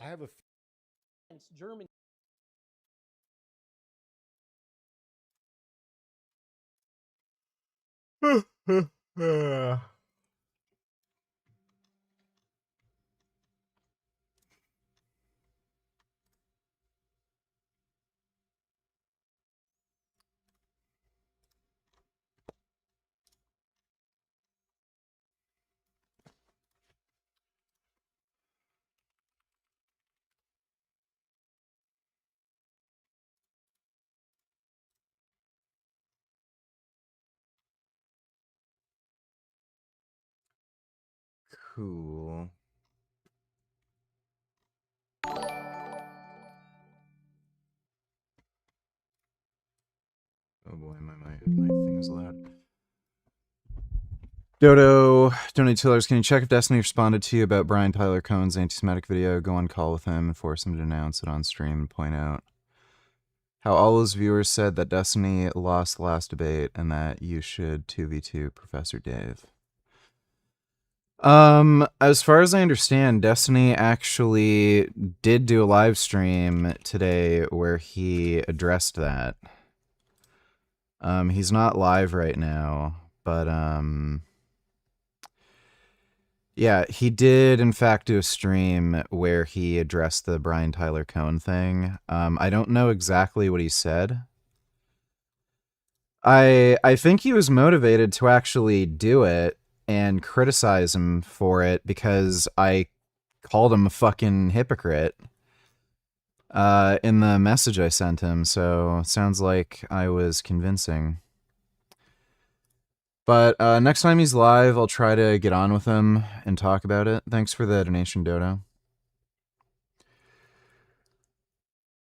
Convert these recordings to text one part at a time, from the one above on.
I have a Germany. Cool. Oh boy, my thing is loud. Dodo, donate $2. Can you check if Destiny responded to you about Brian Tyler Cohen's anti-Semitic video? Go on call with him and force him to announce it on stream and point out how all his viewers said that Destiny lost the last debate and that you should 2v2 Professor Dave. As far as I understand, Destiny actually did do a live stream today where he addressed that. He's not live right now, but yeah, he did in fact do a stream where he addressed the Brian Tyler Cohen thing. I don't know exactly what he said. I think he was motivated to actually do it and criticize him for it because I called him a fucking hypocrite in the message I sent him, so it sounds like I was convincing. But next time he's live, I'll try to get on with him and talk about it. Thanks for the donation, Dodo.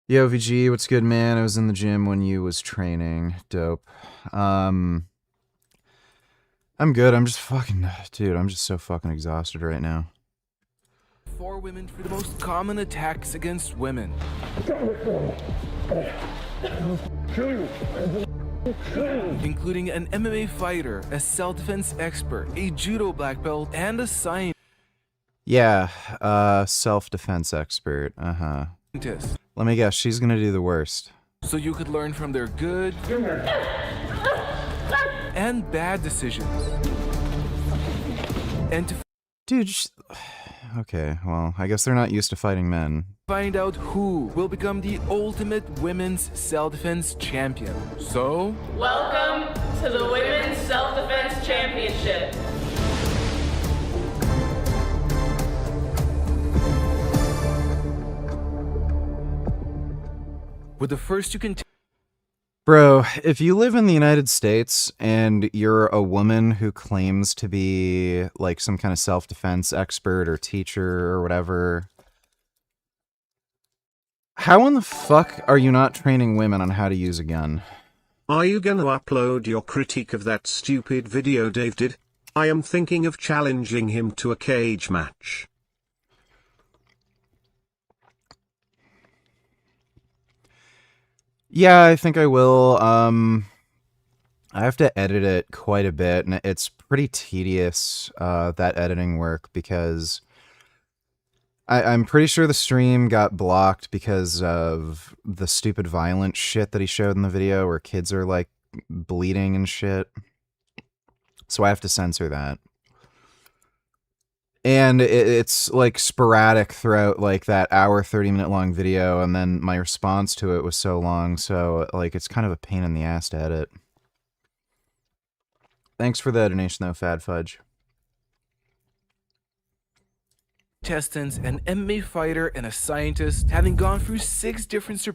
Yo, VG, what's good, man? I was in the gym when you was training. Dope. I'm good. I'm just fucking... Dude, I'm just so fucking exhausted right now. 4 women for the most common attacks against women. Including an MMA fighter, a self-defense expert, a judo black belt, and a scientist. Yeah, self-defense expert. Uh-huh. Let me guess, she's gonna do the worst. So you could learn from their good and bad decisions. And to Dude, okay, well, I guess they're not used to fighting men. find out who will become the ultimate women's self-defense champion. So, Welcome to the Women's Self-Defense Championship. with the first you can Bro, if you live in the United States and you're a woman who claims to be like some kind of self-defense expert or teacher or whatever, how in the fuck are you not training women on how to use a gun? Are you gonna upload your critique of that stupid video Dave did? I am thinking of challenging him to a cage match. Yeah, I think I will. I have to edit it quite a bit, and it's pretty tedious, that editing work, because I'm pretty sure the stream got blocked because of the stupid violent shit that he showed in the video where kids are, like, bleeding and shit. So I have to censor that. And it's, like, sporadic throughout, like, that hour, 30-minute long video, and then my response to it was so long, so, like, it's kind of a pain in the ass to edit. Thanks for the donation, though, Fad Fudge. contestants, an MMA fighter, and a scientist, having gone through 6 different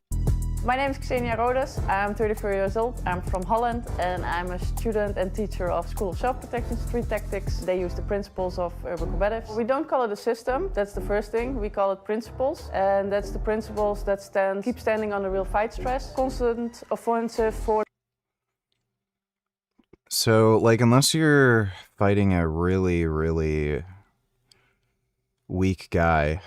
My name is Xenia Rodes, I'm 34 years old, I'm from Holland and I'm a student and teacher of School of Self-Protection Street Tactics. They use the principles of urban combatives. We don't call it a system, that's the first thing, we call it principles. And that's the principles that keep standing under real fight stress, constant offensive for. So, like, unless you're fighting a really, really weak guy,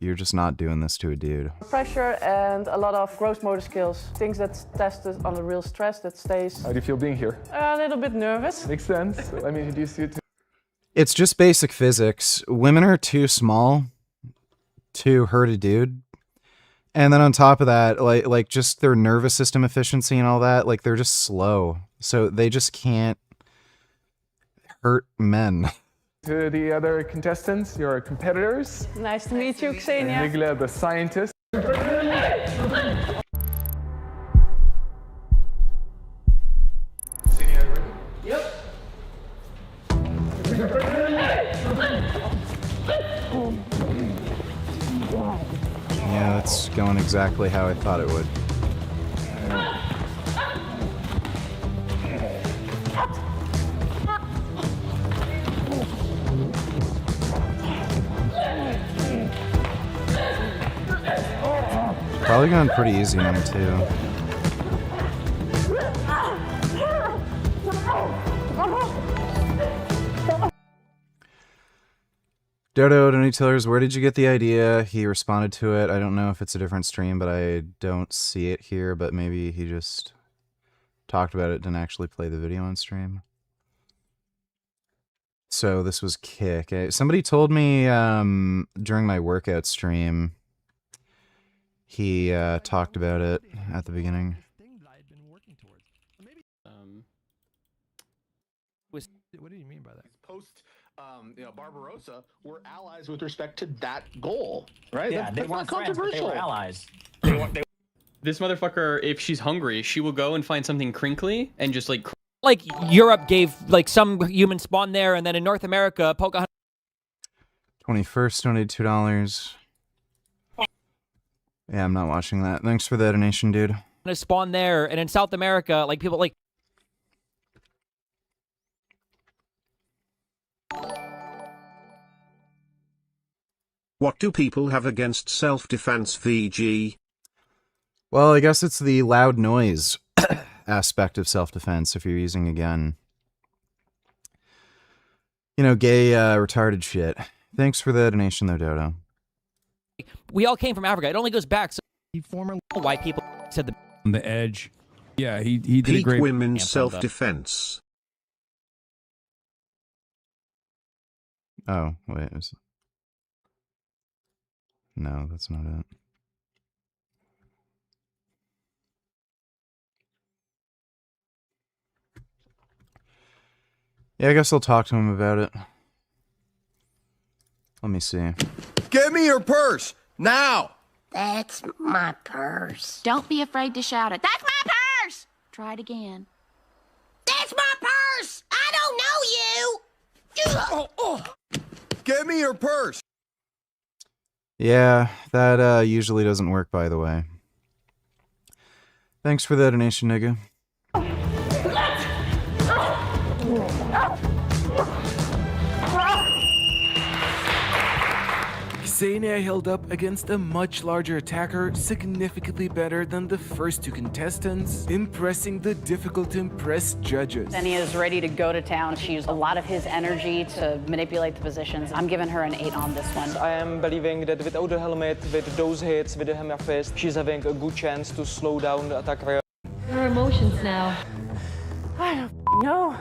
you're just not doing this to a dude. Pressure and a lot of gross motor skills, things that's tested under real stress that stays. How do you feel being here? A little bit nervous. Makes sense. Let me introduce you to... It's just basic physics. Women are too small to hurt a dude. And then on top of that, like just their nervous system efficiency and all that, like they're just slow. So they just can't hurt men. To the other contestants, your competitors, Nice to meet you, Xenia. Nigla, the scientist. Yep. Yeah, that's going exactly how I thought it would. Probably going pretty easy on him too. Dodo, Donny Tillers, where did you get the idea? He responded to it. I don't know if it's a different stream, but I don't see it here, but maybe he just talked about it, didn't actually play the video on stream. So this was Kick. Somebody told me during my workout stream, he talked about it at the beginning. What do you mean by that? Post, Barbarossa were allies with respect to that goal, right? Yeah, That's not controversial. They were allies. This motherfucker, if she's hungry, she will go and find something crinkly and just like Europe gave like some human spawn there, and then in North America, Pocahontas 21st donated $2. Yeah, I'm not watching that. Thanks for the donation, dude. spawned there, and in South America, like people like. What do people have against self-defense, VG? Well, I guess it's the loud noise aspect of self-defense if you're using a gun. You know, gay, retarded shit. Thanks for the donation, though, Dodo. We all came from Africa. It only goes back. So former white people said the on the edge. Yeah, he did Peak a great women's self-defense. Oh, wait. No, that's not it. Yeah, I guess I'll talk to him about it. Let me see. Give me your purse! Now! That's my purse. Don't be afraid to shout it. That's my purse! Try it again. That's my purse! I don't know you! Give me your purse! Yeah, that usually doesn't work, by the way. Thanks for the donation, nigga. Xenia held up against a much larger attacker, significantly better than the first two contestants, impressing the difficult to impress judges. Xenia is ready to go to town. She used a lot of his energy to manipulate the positions. I'm giving her an 8 on this one. I am believing that without the helmet, with those hits, with the hammer fist, she's having a good chance to slow down the attacker. Her emotions now. I don't know.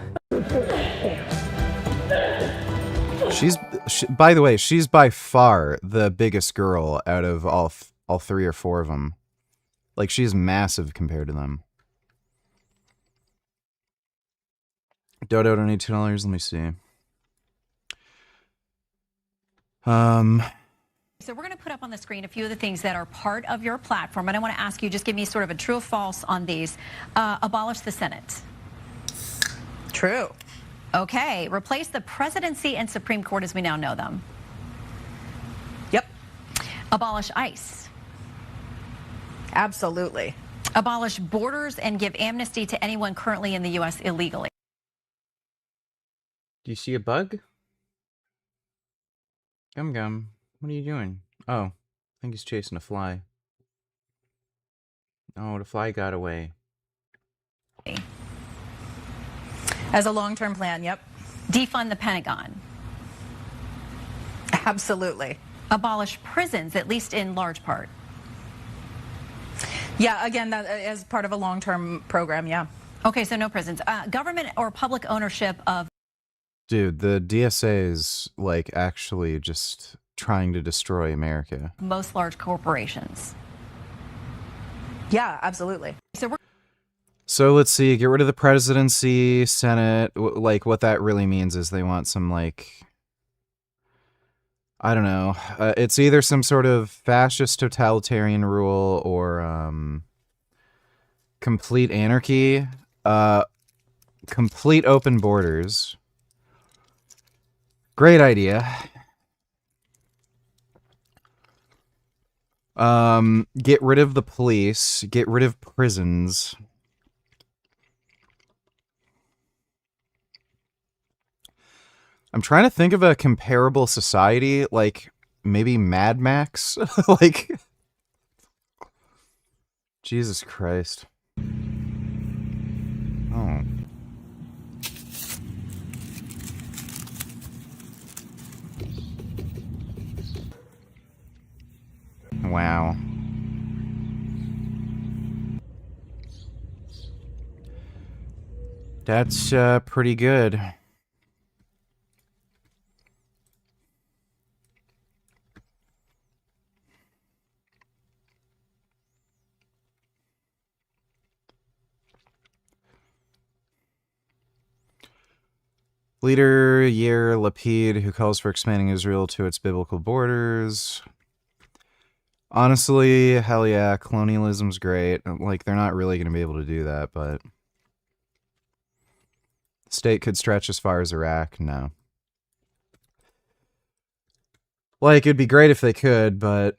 By the way, she's by far the biggest girl out of all 3 or 4 of them. Like, she's massive compared to them. Dodo don't need $2. Let me see. So we're going to put up on the screen a few of the things that are part of your platform, and I want to ask you, just give me sort of a true or false on these. Abolish the Senate. True. Okay. Replace the presidency and Supreme Court as we now know them. Yep. Abolish ICE. Absolutely. Abolish borders and give amnesty to anyone currently in the U.S. illegally. Do you see a bug? Gum Gum, what are you doing? Oh, I think he's chasing a fly. Oh, the fly got away. As a long-term plan, yep. Defund the Pentagon. Absolutely. Abolish prisons, at least in large part. Yeah, again, that as part of a long-term program, yeah. Okay, so no prisons. Government or public ownership of... Dude, the DSA is, like, actually just trying to destroy America. Most large corporations. Yeah, absolutely. So let's see, get rid of the presidency, Senate. Like, what that really means is they want some, like, I don't know. It's either some sort of fascist totalitarian rule or complete anarchy, complete open borders. Great idea. Get rid of the police, get rid of prisons. I'm trying to think of a comparable society, like maybe Mad Max. Like, Jesus Christ. Oh. Wow. That's pretty good. Leader Yair Lapid, who calls for expanding Israel to its biblical borders. Honestly, hell yeah, colonialism's great. Like, they're not really going to be able to do that, but... The state could stretch as far as Iraq? No. Like, it'd be great if they could, but...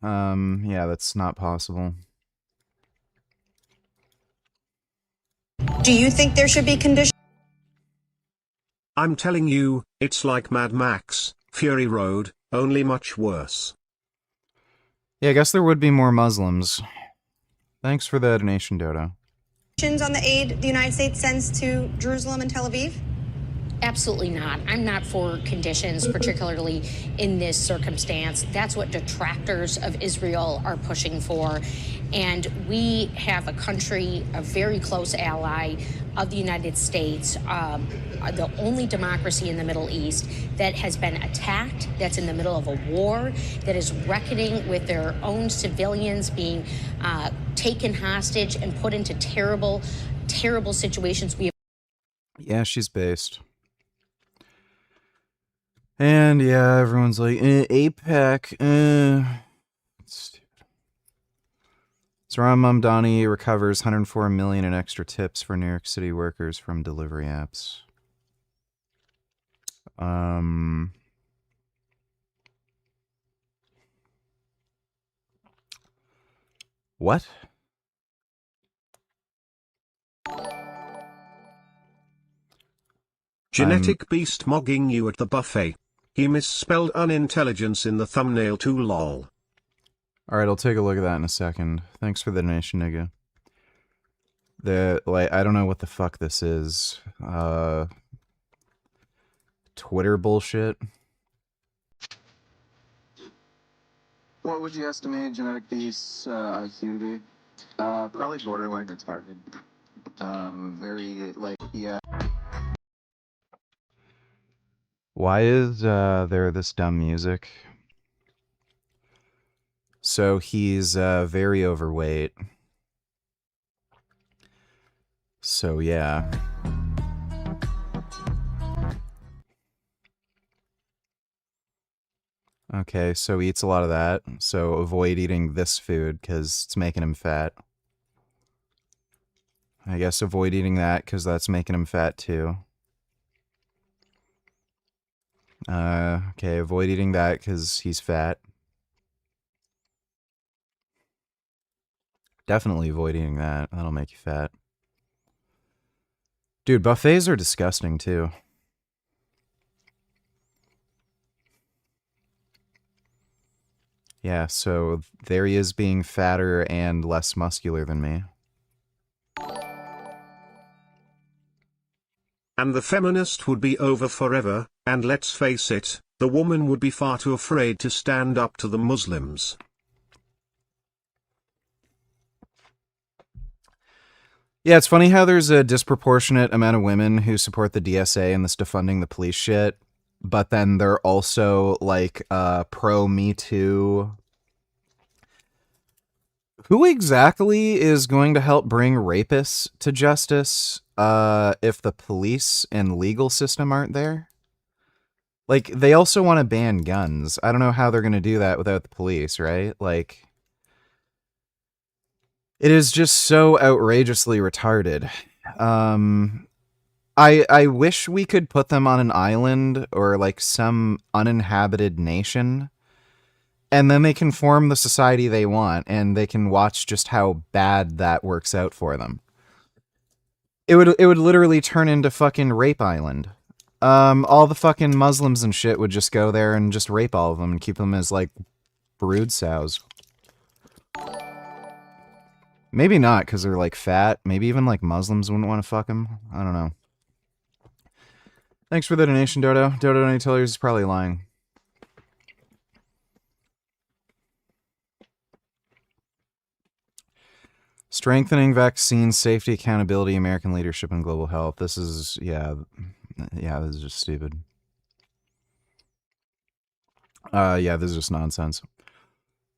yeah, that's not possible. Do you think there should be conditions? I'm telling you, it's like Mad Max, Fury Road, only much worse. Yeah, I guess there would be more Muslims. Thanks for the donation, Dodo. On the aid the United States sends to Jerusalem and Tel Aviv? Absolutely not. I'm not for conditions, particularly in this circumstance. That's what detractors of Israel are pushing for. And we have a country, a very close ally of the United States, the only democracy in the Middle East that has been attacked, that's in the middle of a war, that is reckoning with their own civilians being taken hostage and put into terrible, terrible situations. Yeah, she's based. And yeah, everyone's like, APEC, Stupid. Zoran Mamdani recovers $104 million in extra tips for New York City workers from delivery apps. What? Genetic beast mogging you at the buffet. He misspelled unintelligence in the thumbnail too, lol. Alright, I'll take a look at that in a second. Thanks for the donation, nigga. I don't know what the fuck this is. Twitter bullshit. What would you estimate genetic beast's IQ to be? Probably borderline retarded. Very, like, yeah. Why is there this dumb music? So he's very overweight. So yeah. Okay, so he eats a lot of that. So avoid eating this food because it's making him fat. I guess avoid eating that because that's making him fat too. Okay, avoid eating that because he's fat. Definitely avoid eating that. That'll make you fat. Dude, buffets are disgusting too. Yeah, so there he is being fatter and less muscular than me. And the feminist would be over forever, and let's face it, the woman would be far too afraid to stand up to the Muslims. Yeah, it's funny how there's a disproportionate amount of women who support the DSA and this defunding the police shit, but then they're also like pro Me Too. Who exactly is going to help bring rapists to justice if the police and legal system aren't there? Like, they also want to ban guns. I don't know how they're going to do that without the police, right? Like, it is just so outrageously retarded. I wish we could put them on an island or like some uninhabited nation, and then they can form the society they want, and they can watch just how bad that works out for them. It would literally turn into fucking Rape Island. All the fucking Muslims and shit would just go there and just rape all of them and keep them as like brood sows. Maybe not, because they're like fat. Maybe even like Muslims wouldn't want to fuck them. I don't know. Thanks for the donation, Dodo. Dodo Donate Tellers is probably lying. Strengthening vaccine safety, accountability, American leadership, and global health. This is, yeah, this is just stupid. Yeah, this is just nonsense.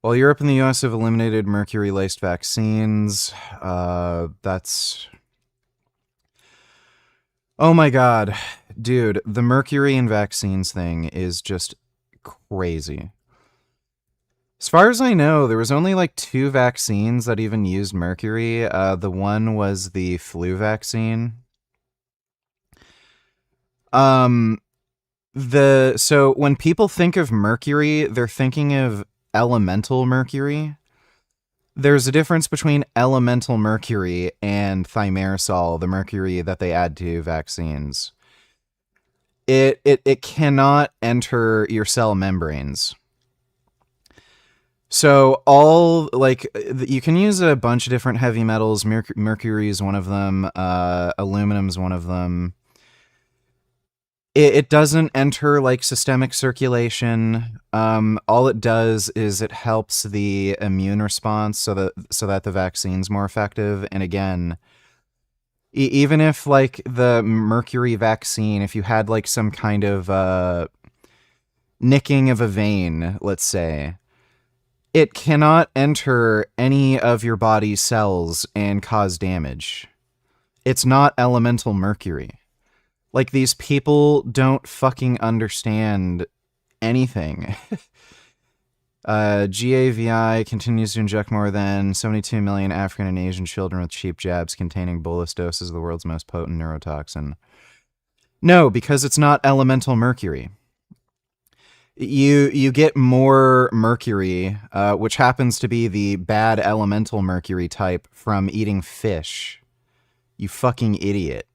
While Europe and the US have eliminated mercury-laced vaccines, that's... Oh my god. Dude, the mercury in vaccines thing is just crazy. As far as I know, there was only like 2 vaccines that even used mercury. The one was the flu vaccine. So when people think of mercury, they're thinking of elemental mercury. There's a difference between elemental mercury and thimerosal, the mercury that they add to vaccines. It cannot enter your cell membranes. So you can use a bunch of different heavy metals. Mercury is one of them. Aluminum is one of them. It doesn't enter like systemic circulation. All it does is it helps the immune response so that the vaccine's more effective. And again, even if like the mercury vaccine, if you had like some kind of nicking of a vein, let's say, it cannot enter any of your body's cells and cause damage. It's not elemental mercury. Like, these people don't fucking understand anything. GAVI continues to inject more than 72 million African and Asian children with cheap jabs containing bolus doses of the world's most potent neurotoxin. No, because it's not elemental mercury. You get more mercury, which happens to be the bad elemental mercury type, from eating fish. You fucking idiot.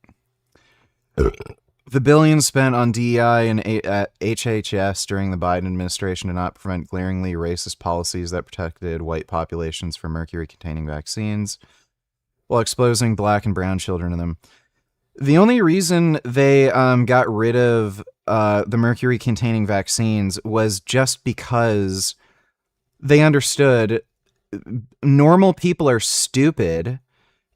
The billions spent on DEI and HHS during the Biden administration did not prevent glaringly racist policies that protected white populations from mercury-containing vaccines, while exposing black and brown children to them. The only reason they got rid of the mercury-containing vaccines was just because they understood normal people are stupid.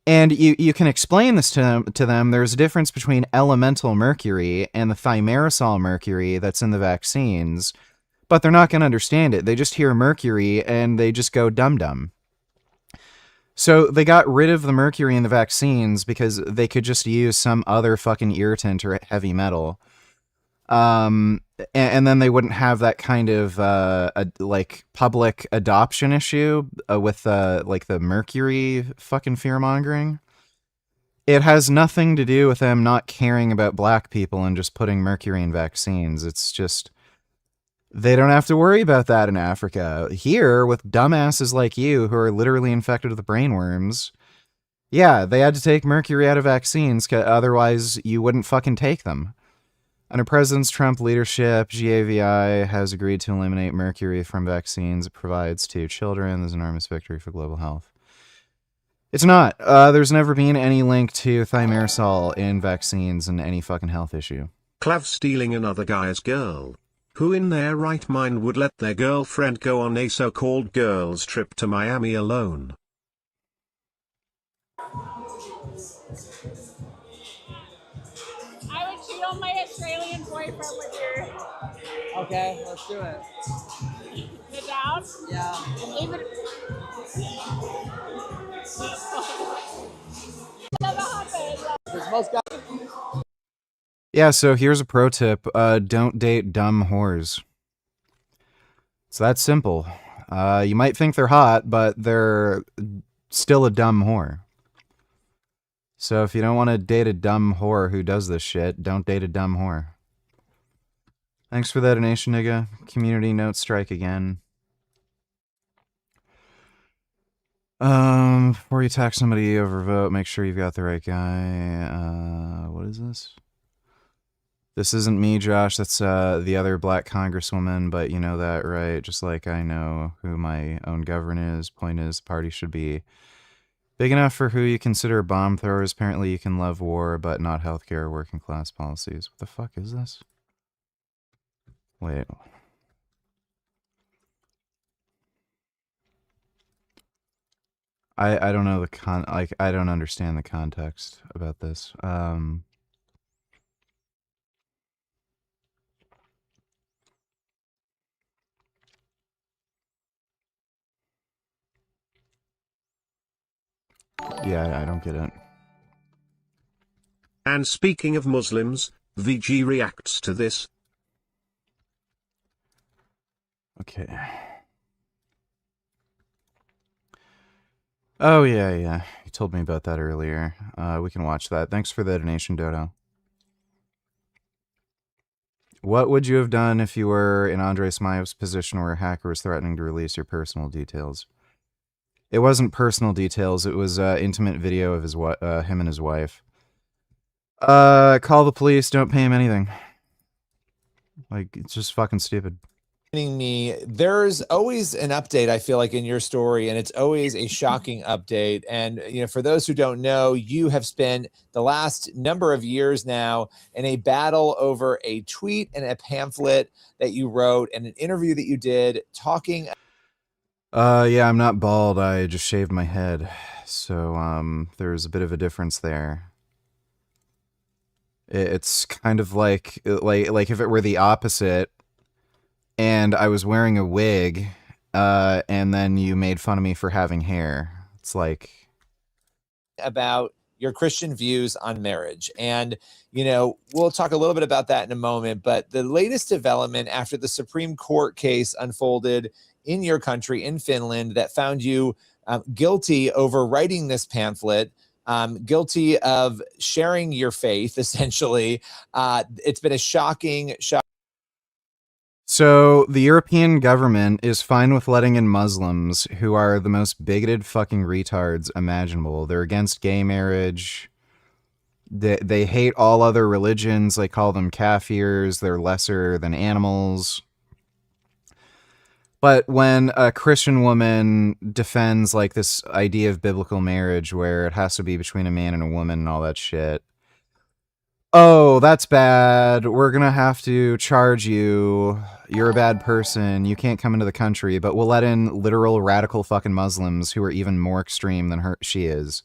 And you can explain this to them. There's a difference between elemental mercury and the thimerosal mercury that's in the vaccines, but they're not going to understand it. They just hear mercury and they just go dum-dum. So they got rid of the mercury in the vaccines because they could just use some other fucking irritant or heavy metal. And then they wouldn't have that kind of like public adoption issue with like the mercury fucking fear-mongering. It has nothing to do with them not caring about black people and just putting mercury in vaccines. It's just they don't have to worry about that in Africa. Here, with dumbasses like you who are literally infected with brainworms, yeah, they had to take mercury out of vaccines, otherwise you wouldn't fucking take them. Under President Trump's leadership, GAVI has agreed to eliminate mercury from vaccines it provides to children. There's an enormous victory for global health. It's not. There's never been any link to thimerosal in vaccines and any fucking health issue. Clav stealing another guy's girl. Who in their right mind would let their girlfriend go on a so-called girls' trip to Miami alone? cheat on my Australian boyfriend with you. Okay, let's do it. You're down? Yeah. Even. Never happened. There's most guys. Yeah, so here's a pro tip. Don't date dumb whores. It's that simple. You might think they're hot, but they're still a dumb whore. So if you don't want to date a dumb whore who does this shit, don't date a dumb whore. Thanks for that donation, nigga. Community note strike again. Before you attack somebody over vote, make sure you've got the right guy. What is this? This isn't me, Josh. That's the other black congresswoman, but you know that, right? Just like I know who my own governor is. Point is, the party should be big enough for who you consider bomb throwers. Apparently you can love war, but not healthcare or working class policies. What the fuck is this? Wait. I don't know the I don't understand the context about this. Yeah, I don't get it. And speaking of Muslims, VG reacts to this. Okay. Oh, yeah. You told me about that earlier. We can watch that. Thanks for the donation, Dodo. What would you have done if you were in Andrei Smayev's position where a hacker was threatening to release your personal details? It wasn't personal details. It was intimate video of his him and his wife. Call the police. Don't pay him anything. Like, it's just fucking stupid. Me, there's always an update, I feel like, in your story, and it's always a shocking update. And for those who don't know, you have spent the last number of years now in a battle over a tweet and a pamphlet that you wrote and an interview that you did talking. Yeah, I'm not bald. I just shaved my head. So there's a bit of a difference there. It's kind of like if it were the opposite and I was wearing a wig, and then you made fun of me for having hair. It's like... About your Christian views on marriage. And, we'll talk a little bit about that in a moment, but the latest development after the Supreme Court case unfolded in your country, in Finland, that found you guilty over writing this pamphlet, guilty of sharing your faith, essentially. It's been a shocking. So the European government is fine with letting in Muslims who are the most bigoted fucking retards imaginable. They're against gay marriage. They hate all other religions. They call them kafirs. They're lesser than animals. But when a Christian woman defends like this idea of biblical marriage where it has to be between a man and a woman and all that shit, oh, that's bad. We're going to have to charge you. You're a bad person. You can't come into the country, but we'll let in literal radical fucking Muslims who are even more extreme than she is.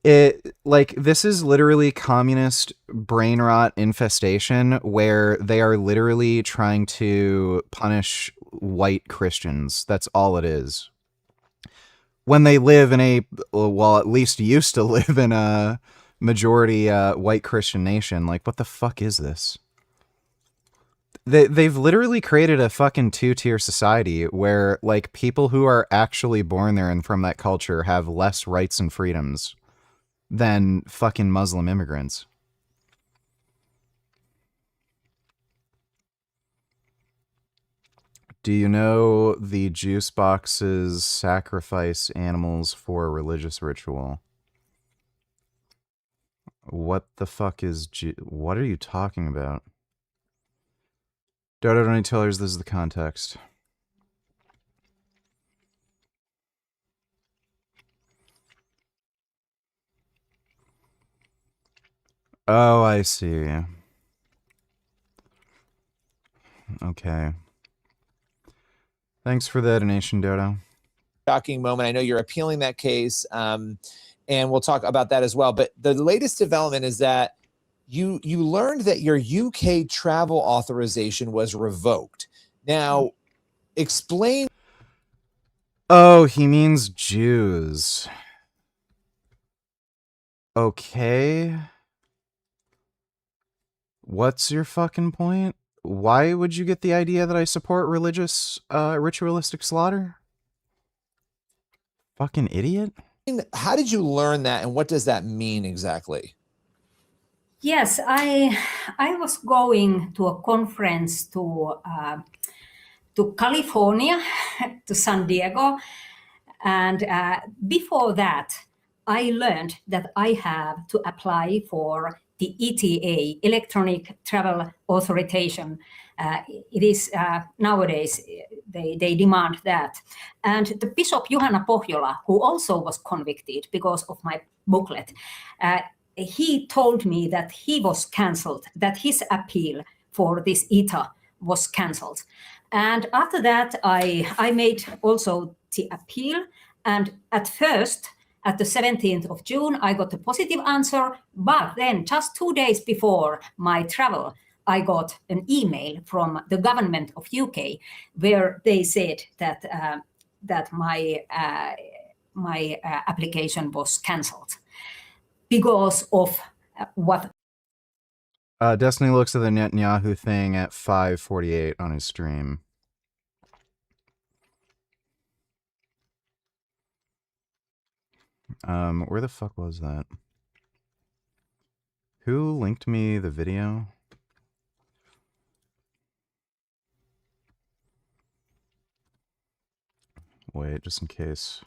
This is literally communist brain rot infestation where they are literally trying to punish white Christians. That's all it is. When they live in at least used to live in a majority white Christian nation. Like, what the fuck is this? They've literally created a fucking two-tier society where, like, people who are actually born there and from that culture have less rights and freedoms than fucking Muslim immigrants. Do you know the juice boxes sacrifice animals for a religious ritual? What the fuck is... What are you talking about? Dodo $20, this is the context. Oh, I see. Okay. Thanks for the donation, Dodo. Shocking moment. I know you're appealing that case, and we'll talk about that as well. But the latest development is that you learned that your UK travel authorization was revoked. Now, explain. Oh, he means Jews. Okay. What's your fucking point? Why would you get the idea that I support religious, ritualistic slaughter? Fucking idiot. How did you learn that, and what does that mean exactly? Yes, I was going to a conference to California, to San Diego, and before that, I learned that I have to apply for the ETA, Electronic Travel Authorization. It is nowadays they demand that, and the Bishop Juhana Pohjola, who also was convicted because of my booklet. He told me that he was cancelled, that his appeal for this ETA was cancelled. And after that, I made also the appeal. And at first, at the 17th of June, I got a positive answer. But then just 2 days before my travel, I got an email from the government of UK where they said that, that my application was cancelled. Because of what? Destiny looks at the Netanyahu thing at 5:48 on his stream. Where the fuck was that? Who linked me the video? Wait, just in case.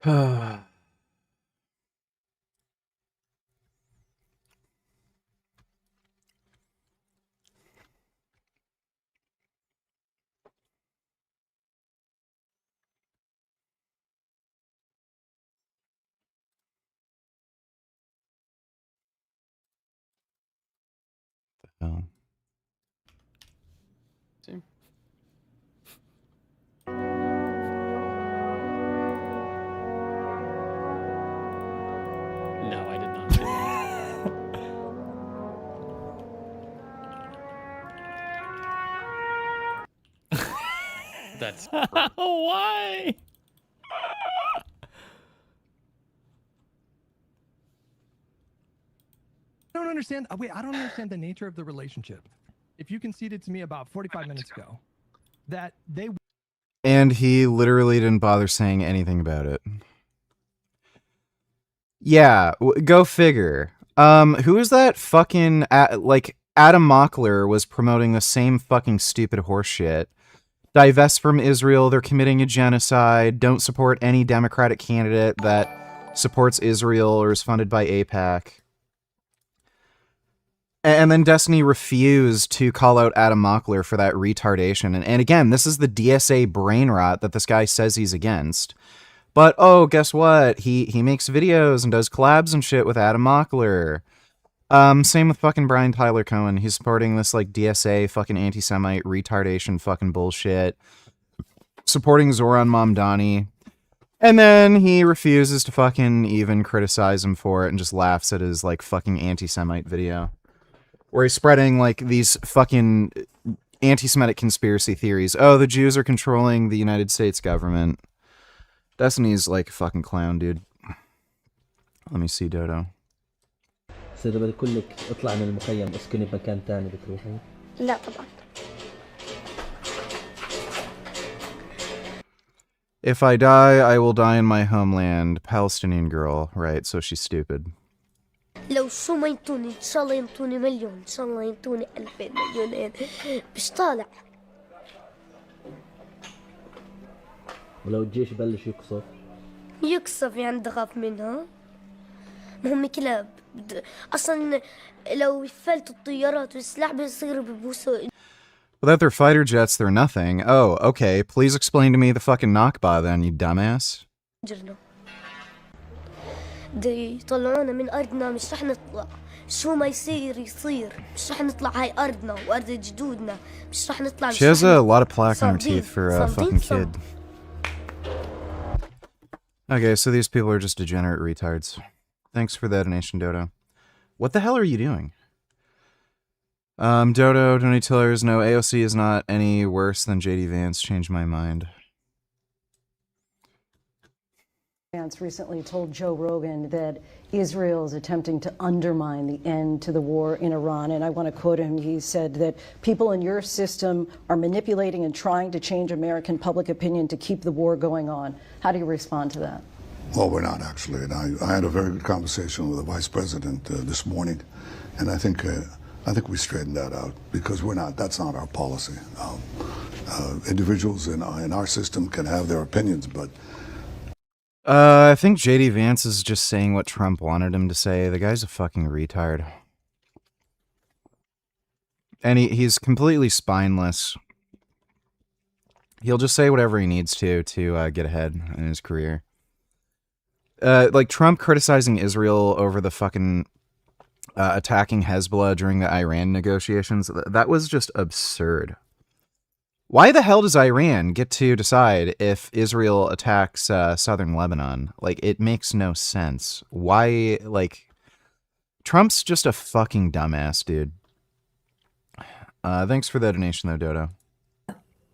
Oh. See? No, I did not see that. That's why? I don't understand. Wait, I don't understand the nature of the relationship. If you conceded to me about 45 minutes ago that they... And he literally didn't bother saying anything about it. Yeah, go figure. Who is that fucking... like, Adam Mockler was promoting the same fucking stupid horseshit. Divest from Israel, they're committing a genocide, don't support any Democratic candidate that supports Israel or is funded by AIPAC. And then Destiny refused to call out Adam Mockler for that retardation. And again, this is the DSA brain rot that this guy says he's against. But, oh, guess what? He makes videos and does collabs and shit with Adam Mockler. Same with fucking Brian Tyler Cohen. He's supporting this, like, DSA fucking anti-Semite retardation fucking bullshit. Supporting Zoran Mamdani. And then he refuses to fucking even criticize him for it and just laughs at his, like, fucking anti-Semite video. Where he's spreading, like, these fucking anti-Semitic conspiracy theories. Oh, the Jews are controlling the United States government. Destiny's like a fucking clown, dude. Let me see, Dodo. لا طبعا. If I die, I will die in my homeland. Palestinian girl. Right, so she's stupid. لو شو ما ينطوني إن شاء الله ينطوني مليون إن شاء الله ينطوني 2000 مليونين مش طالع. ولو الجيش بلش يقصف يعني تخاف منها؟ ما هم كلاب أصلا لو فلتوا الطيارات والسلاح بيصيروا ببوسوا. Without their fighter jets, they're nothing. Oh, okay. Please explain to me the fucking Nakba then, you dumbass. جرنا. دي يطلعونا من أرضنا مش رح نطلع. شو ما يصير يصير. مش رح نطلع هاي أرضنا وأرض جدودنا. مش رح نطلع. She has a lot of plaque on her teeth for a fucking kid. Okay, so these people are just degenerate retards. Thanks for the donation, Dodo. What the hell are you doing? Dodo, Donny Tillers, no, AOC is not any worse than JD Vance. Changed my mind. Vance recently told Joe Rogan that Israel is attempting to undermine the end to the war in Iran. And I want to quote him. He said that people in your system are manipulating and trying to change American public opinion to keep the war going on. How do you respond to that? Well, we're not actually. And I had a very good conversation with the vice president this morning. And I think we straightened that out because we're not. That's not our policy. Individuals in our system can have their opinions, but I think JD Vance is just saying what Trump wanted him to say. The guy's a fucking retard. And he's completely spineless. He'll just say whatever he needs to get ahead in his career. Like Trump criticizing Israel over the fucking attacking Hezbollah during the Iran negotiations. That was just absurd. Why the hell does Iran get to decide if Israel attacks southern Lebanon? Like, it makes no sense. Why, like, Trump's just a fucking dumbass, dude. Thanks for the donation, though, Dodo.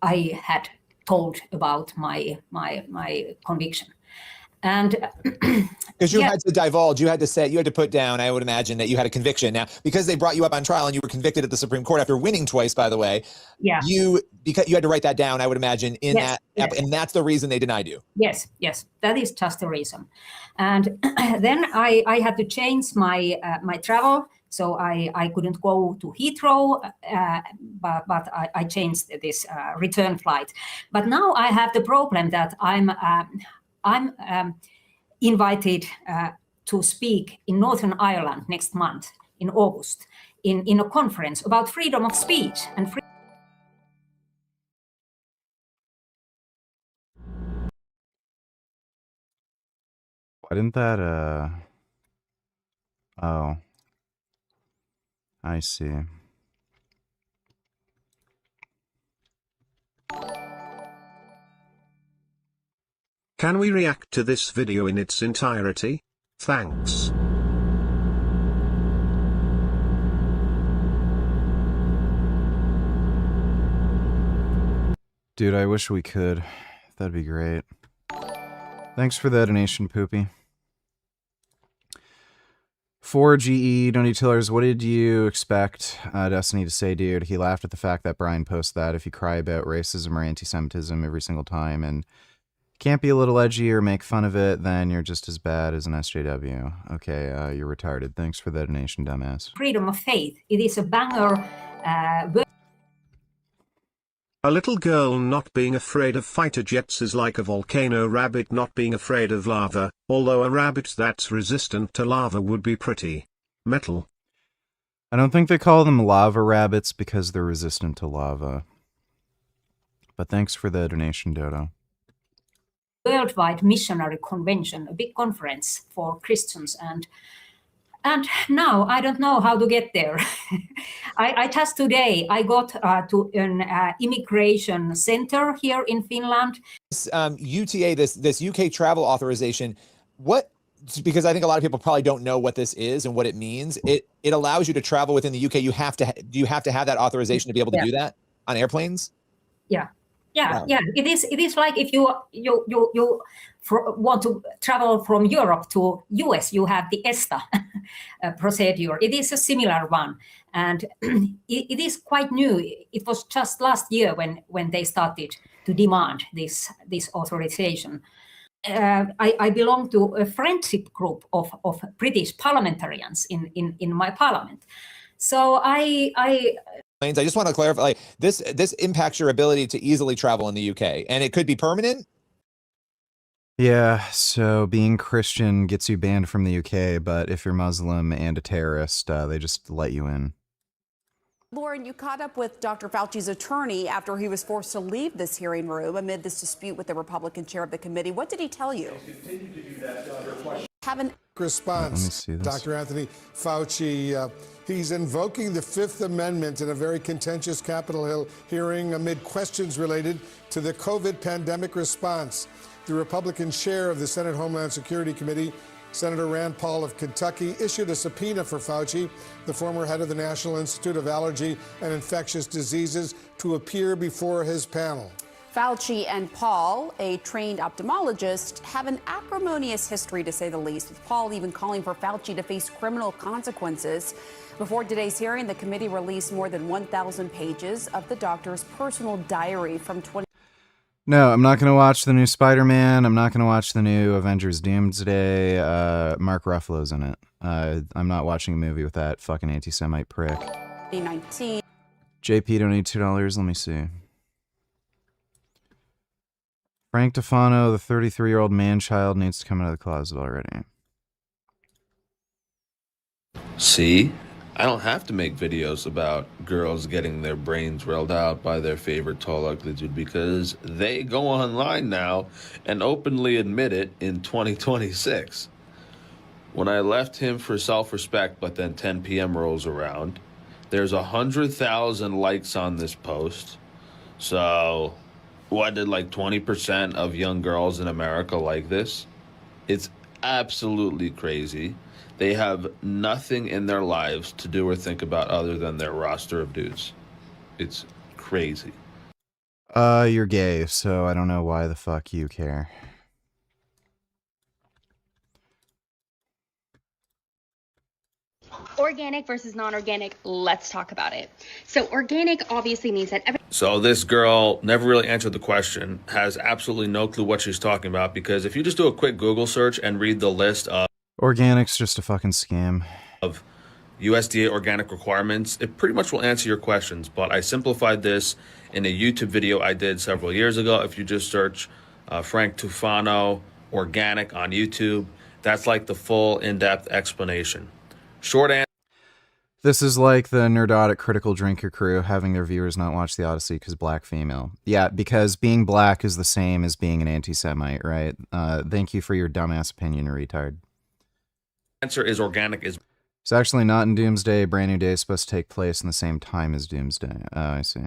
I had told about my conviction. And because you had to divulge, you had to put down, I would imagine, that you had a conviction. Now, because they brought you up on trial and you were convicted at the Supreme Court after winning twice, by the way, because you had to write that down, I would imagine, and that's the reason they denied you. Yes, that is just the reason. And then I had to change my travel, so I couldn't go to Heathrow, but I changed this return flight. But now I have the problem that I'm invited to speak in Northern Ireland next month in August in a conference about freedom of speech and freedom. Why didn't that, oh. I see. Can we react to this video in its entirety? Thanks. Dude, I wish we could. That'd be great. Thanks for the donation, Poopy. 4GE, Donny Tillers, what did you expect Destiny to say, dude? He laughed at the fact that Brian posted that if you cry about racism or anti-Semitism every single time and can't be a little edgy or make fun of it, then you're just as bad as an SJW. Okay, you're retarded. Thanks for the donation, dumbass. Freedom of faith. It is a banger. A little girl not being afraid of fighter jets is like a volcano rabbit not being afraid of lava, although a rabbit that's resistant to lava would be pretty metal. I don't think they call them lava rabbits because they're resistant to lava. But thanks for the donation, Dodo. Worldwide Missionary Convention, a big conference for Christians, and now I don't know how to get there. I just today I got to an immigration center here in Finland. This, UTA, this UK travel authorization, because I think a lot of people probably don't know what this is and what it means. It allows you to travel within the UK. Do you have to have that authorization to be able to do that on airplanes? Yeah. It is like if you want to travel from Europe to US, you have the ESTA procedure. It is a similar one, and it is quite new. It was just last year when they started to demand this authorization. I belong to a friendship group of British parliamentarians in my parliament, so I just want to clarify, like, this impacts your ability to easily travel in the UK, and it could be permanent. Yeah, so being Christian gets you banned from the UK, but if you're Muslim and a terrorist, they just let you in. Lauren, you caught up with Dr. Fauci's attorney after he was forced to leave this hearing room amid this dispute with the Republican chair of the committee. What did he tell you? Have an response. Dr. Anthony Fauci, he's invoking the Fifth Amendment in a very contentious Capitol Hill hearing amid questions related to the COVID pandemic response. The Republican chair of the Senate Homeland Security Committee Senator Rand Paul of Kentucky issued a subpoena for Fauci, the former head of the National Institute of Allergy and Infectious Diseases, to appear before his panel. Fauci and Paul, a trained ophthalmologist, have an acrimonious history, to say the least, with Paul even calling for Fauci to face criminal consequences. Before today's hearing, the committee released more than 1,000 pages of the doctor's personal diary from 20. No, I'm not going to watch the new Spider-Man. I'm not going to watch the new Avengers Doomsday. Mark Ruffalo's in it. I'm not watching a movie with that fucking anti-Semite prick. 2019. JP, don't need $2. Let me see. Frank Tufano, the 33-year-old man-child, needs to come out of the closet already. See? I don't have to make videos about girls getting their brains railed out by their favorite tall, ugly dude because they go online now and openly admit it in 2026. When I left him for self-respect, but then 10 p.m. rolls around, there's 100,000 likes on this post. So, what did like 20% of young girls in America like this? It's absolutely crazy. They have nothing in their lives to do or think about other than their roster of dudes. It's crazy. You're gay, so I don't know why the fuck you care. Organic versus non-organic, let's talk about it. So organic obviously means that So this girl never really answered the question, has absolutely no clue what she's talking about, because if you just do a quick Google search and read the list of Organic's just a fucking scam. Of USDA organic requirements, it pretty much will answer your questions, but I simplified this in a YouTube video I did several years ago. If you just search Frank Tufano organic on YouTube, that's like the full in-depth explanation. Short answer. This is like the nerdotic critical drinker crew having their viewers not watch The Odyssey because black female. Yeah, because being black is the same as being an anti-Semite, right? Thank you for your dumbass opinion, retard. Answer is organic is. It's actually not in Doomsday. Brand New Day is supposed to take place in the same time as Doomsday. Oh, I see.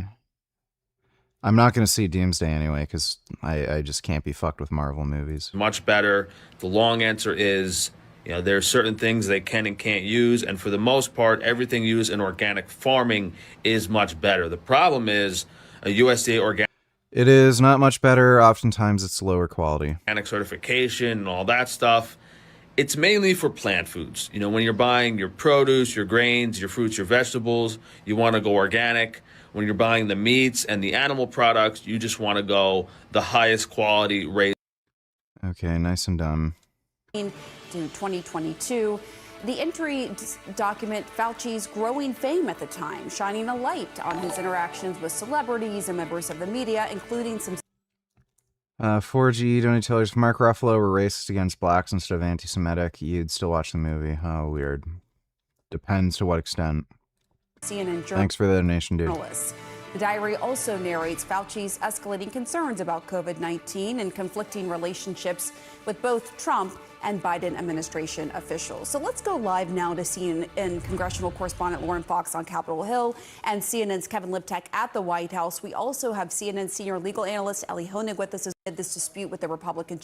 I'm not going to see Doomsday anyway because I just can't be fucked with Marvel movies. Much better. The long answer is, you know, there are certain things they can and can't use, and for the most part, everything used in organic farming is much better. The problem is a USDA organic. It is not much better. Oftentimes, it's lower quality. Organic certification and all that stuff. It's mainly for plant foods. You know, when you're buying your produce, your grains, your fruits, your vegetables, you want to go organic. When you're buying the meats and the animal products, you just want to go the highest quality rate. Okay, nice and dumb. To 2022, the entry document Fauci's growing fame at the time, shining a light on his interactions with celebrities and members of the media, including some 4G, don't tell us if Mark Ruffalo were racist against blacks instead of anti-Semitic, you'd still watch the movie. Oh, weird. Depends to what extent. CNN Thanks for the donation, dude. journalists. The diary also narrates Fauci's escalating concerns about COVID-19 and conflicting relationships with both Trump and Biden administration officials. So let's go live now to CNN congressional correspondent Lauren Fox on Capitol Hill and CNN's Kevin Liptak at the White House. We also have CNN senior legal analyst Ellie Honig with us as this dispute with the Republican.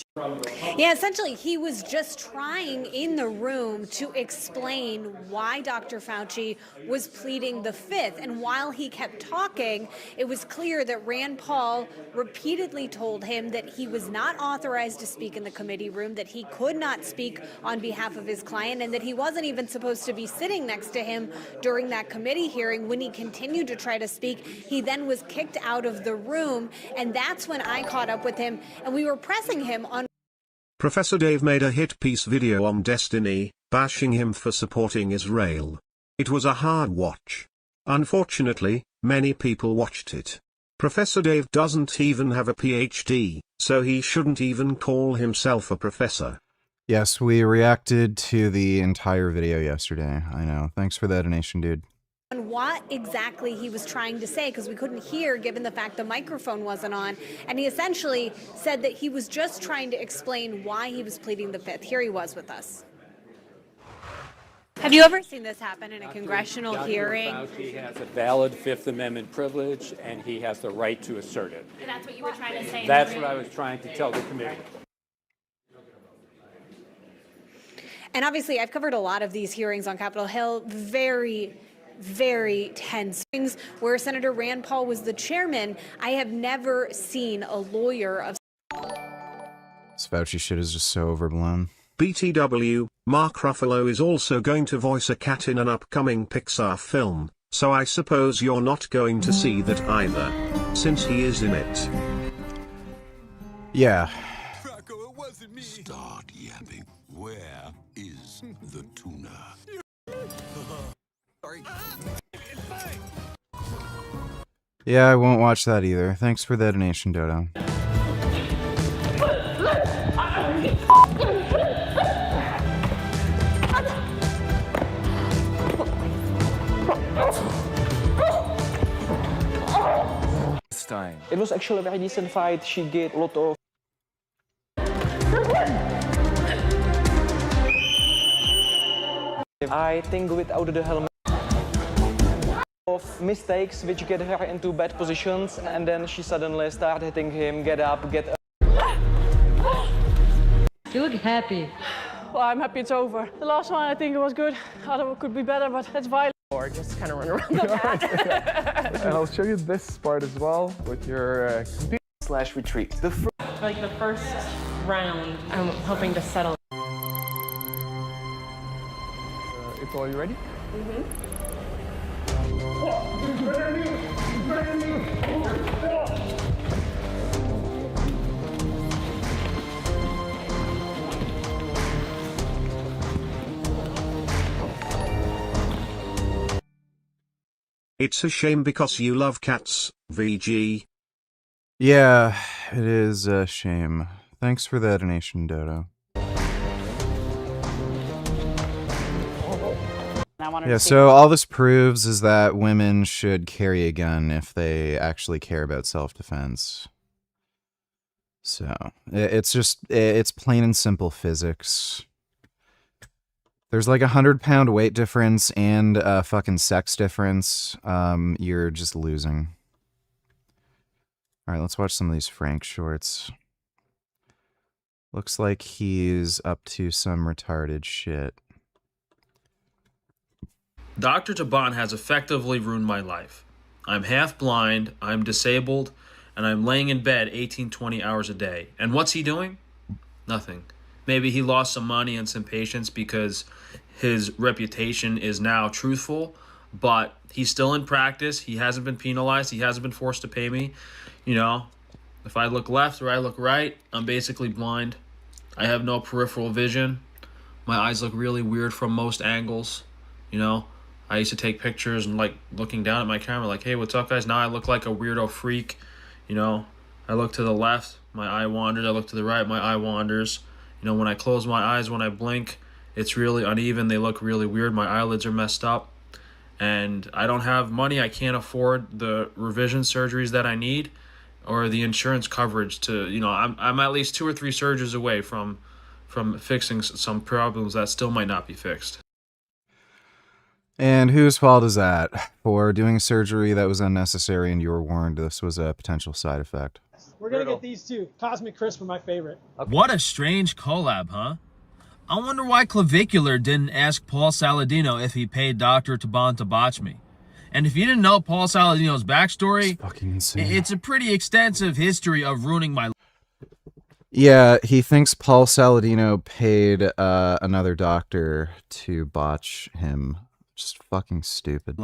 Yeah, essentially, he was just trying in the room to explain why Dr. Fauci was pleading the fifth. And while he kept talking, it was clear that Rand Paul repeatedly told him that he was not authorized to speak in the committee room, that he could not speak on behalf of his client, and that he wasn't even supposed to be sitting next to him during that committee hearing. When he continued to try to speak, he then was kicked out of the room. And that's when I caught up with him, and we were pressing him on. Professor Dave made a hit piece video on Destiny, bashing him for supporting Israel. It was a hard watch. Unfortunately, many people watched it. Professor Dave doesn't even have a PhD, so he shouldn't even call himself a professor. Yes, we reacted to the entire video yesterday. I know. Thanks for that donation, dude. On what exactly he was trying to say, because we couldn't hear given the fact the microphone wasn't on. And he essentially said that he was just trying to explain why he was pleading the fifth. Here he was with us. Have you ever seen this happen in a congressional hearing? He has a valid Fifth Amendment privilege, and he has the right to assert it. And that's what you were trying to say? That's what I was trying to tell the committee. And obviously, I've covered a lot of these hearings on Capitol Hill. Very, very tense things where Senator Rand Paul was the chairman. I have never seen a lawyer of. This Fauci shit is just so overblown. BTW, Mark Ruffalo is also going to voice a cat in an upcoming Pixar film, so I suppose you're not going to see that either, since he is in it. Yeah. Start yapping. Where is the tuna? Yeah, I won't watch that either. Thanks for the donation, Dodo. Time. It was actually a very decent fight. She get a lot of. I think without the helmet of mistakes which get her into bad positions, and then she suddenly started hitting him, get up, get up. You look happy. Well, I'm happy it's over. The last one, I think it was good. I thought it could be better, but that's violent. Or just kind of run around the mat. And I'll show you this part as well with your /retreat. Like the first round, I'm hoping to settle. April, are you ready? It's a shame because you love cats, VG. Yeah, it is a shame. Thanks for the donation, Dodo. Yeah, so all this proves is that women should carry a gun if they actually care about self-defense. So, it's plain and simple physics. There's like 100-pound weight difference and a fucking sex difference. You're just losing. All right, let's watch some of these Frank shorts. Looks like he's up to some retarded shit. Dr. Taban has effectively ruined my life. I'm half blind, I'm disabled, and I'm laying in bed 18, 20 hours a day. And what's he doing? Nothing. Maybe he lost some money and some patience because his reputation is now truthful, but he's still in practice. He hasn't been penalized. He hasn't been forced to pay me. You know, if I look left or I look right, I'm basically blind. I have no peripheral vision. My eyes look really weird from most angles. You know, I used to take pictures and like looking down at my camera like, hey, what's up, guys? Now I look like a weirdo freak. You know, I look to the left, my eye wanders. I look to the right, my eye wanders. You know, when I close my eyes, when I blink, it's really uneven. They look really weird. My eyelids are messed up. And I don't have money. I can't afford the revision surgeries that I need or the insurance coverage to, you know, I'm at least 2 or 3 surgeries away from fixing some problems that still might not be fixed. And whose fault is that? For doing surgery that was unnecessary and you were warned this was a potential side effect. We're gonna get these two. Cosmic Crisp are my favorite. What a strange collab, huh? I wonder why Clavicular didn't ask Paul Saladino if he paid Dr. Taban to botch me. And if you didn't know Paul Saladino's backstory, it's fucking insane. It's a pretty extensive history of ruining my life. Yeah, he thinks Paul Saladino paid another doctor to botch him. Just fucking stupid.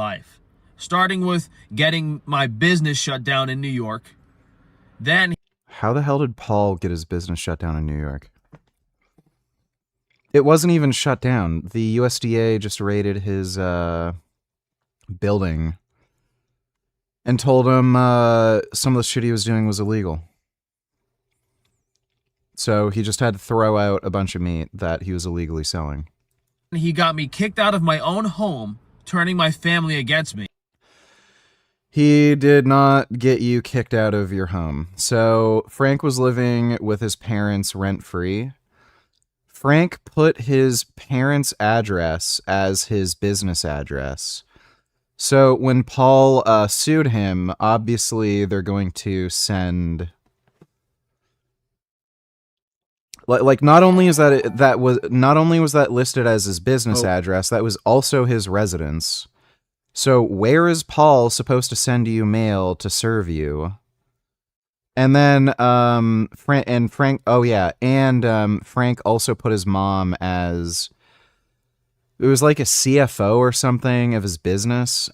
Starting with getting my business shut down in New York. Then... How the hell did Paul get his business shut down in New York? It wasn't even shut down. The USDA just raided his building and told him some of the shit he was doing was illegal. So he just had to throw out a bunch of meat that he was illegally selling. He got me kicked out of my own home, turning my family against me. He did not get you kicked out of your home. So Frank was living with his parents rent-free. Frank put his parents' address as his business address. So when Paul sued him, obviously they're going to send Like not only is not only was that listed as his business address, that was also his residence. So where is Paul supposed to send you mail to serve you? And then Frank Frank also put his mom as, it was like a CFO or something of his business.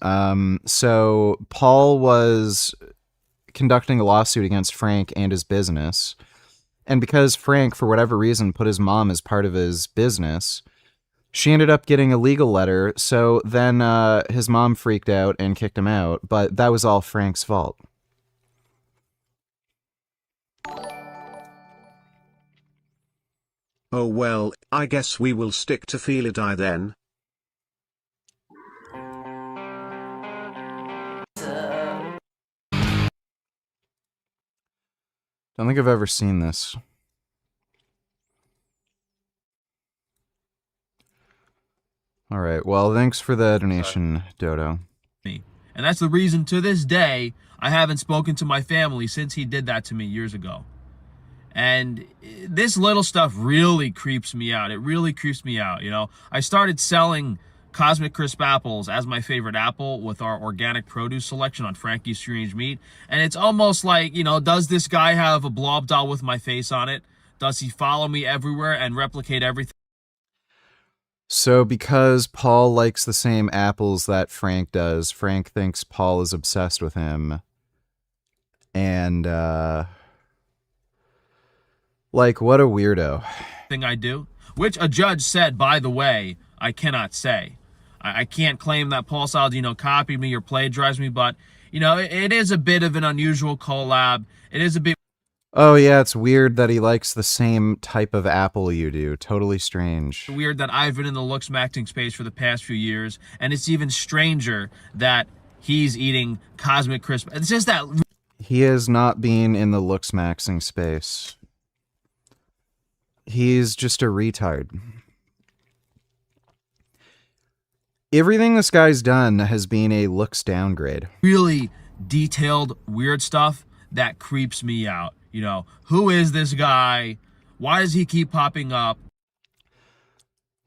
So Paul was conducting a lawsuit against Frank and his business. And because Frank, for whatever reason, put his mom as part of his business, she ended up getting a legal letter. So then his mom freaked out and kicked him out. But that was all Frank's fault. Oh well, I guess we will stick to Feel It I then. Don't think I've ever seen this. All right. Well, thanks for the donation, Dodo. And that's the reason to this day I haven't spoken to my family since he did that to me years ago. And this little stuff really creeps me out. It really creeps me out, you know. I started selling Cosmic Crisp apples as my favorite apple with our organic produce selection on Frankie's Free Range Meat. And it's almost like, you know, does this guy have a blob doll with my face on it? Does he follow me everywhere and replicate everything? So because Paul likes the same apples that Frank does, Frank thinks Paul is obsessed with him. And, like, what a weirdo. Thing I do, which a judge said, by the way, I cannot say. I can't claim that Paul Saladino copied me or plagiarized me, but, you know, it is a bit of an unusual collab. It is a bit... Oh, yeah, it's weird that he likes the same type of apple you do. Totally strange. Weird that I've been in the looks maxing space for the past few years, and it's even stranger that he's eating Cosmic Crisp. It's just that... He has not been in the looks maxing space. He's just a retard. Everything this guy's done has been a looks downgrade. Really detailed, weird stuff that creeps me out. You know, who is this guy? Why does he keep popping up?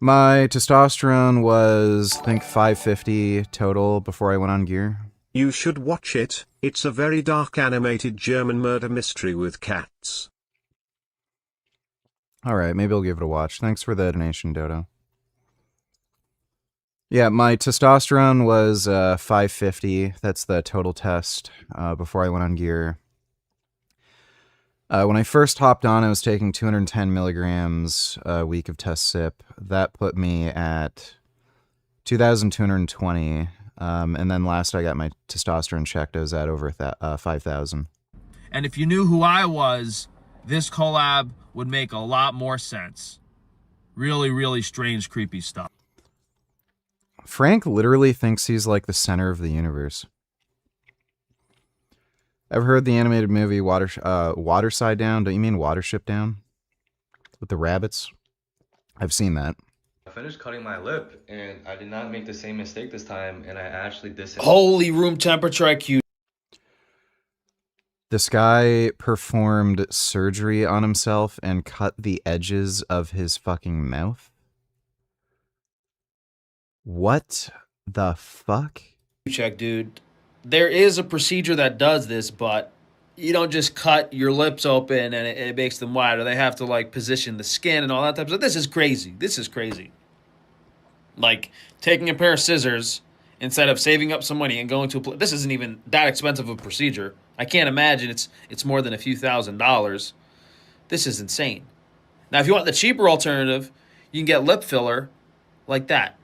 My testosterone was, I think, 550 total before I went on gear. You should watch it. It's a very dark animated German murder mystery with cats. All right, maybe I'll give it a watch. Thanks for the donation, Dodo. Yeah, my testosterone was 550. That's the total test before I went on gear. When I first hopped on, I was taking 210 milligrams a week of test sip. That put me at 2,220. And then last I got my testosterone checked, I was at over 5,000. And if you knew who I was, this collab would make a lot more sense. Really, really strange, creepy stuff. Frank literally thinks he's like the center of the universe. Ever heard the animated movie Waterside Down? Don't you mean Watership Down? With the rabbits? I've seen that. I finished cutting my lip, and I did not make the same mistake this time, and I actually did. Holy room temperature IQ. This guy performed surgery on himself and cut the edges of his fucking mouth. What the fuck? Check, dude. There is a procedure that does this, but you don't just cut your lips open and it makes them wider. They have to, like, position the skin and all that type of stuff. This is crazy. This is crazy. Like, taking a pair of scissors instead of saving up some money and going to a place. This isn't even that expensive of a procedure. I can't imagine it's more than a few $1,000s. This is insane. Now, if you want the cheaper alternative, you can get lip filler like that.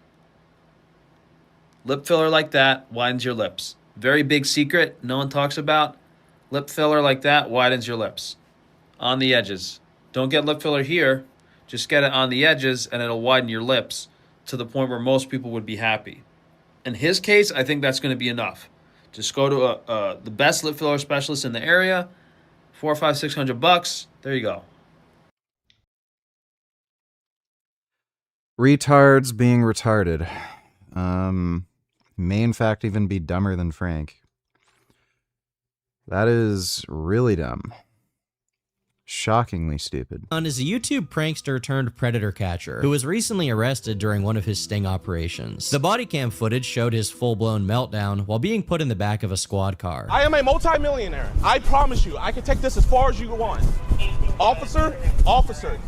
Lip filler like that widens your lips. Very big secret no one talks about. Lip filler like that widens your lips. On the edges. Don't get lip filler here. Just get it on the edges and it'll widen your lips to the point where most people would be happy. In his case, I think that's going to be enough. Just go to the best lip filler specialist in the area. $400, $500, $600. There you go. Retards being retarded. May in fact even be dumber than Frank. That is really dumb. Shockingly stupid. Is a YouTube prankster turned predator catcher who was recently arrested during one of his sting operations. The body cam footage showed his full-blown meltdown while being put in the back of a squad car. I am a multi-millionaire. I promise you, I can take this as far as you want. Officer,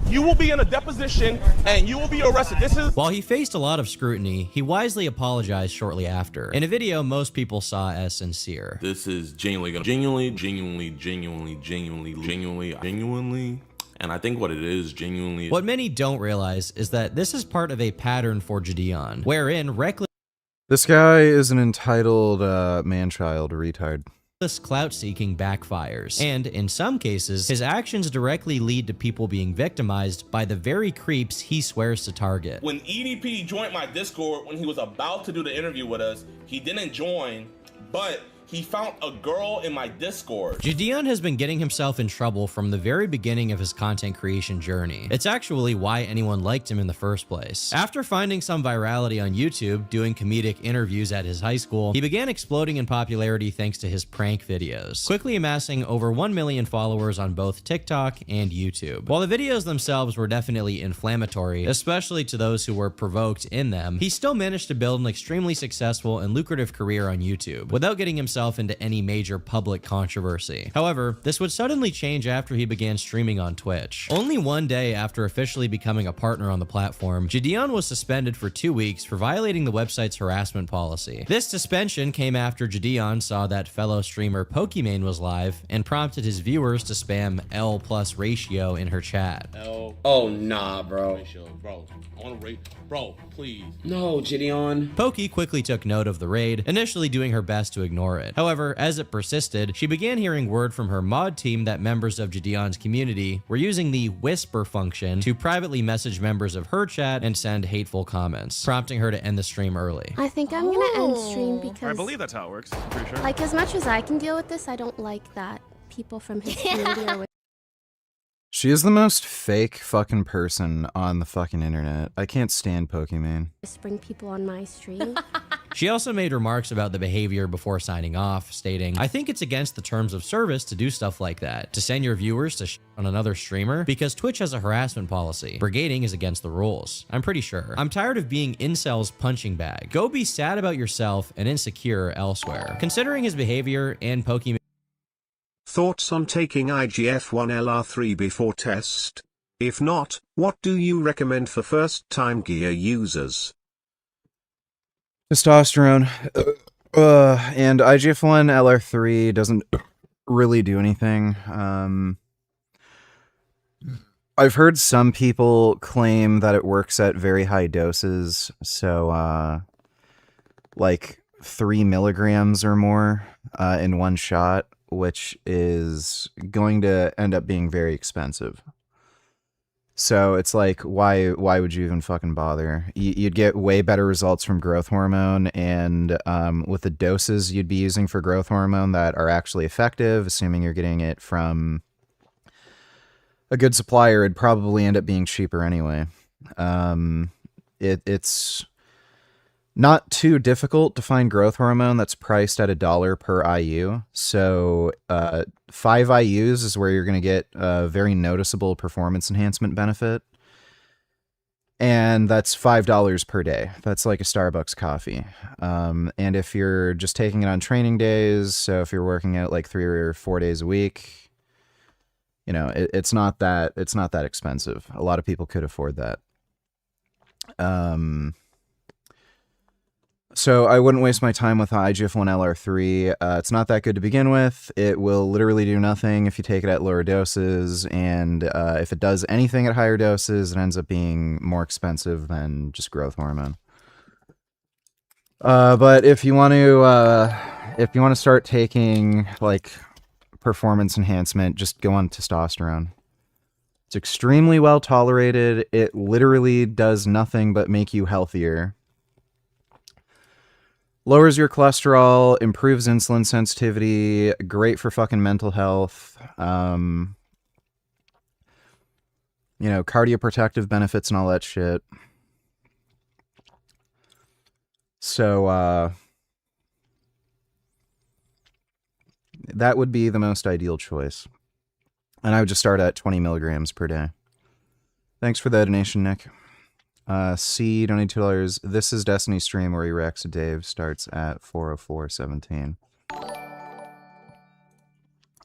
you will be in a deposition and you will be arrested. While he faced a lot of scrutiny, he wisely apologized shortly after, in a video most people saw as sincere. This is genuinely, and I think what it is genuinely. What many don't realize is that this is part of a pattern for Jidion, wherein This guy is an entitled man-child retard. clout-seeking backfires, and in some cases, his actions directly lead to people being victimized by the very creeps he swears to target. When EDP joined my Discord when he was about to do the interview with us, he didn't join, but he found a girl in my Discord. Jidion has been getting himself in trouble from the very beginning of his content creation journey. It's actually why anyone liked him in the first place. After finding some virality on YouTube, doing comedic interviews at his high school, he began exploding in popularity thanks to his prank videos, quickly amassing over 1 million followers on both TikTok and YouTube. While the videos themselves were definitely inflammatory, especially to those who were provoked in them, he still managed to build an extremely successful and lucrative career on YouTube without getting himself into any major public controversy. However, this would suddenly change after he began streaming on Twitch. Only one day after officially becoming a partner on the platform, Jidion was suspended for 2 weeks for violating the website's harassment policy. This suspension came after Jidion saw that fellow streamer Pokimane was live and prompted his viewers to spam L plus ratio in her chat. Oh nah, bro. Bro, I want to rate. Bro, please. No, Jidion. Poki quickly took note of the raid, initially doing her best to ignore it. However, as it persisted, she began hearing word from her mod team that members of Jidion's community were using the whisper function to privately message members of her chat and send hateful comments, prompting her to end the stream early. I think I'm gonna end stream because I believe that's how it works. I'm pretty sure. like as much as I can deal with this, I don't like that people from his community are She is the most fake fucking person on the fucking internet. I can't stand Pokimane. whispering people on my stream. She also made remarks about the behavior before signing off, stating, "I think it's against the terms of service to do stuff like that, to send your viewers to on another streamer, because Twitch has a harassment policy. Brigading is against the rules. I'm pretty sure. I'm tired of being incel's punching bag. Go be sad about yourself and insecure elsewhere." Considering his behavior and Pokimane. Thoughts on taking IGF-1LR3 before test? If not, what do you recommend for first-time gear users? Testosterone. And IGF-1 LR3 doesn't really do anything. I've heard some people claim that it works at very high doses, so like 3 milligrams or more in one shot, which is going to end up being very expensive. So it's like, why would you even fucking bother? You'd get way better results from growth hormone, and with the doses you'd be using for growth hormone that are actually effective, assuming you're getting it from a good supplier, it'd probably end up being cheaper anyway. It's not too difficult to find growth hormone that's priced at $1 per IU. So 5 IUs is where you're going to get a very noticeable performance enhancement benefit. And that's $5 per day. That's like a Starbucks coffee. And if you're just taking it on training days, so if you're working out like 3 or 4 days a week, you know, it's not that expensive. A lot of people could afford that. So I wouldn't waste my time with IGF-1 LR3. It's not that good to begin with. It will literally do nothing if you take it at lower doses, and if it does anything at higher doses, it ends up being more expensive than just growth hormone. But if you want to start taking like performance enhancement, just go on testosterone. It's extremely well tolerated. It literally does nothing but make you healthier. Lowers your cholesterol, improves insulin sensitivity, great for fucking mental health. You know, cardioprotective benefits and all that shit. So, that would be the most ideal choice. And I would just start at 20 milligrams per day. Thanks for the donation, Nick. C, donate $2. This is Destiny stream where he reacts to Dave. Starts at 4:04:17.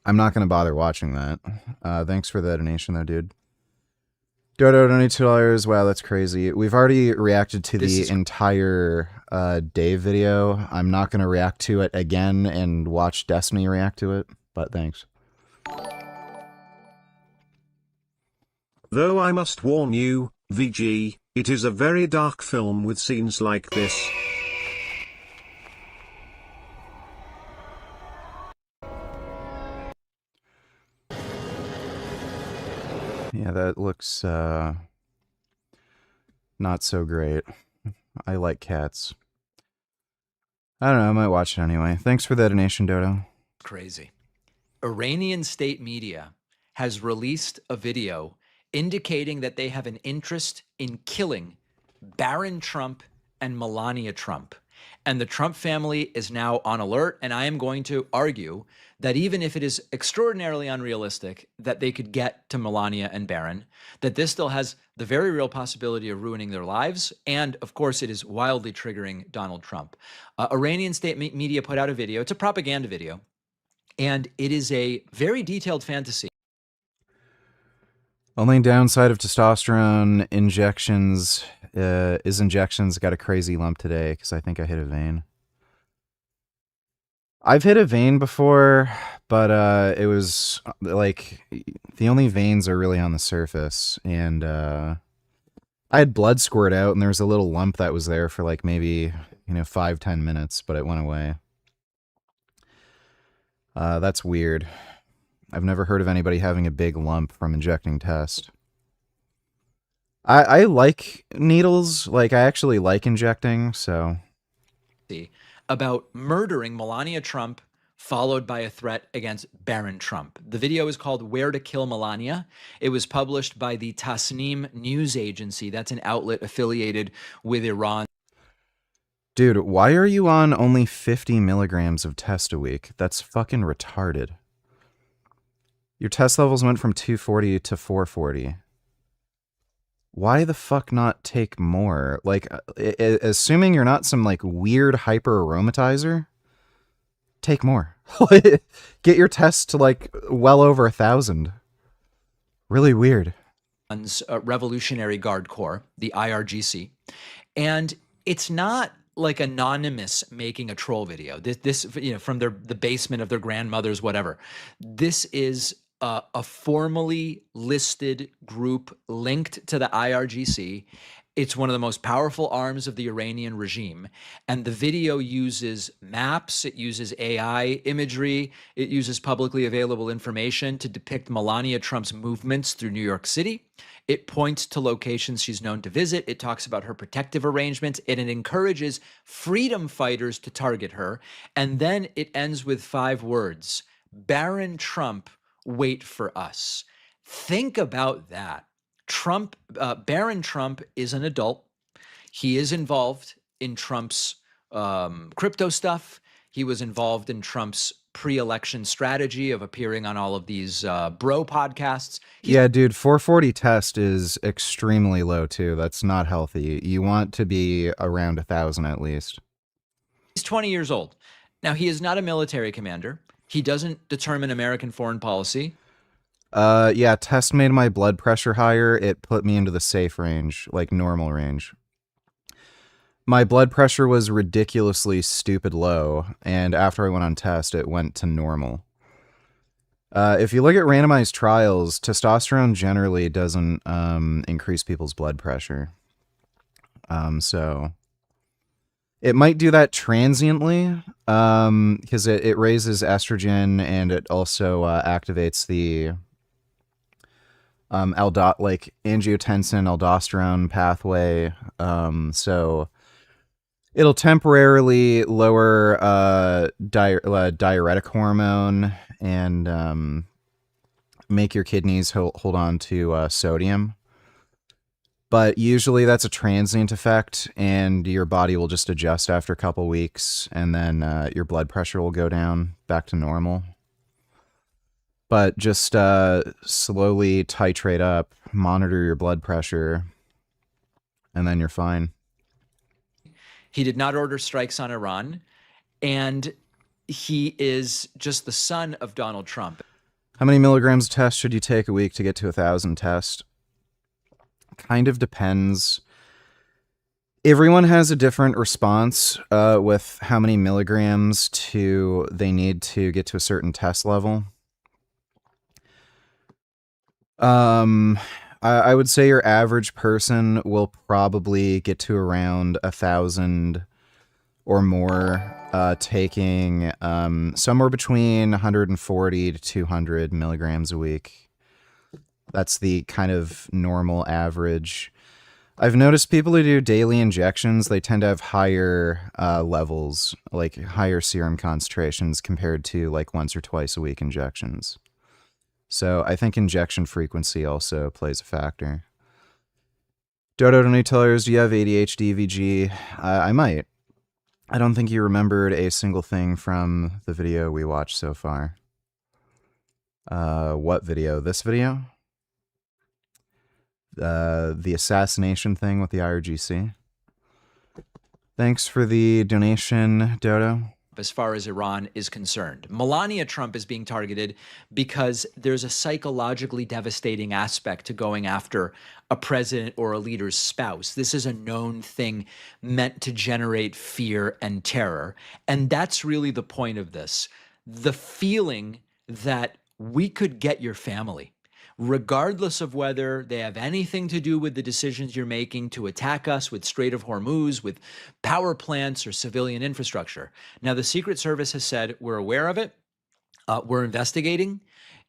I'm not going to bother watching that. Thanks for the donation, though, dude. Dodo, donate $2. Wow, that's crazy. We've already reacted to the entire Dave video. I'm not going to react to it again and watch Destiny react to it, but thanks. Though I must warn you, VG, it is a very dark film with scenes like this. Yeah, that looks not so great. I like cats. I don't know, I might watch it anyway. Thanks for the donation, Dodo. Crazy. Iranian state media has released a video indicating that they have an interest in killing Barron Trump and Melania Trump. And the Trump family is now on alert, and I am going to argue that even if it is extraordinarily unrealistic that they could get to Melania and Barron, that this still has the very real possibility of ruining their lives, and of course it is wildly triggering Donald Trump. Iranian state media put out a video. It's a propaganda video, and it is a very detailed fantasy. Only downside of testosterone injections is injections got a crazy lump today because I think I hit a vein. I've hit a vein before, but it was like the only veins are really on the surface, and I had blood squirt out, and there was a little lump that was there for like maybe 5-10 minutes, but it went away. That's weird. I've never heard of anybody having a big lump from injecting test. I like needles, like I actually like injecting, so. About murdering Melania Trump, followed by a threat against Barron Trump. The video is called Where to Kill Melania. It was published by the Tasnim news agency. That's an outlet affiliated with Iran. Dude, why are you on only 50 milligrams of test a week? That's fucking retarded. Your test levels went from 240 to 440. Why the fuck not take more? Like, assuming you're not some, like, weird hyper-aromatizer, take more. Get your test to, like, well over 1,000. Really weird. Revolutionary Guard Corps, the IRGC. And it's not like anonymous making a troll video. This from the basement of their grandmother's, whatever. This is a formally listed group linked to the IRGC. It's one of the most powerful arms of the Iranian regime. And the video uses maps, it uses AI imagery, it uses publicly available information to depict Melania Trump's movements through New York City. It points to locations she's known to visit. It talks about her protective arrangements, and it encourages freedom fighters to target her. And then it ends with 5 words: Barron Trump, wait for us. Think about that. Barron Trump is an adult. He is involved in Trump's crypto stuff. He was involved in Trump's pre-election strategy of appearing on all of these bro podcasts. Yeah, dude, 440 test is extremely low too. That's not healthy. You want to be around 1,000 at least. He's 20 years old. Now, he is not a military commander. He doesn't determine American foreign policy. Yeah, test made my blood pressure higher. It put me into the safe range, like normal range. My blood pressure was ridiculously stupid low, and after I went on test, it went to normal. If you look at randomized trials, testosterone generally doesn't increase people's blood pressure. So it might do that transiently, because it raises estrogen, and it also activates the angiotensin aldosterone pathway. So it'll temporarily lower diuretic hormone and make your kidneys hold on to sodium. But usually that's a transient effect, and your body will just adjust after a couple weeks, and then your blood pressure will go down back to normal. But just slowly titrate up, monitor your blood pressure, and then you're fine. He did not order strikes on Iran, and he is just the son of Donald Trump. How many milligrams of test should you take a week to get to 1,000 tests? Kind of depends. Everyone has a different response with how many milligrams they need to get to a certain test level. I would say your average person will probably get to around 1,000 or more, taking somewhere between 140 to 200 milligrams a week. That's the kind of normal average. I've noticed people who do daily injections, they tend to have higher levels, like higher serum concentrations compared to like once or twice a week injections. So I think injection frequency also plays a factor. Dodo Donatellers, do you have ADHD, VG? I might. I don't think you remembered a single thing from the video we watched so far. What video? This video? The assassination thing with the IRGC. Thanks for the donation, Dodo. As far as Iran is concerned, Melania Trump is being targeted because there's a psychologically devastating aspect to going after a president or a leader's spouse. This is a known thing meant to generate fear and terror. And that's really the point of this. The feeling that we could get your family, regardless of whether they have anything to do with the decisions you're making to attack us with Strait of Hormuz, with power plants or civilian infrastructure. Now, the Secret Service has said we're aware of it. We're investigating.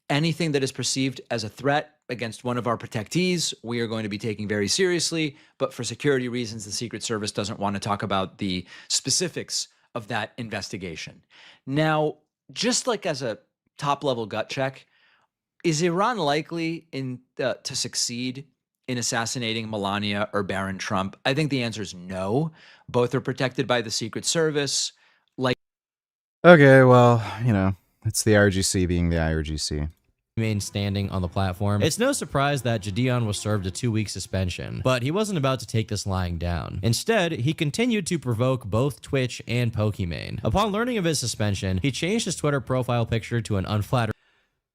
Anything that is perceived as a threat against one of our protectees, we are going to be taking very seriously. But for security reasons, the Secret Service doesn't want to talk about the specifics of that investigation. Now, just like as a top-level gut check, is Iran likely to succeed in assassinating Melania or Barron Trump? I think the answer is no. Both are protected by the Secret Service. Okay, well, you know, it's the IRGC being the IRGC. Remain standing on the platform. It's no surprise that Jidion was served a 2-week suspension, but he wasn't about to take this lying down. Instead, he continued to provoke both Twitch and Pokimane. Upon learning of his suspension, he changed his Twitter profile picture to an unflattering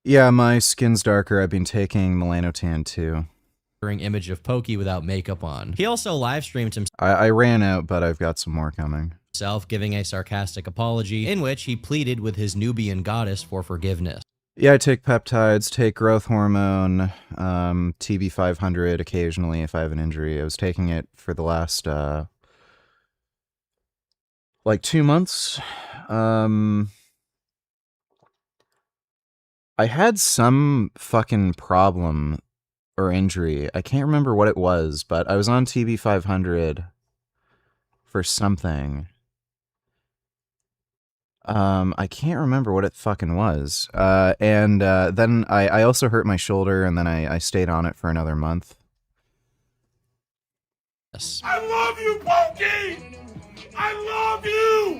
Yeah, my skin's darker. I've been taking melanotan too. Image of Pokey without makeup on. He also live streamed himself. I ran out, but I've got some more coming. Giving a sarcastic apology in which he pleaded with his Nubian goddess for forgiveness. Yeah, I take peptides, take growth hormone, TB500 occasionally if I have an injury. I was taking it for the last, like 2 months. I had some fucking problem or injury. I can't remember what it was, but I was on TB500 for something. I can't remember what it fucking was. And then I also hurt my shoulder, and then I stayed on it for another month. I love you, Pokey! I love you!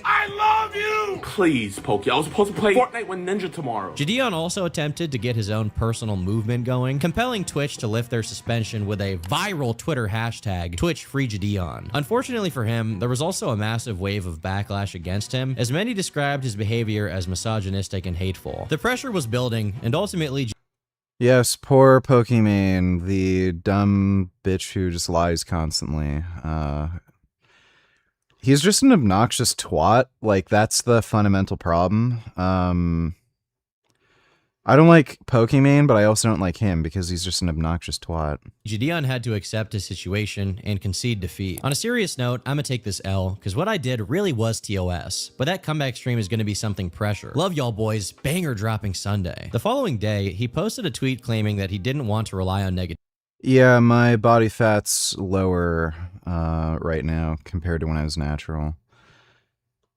I love you! Please, Pokey. I was supposed to play Fortnite with Ninja tomorrow. Jidion also attempted to get his own personal movement going, compelling Twitch to lift their suspension with a viral Twitter hashtag, #TwitchFreeJidion. Unfortunately for him, there was also a massive wave of backlash against him, as many described his behavior as misogynistic and hateful. The pressure was building, and ultimately Yes, poor Pokimane, the dumb bitch who just lies constantly. He's just an obnoxious twat. Like, that's the fundamental problem. I don't like Pokimane, but I also don't like him because he's just an obnoxious twat. Jidion had to accept his situation and concede defeat. On a serious note, I'm gonna take this L, because what I did really was TOS, but that comeback stream is gonna be something pressure. Love y'all boys, banger dropping Sunday. The following day, he posted a tweet claiming that he didn't want to rely on negativity. Yeah, my body fat's lower right now compared to when I was natural.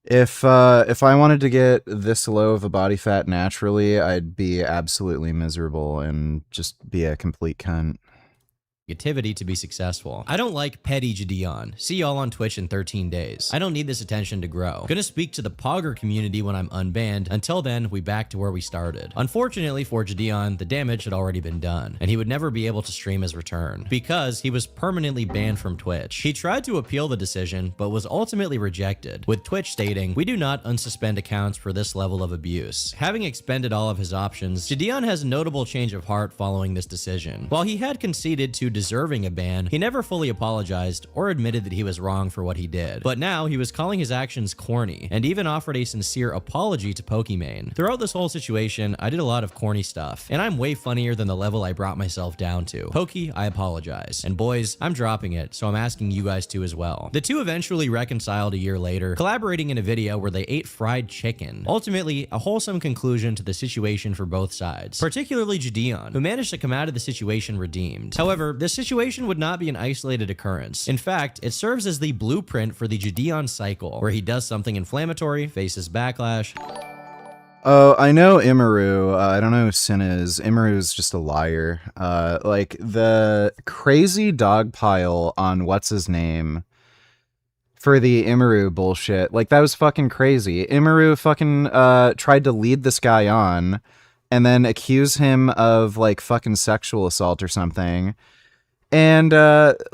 If I wanted to get this low of a body fat naturally, I'd be absolutely miserable and just be a complete cunt. negativity to be successful. I don't like petty Jidion. See y'all on Twitch in 13 days. I don't need this attention to grow. Gonna speak to the Pogger community when I'm unbanned. Until then, we back to where we started. Unfortunately for Jidion, the damage had already been done, and he would never be able to stream his return because he was permanently banned from Twitch. He tried to appeal the decision, but was ultimately rejected, with Twitch stating, "We do not unsuspend accounts for this level of abuse." Having expended all of his options, Jidion has a notable change of heart following this decision. While he had conceded to deserving a ban, he never fully apologized or admitted that he was wrong for what he did. But now he was calling his actions corny and even offered a sincere apology to Pokimane. Throughout this whole situation, I did a lot of corny stuff, and I'm way funnier than the level I brought myself down to. Poki, I apologize. And boys, I'm dropping it, so I'm asking you guys to as well. The two eventually reconciled a year later, collaborating in a video where they ate fried chicken. Ultimately, a wholesome conclusion to the situation for both sides, particularly Jidion, who managed to come out of the situation redeemed. However, this situation would not be an isolated occurrence. In fact, it serves as the blueprint for the Jidion cycle, where he does something inflammatory, faces backlash. Oh, I know Imaru. I don't know who Sin is. Imaru is just a liar. Like, the crazy dog pile on what's his name for the Imaru bullshit. Like, that was fucking crazy. Imaru fucking tried to lead this guy on and then accuse him of, like, fucking sexual assault or something. And,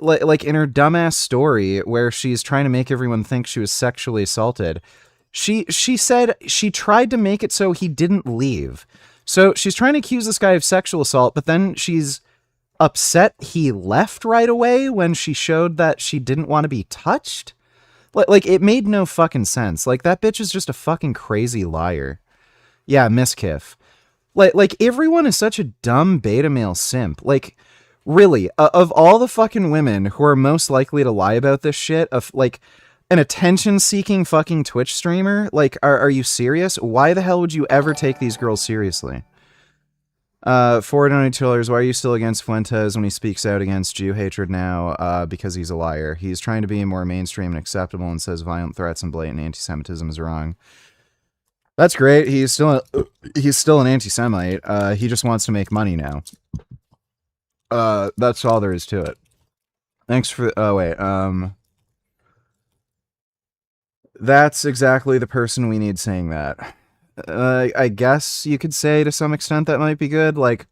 like, in her dumbass story where she's trying to make everyone think she was sexually assaulted, she said she tried to make it so he didn't leave. So she's trying to accuse this guy of sexual assault, but then she's upset he left right away when she showed that she didn't want to be touched. Like, it made no fucking sense. Like, that bitch is just a fucking crazy liar. Yeah, Miss Kiff. Like everyone is such a dumb beta male simp. Like, really, of all the fucking women who are most likely to lie about this shit, of like an attention-seeking fucking Twitch streamer, like, are you serious? Why the hell would you ever take these girls seriously? Forward on $2, why are you still against Fuentes when he speaks out against Jew hatred now? Because he's a liar. He's trying to be more mainstream and acceptable and says violent threats and blatant anti-Semitism is wrong. That's great. He's still an anti-Semite. He just wants to make money now. That's all there is to it. Thanks for... Oh, wait. That's exactly the person we need saying that. I guess you could say to some extent that might be good. Like,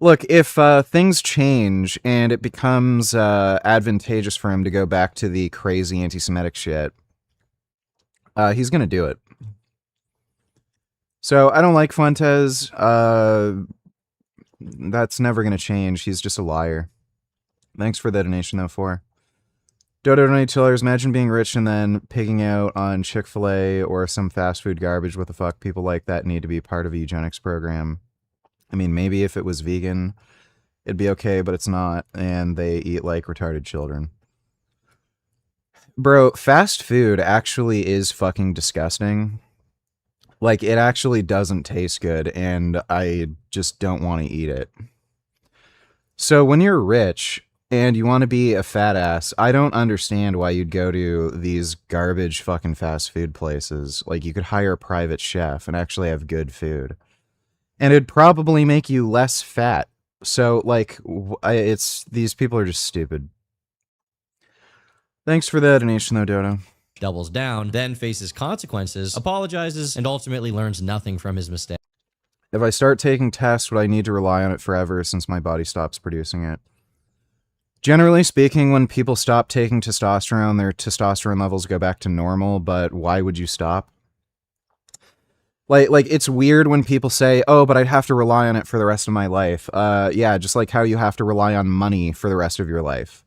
look, if things change and it becomes advantageous for him to go back to the crazy anti-Semitic shit, he's gonna do it. So, I don't like Fuentes. That's never gonna change. He's just a liar. Thanks for the donation, though, for. Dodo $2. Imagine being rich and then pigging out on Chick-fil-A or some fast food garbage. What the fuck? People like that need to be part of a eugenics program. I mean, maybe if it was vegan, it'd be okay, but it's not. And they eat like retarded children. Bro, fast food actually is fucking disgusting. Like, it actually doesn't taste good, and I just don't want to eat it. So when you're rich and you want to be a fat ass, I don't understand why you'd go to these garbage fucking fast food places. Like, you could hire a private chef and actually have good food. And it'd probably make you less fat. So, like, these people are just stupid. Thanks for the donation, though, Dodo. Doubles down, then faces consequences, apologizes, and ultimately learns nothing from his mistake. If I start taking tests, would I need to rely on it forever since my body stops producing it? Generally speaking, when people stop taking testosterone, their testosterone levels go back to normal, but why would you stop? Like it's weird when people say, oh, but I'd have to rely on it for the rest of my life. Yeah, just like how you have to rely on money for the rest of your life.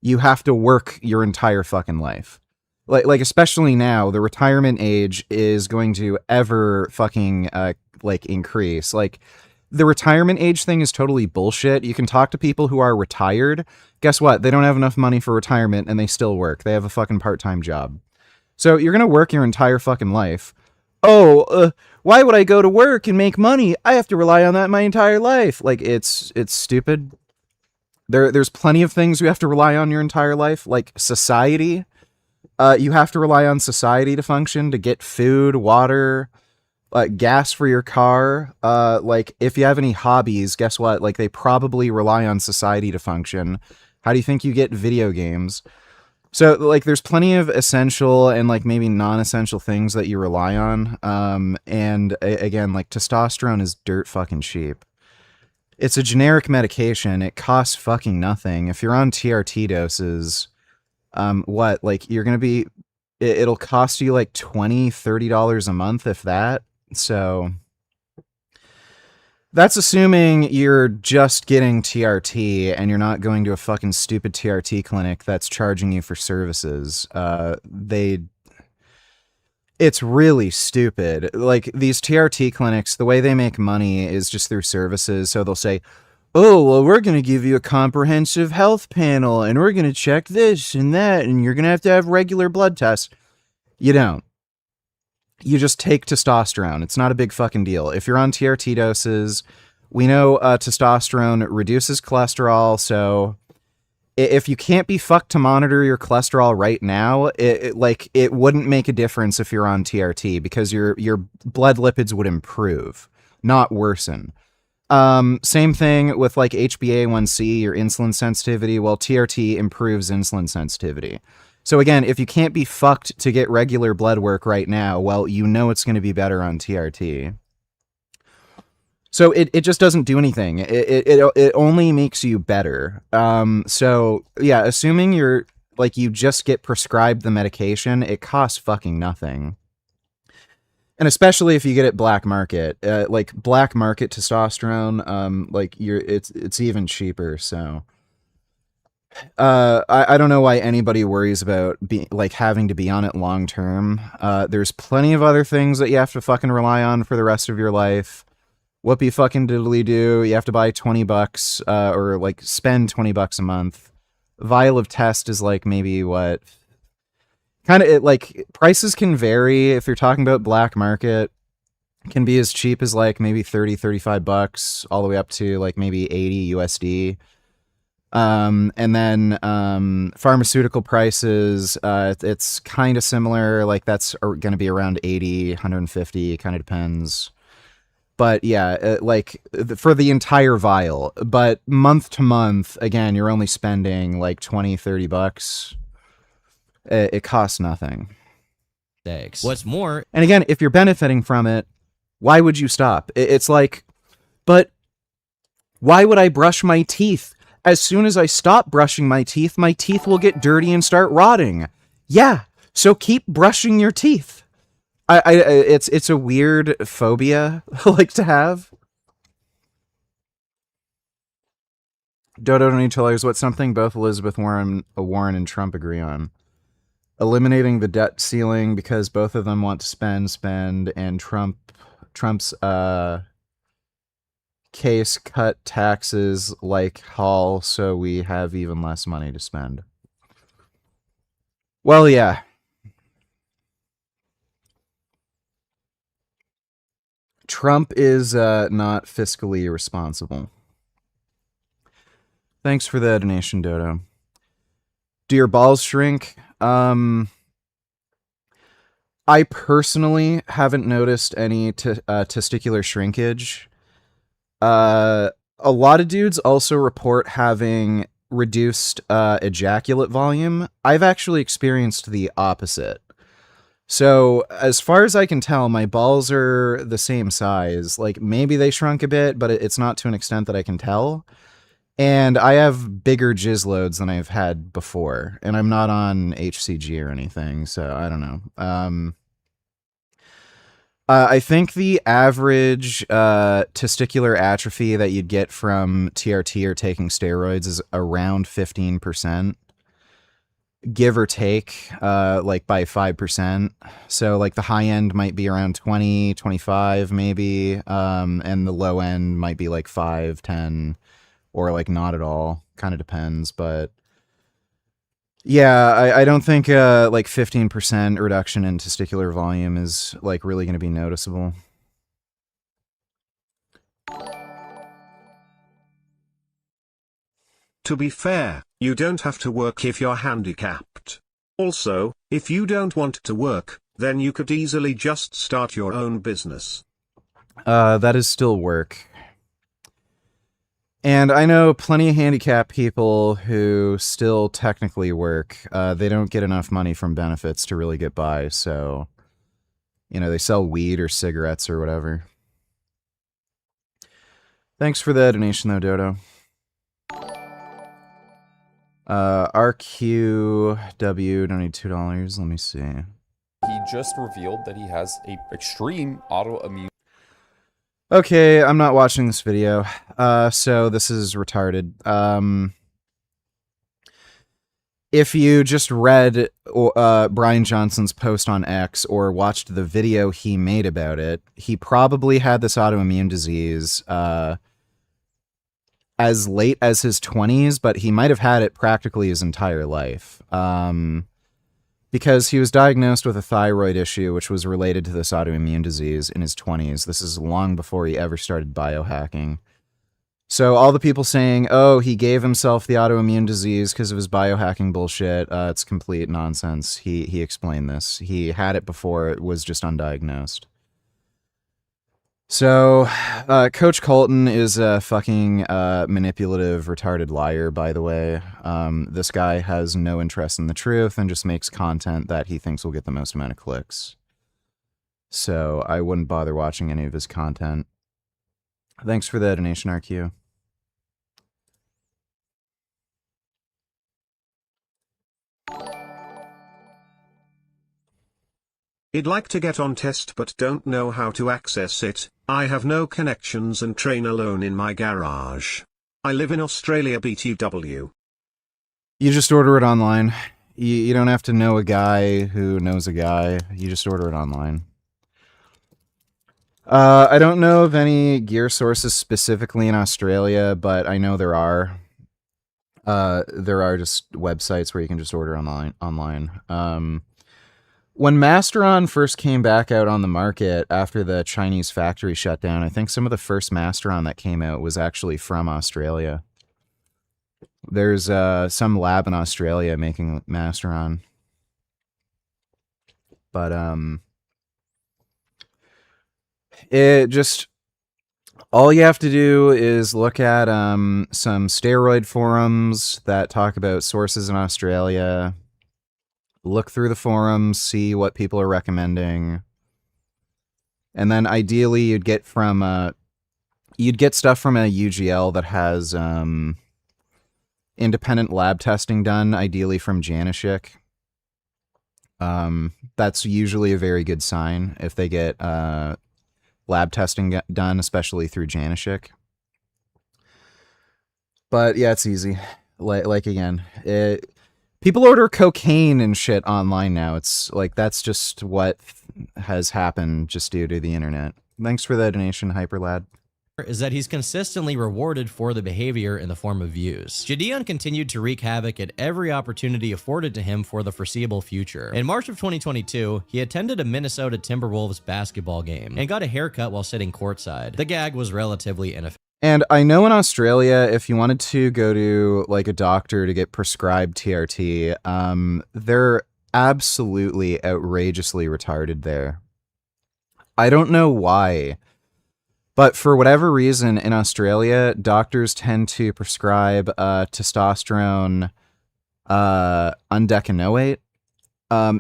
You have to work your entire fucking life. Like especially now, the retirement age is going to ever fucking, like, increase. Like, the retirement age thing is totally bullshit. You can talk to people who are retired. Guess what? They don't have enough money for retirement and they still work. They have a fucking part-time job. So you're going to work your entire fucking life. Oh, why would I go to work and make money? I have to rely on that my entire life. Like, it's stupid. There's plenty of things you have to rely on your entire life, like society. You have to rely on society to function, to get food, water. gas for your car. Like if you have any hobbies, guess what? Like they probably rely on society to function. How do you think you get video games? So like there's plenty of essential and like maybe non-essential things that you rely on. And again, like testosterone is dirt fucking cheap. It's a generic medication. It costs fucking nothing. If you're on TRT doses, what, like you're going to be, it'll cost you like $20-30 a month, if that. So that's assuming you're just getting TRT and you're not going to a fucking stupid TRT clinic that's charging you for services. It's really stupid. Like these TRT clinics, the way they make money is just through services. So they'll say, oh, well, we're going to give you a comprehensive health panel and we're going to check this and that and you're going to have regular blood tests. You don't. You just take testosterone. It's not a big fucking deal. If you're on TRT doses, we know testosterone reduces cholesterol. So if you can't be fucked to monitor your cholesterol right now, it wouldn't make a difference if you're on TRT because your blood lipids would improve, not worsen. Same thing with like HbA1c, your insulin sensitivity. Well, TRT improves insulin sensitivity. So again, if you can't be fucked to get regular blood work right now, well, you know it's going to be better on TRT. So it just doesn't do anything. It only makes you better. So yeah, assuming you're like you just get prescribed the medication, it costs fucking nothing. And especially if you get it black market, like black market testosterone, like it's even cheaper. So I don't know why anybody worries about having to be on it long term. There's plenty of other things that you have to fucking rely on for the rest of your life. Whoopie fucking diddly do. You have to buy $20 or like spend $20 a month. Vial of test is like maybe what? Kind of like prices can vary. If you're talking about black market, it can be as cheap as like maybe $30-35 all the way up to like maybe $80 USD. And then pharmaceutical prices, it's kind of similar. Like that's going to be around 80, 150, kind of depends. But yeah, like for the entire vial, but month to month, again, you're only spending like $20-30. It costs nothing. Thanks. What's more, and again, if you're benefiting from it, why would you stop? It's like, but why would I brush my teeth? As soon as I stop brushing my teeth will get dirty and start rotting. Yeah, so keep brushing your teeth. It's a weird phobia like to have. Dodo don't need to tell us what's something both Elizabeth Warren and Trump agree on. Eliminating the debt ceiling because both of them want to spend, and Trump's case cut taxes like Hall so we have even less money to spend. Well, yeah. Trump is not fiscally responsible. Thanks for the donation, Dodo. Do your balls shrink? I personally haven't noticed any testicular shrinkage. A lot of dudes also report having reduced ejaculate volume. I've actually experienced the opposite. So as far as I can tell, my balls are the same size. Like maybe they shrunk a bit, but it's not to an extent that I can tell. And I have bigger jizz loads than I've had before, and I'm not on HCG or anything, so I don't know. I think the average testicular atrophy that you'd get from TRT or taking steroids is around 15%. Give or take, like by 5%. So like the high end might be around 20, 25 maybe, and the low end might be like 5, 10, or like not at all. Kind of depends, but yeah, I don't think like 15% reduction in testicular volume is like really going to be noticeable. To be fair, you don't have to work if you're handicapped. Also, if you don't want to work, Then you could easily just start your own business. That is still work. And I know plenty of handicapped people who still technically work. They don't get enough money from benefits to really get by, so, you know, they sell weed or cigarettes or whatever. Thanks for the donation, though, Dodo. RQW donated $2. Let me see. He just revealed that he has a extreme autoimmune. Okay, I'm not watching this video. So this is retarded. If you just read Brian Johnson's post on X or watched the video he made about it, he probably had this autoimmune disease as late as his 20s, but he might have had it practically his entire life. Because he was diagnosed with a thyroid issue, which was related to this autoimmune disease in his 20s. This is long before he ever started biohacking. So all the people saying, oh, he gave himself the autoimmune disease because of his biohacking bullshit, it's complete nonsense. He explained this. He had it before, it was just undiagnosed. So, Coach Colton is a fucking manipulative, retarded liar, by the way. This guy has no interest in the truth and just makes content that he thinks will get the most amount of clicks. So, I wouldn't bother watching any of his content. Thanks for the donation, RQ. I'd like to get on test but don't know how to access it. I have no connections and train alone in my garage. I live in Australia BTW. You just order it online. You don't have to know a guy who knows a guy. You just order it online. I don't know of any gear sources specifically in Australia, but I know there are. There are just websites where you can just order online. When Masteron first came back out on the market after the Chinese factory shut down, I think some of the first Masteron that came out was actually from Australia. There's some lab in Australia making Masteron. But it just, all you have to do is look at some steroid forums that talk about sources in Australia. Look through the forums, see what people are recommending. And then ideally you'd get stuff from a UGL that has independent lab testing done, ideally from Janishik. That's usually a very good sign if they get lab testing done, especially through Janishik. But yeah, it's easy. Like again, people order cocaine and shit online now. It's like, that's just what has happened just due to the internet. Thanks for the donation, Hyperlad. Is that he's consistently rewarded for the behavior in the form of views. Jidion continued to wreak havoc at every opportunity afforded to him for the foreseeable future. In March of 2022, he attended a Minnesota Timberwolves basketball game and got a haircut while sitting courtside. The gag was relatively ineffective. And I know in Australia, if you wanted to go to like a doctor to get prescribed TRT, they're absolutely outrageously retarded there. I don't know why, but for whatever reason in Australia, doctors tend to prescribe testosterone undecanoate.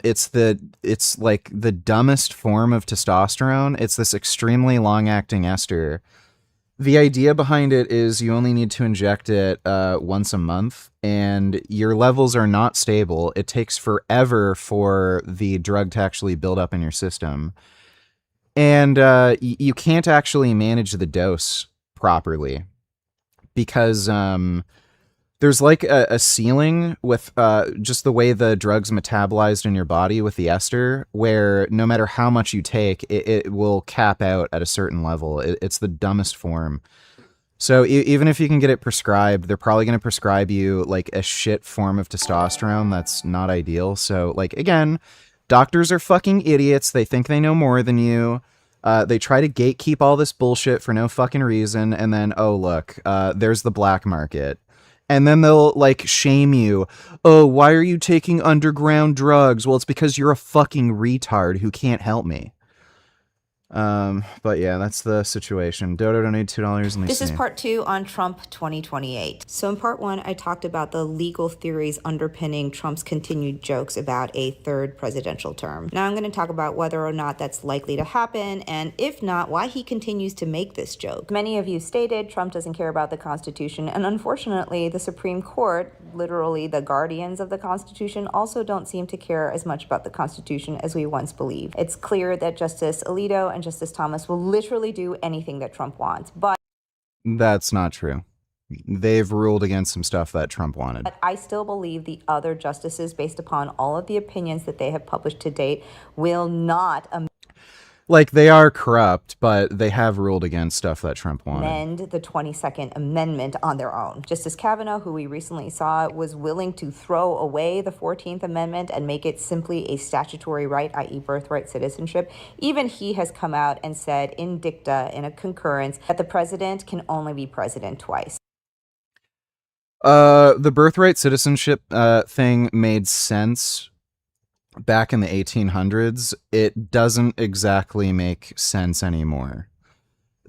It's like the dumbest form of testosterone. It's this extremely long-acting ester. The idea behind it is you only need to inject it once a month, and your levels are not stable. It takes forever for the drug to actually build up in your system. And you can't actually manage the dose properly because there's like a ceiling with just the way the drug's metabolized in your body with the ester, where no matter how much you take, it will cap out at a certain level. It's the dumbest form. So even if you can get it prescribed, they're probably going to prescribe you like a shit form of testosterone that's not ideal. So like, again, doctors are fucking idiots. They think they know more than you. They try to gatekeep all this bullshit for no fucking reason. And then, oh, look, there's the black market. And then they'll like shame you. Oh, why are you taking underground drugs? Well, it's because you're a fucking retard who can't help me. But yeah, that's the situation. Dodo donated $2 and they This is see. part 2 on Trump 2028. So in part 1, I talked about the legal theories underpinning Trump's continued jokes about a third presidential term. Now I'm going to talk about whether or not that's likely to happen, and if not, why he continues to make this joke. Many of you stated Trump doesn't care about the Constitution, and unfortunately, the Supreme Court, literally the guardians of the Constitution, also don't seem to care as much about the Constitution as we once believed. It's clear that Justice Alito and Justice Thomas will literally do anything that Trump wants, but That's not true. They've ruled against some stuff that Trump wanted. I still believe the other justices, based upon all of the opinions that they have published to date, will not Like, they are corrupt, but they have ruled against stuff that Trump wanted. amend the 22nd Amendment on their own. Justice Kavanaugh, who we recently saw, was willing to throw away the 14th Amendment and make it simply a statutory right, i.e. birthright citizenship. Even he has come out and said in dicta, in a concurrence, that the president can only be president twice. The birthright citizenship thing made sense back in the 1800s. It doesn't exactly make sense anymore.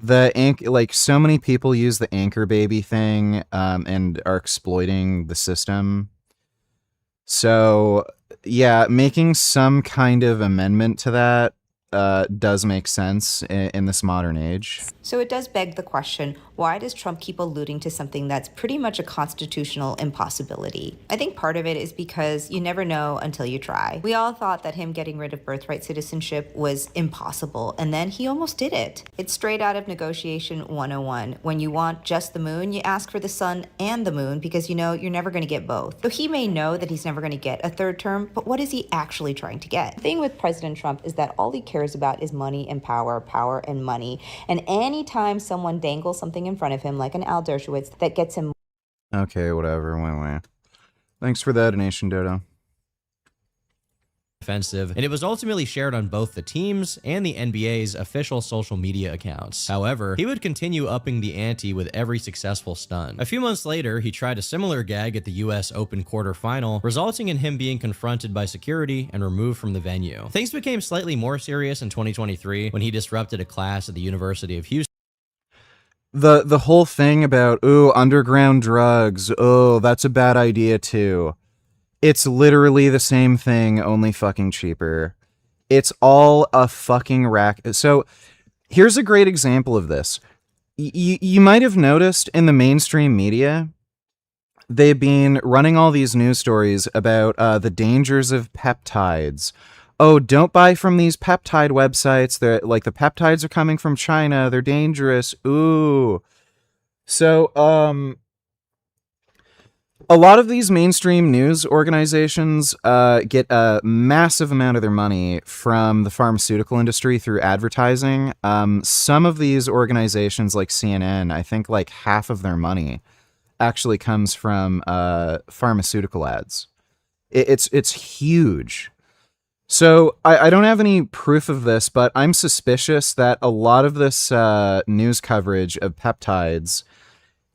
Like, so many people use the anchor baby thing and are exploiting the system. So yeah, making some kind of amendment to that does make sense in this modern age. So it does beg the question, why does Trump keep alluding to something that's pretty much a constitutional impossibility? I think part of it is because you never know until you try. We all thought that him getting rid of birthright citizenship was impossible, and then he almost did it. It's straight out of negotiation 101. When you want just the moon, you ask for the sun and the moon because you know you're never going to get both. So he may know that he's never going to get a third term, but what is he actually trying to get? The thing with President Trump is that all he cares about is money and power, power and money. And anytime someone dangles something in front of him, like an Al Dershowitz, that gets him. Okay, whatever. Wait. Thanks for that donation, Dodo. Offensive, and it was ultimately shared on both the team's and the NBA's official social media accounts. However, he would continue upping the ante with every successful stunt. A few months later, he tried a similar gag at the US Open quarterfinal, resulting in him being confronted by security and removed from the venue. Things became slightly more serious in 2023 when he disrupted a class at the University of Houston. The whole thing about, ooh, underground drugs, oh, that's a bad idea too. It's literally the same thing, only fucking cheaper. It's all a fucking rack. So here's a great example of this. You might have noticed in the mainstream media, they've been running all these news stories about the dangers of peptides. Oh, don't buy from these peptide websites. They're like, the peptides are coming from China. They're dangerous. Ooh. So, a lot of these mainstream news organizations get a massive amount of their money from the pharmaceutical industry through advertising. Some of these organizations, like CNN, I think like half of their money actually comes from pharmaceutical ads. It's huge. So I don't have any proof of this, but I'm suspicious that a lot of this news coverage of peptides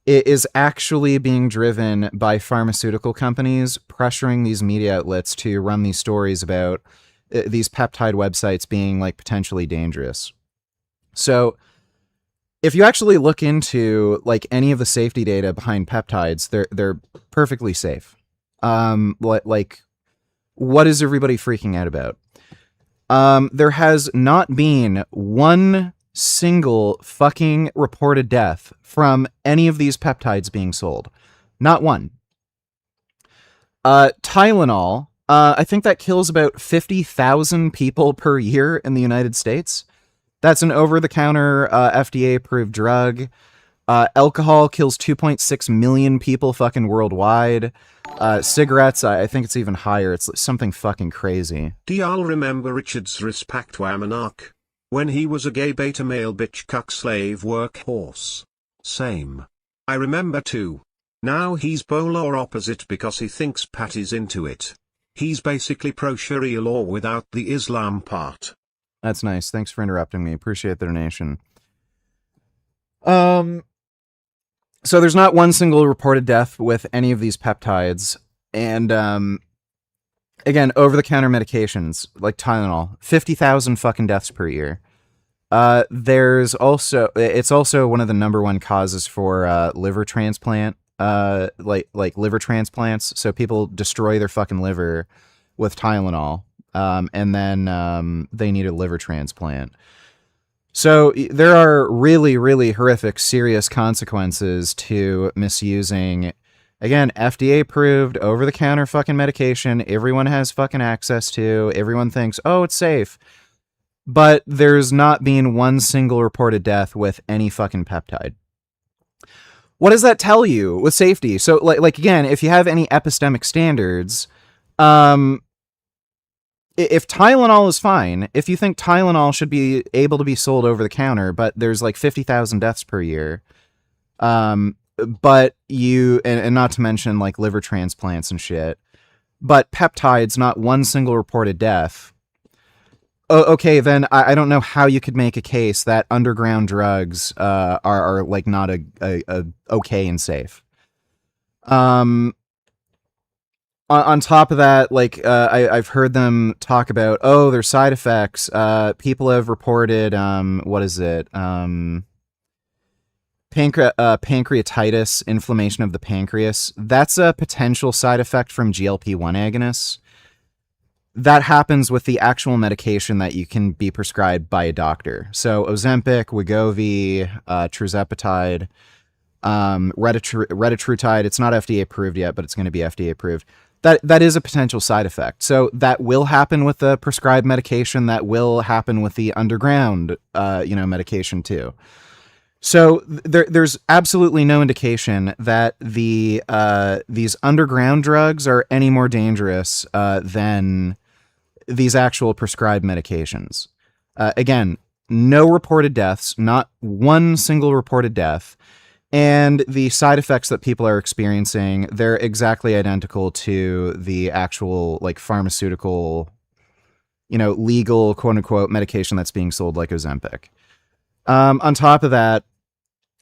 is actually being driven by pharmaceutical companies pressuring these media outlets to run these stories about these peptide websites being like potentially dangerous. So if you actually look into like any of the safety data behind peptides, they're perfectly safe. Like, what is everybody freaking out about? There has not been one single fucking reported death from any of these peptides being sold. Not one. Tylenol, I think that kills about 50,000 people per year in the United States. That's an over-the-counter FDA-approved drug. Alcohol kills 2.6 million people fucking worldwide. Cigarettes, I think it's even higher. It's something fucking crazy. Do y'all remember Richard's respect Wamanark? When he was a gay beta male bitch cuck slave workhorse. Same. I remember too. Now he's polar opposite because he thinks Patty's into it. He's basically pro-Sharia law without the Islam part. That's nice. Thanks for interrupting me. Appreciate the donation. So there's not one single reported death with any of these peptides. And again, over-the-counter medications like Tylenol, 50,000 fucking deaths per year. It's also one of the number one causes for liver transplant, like liver transplants. So people destroy their fucking liver with Tylenol, and then they need a liver transplant. So there are really, really horrific, serious consequences to misusing, again, FDA-approved, over-the-counter fucking medication everyone has fucking access to. Everyone thinks, oh, it's safe. But there's not been one single reported death with any fucking peptide. What does that tell you with safety? So, like again, if you have any epistemic standards, if Tylenol is fine, if you think Tylenol should be able to be sold over the counter, but there's like 50,000 deaths per year, but and not to mention like liver transplants and shit, but peptides, not one single reported death. Okay, then I don't know how you could make a case that underground drugs are like not a okay and safe. On top of that, like I've heard them talk about, oh, there's side effects. People have reported, what is it? Pancreatitis, inflammation of the pancreas. That's a potential side effect from GLP-1 agonists. That happens with the actual medication that you can be prescribed by a doctor. So Ozempic, Wegovy, tirzepatide, retatrutide. It's not FDA approved yet, but it's going to be FDA approved. That is a potential side effect. So that will happen with the prescribed medication. That will happen with the underground, medication too. So there's absolutely no indication that these underground drugs are any more dangerous than these actual prescribed medications. Again, no reported deaths, not one single reported death. And the side effects that people are experiencing, they're exactly identical to the actual like pharmaceutical, legal quote unquote medication that's being sold like Ozempic. On top of that,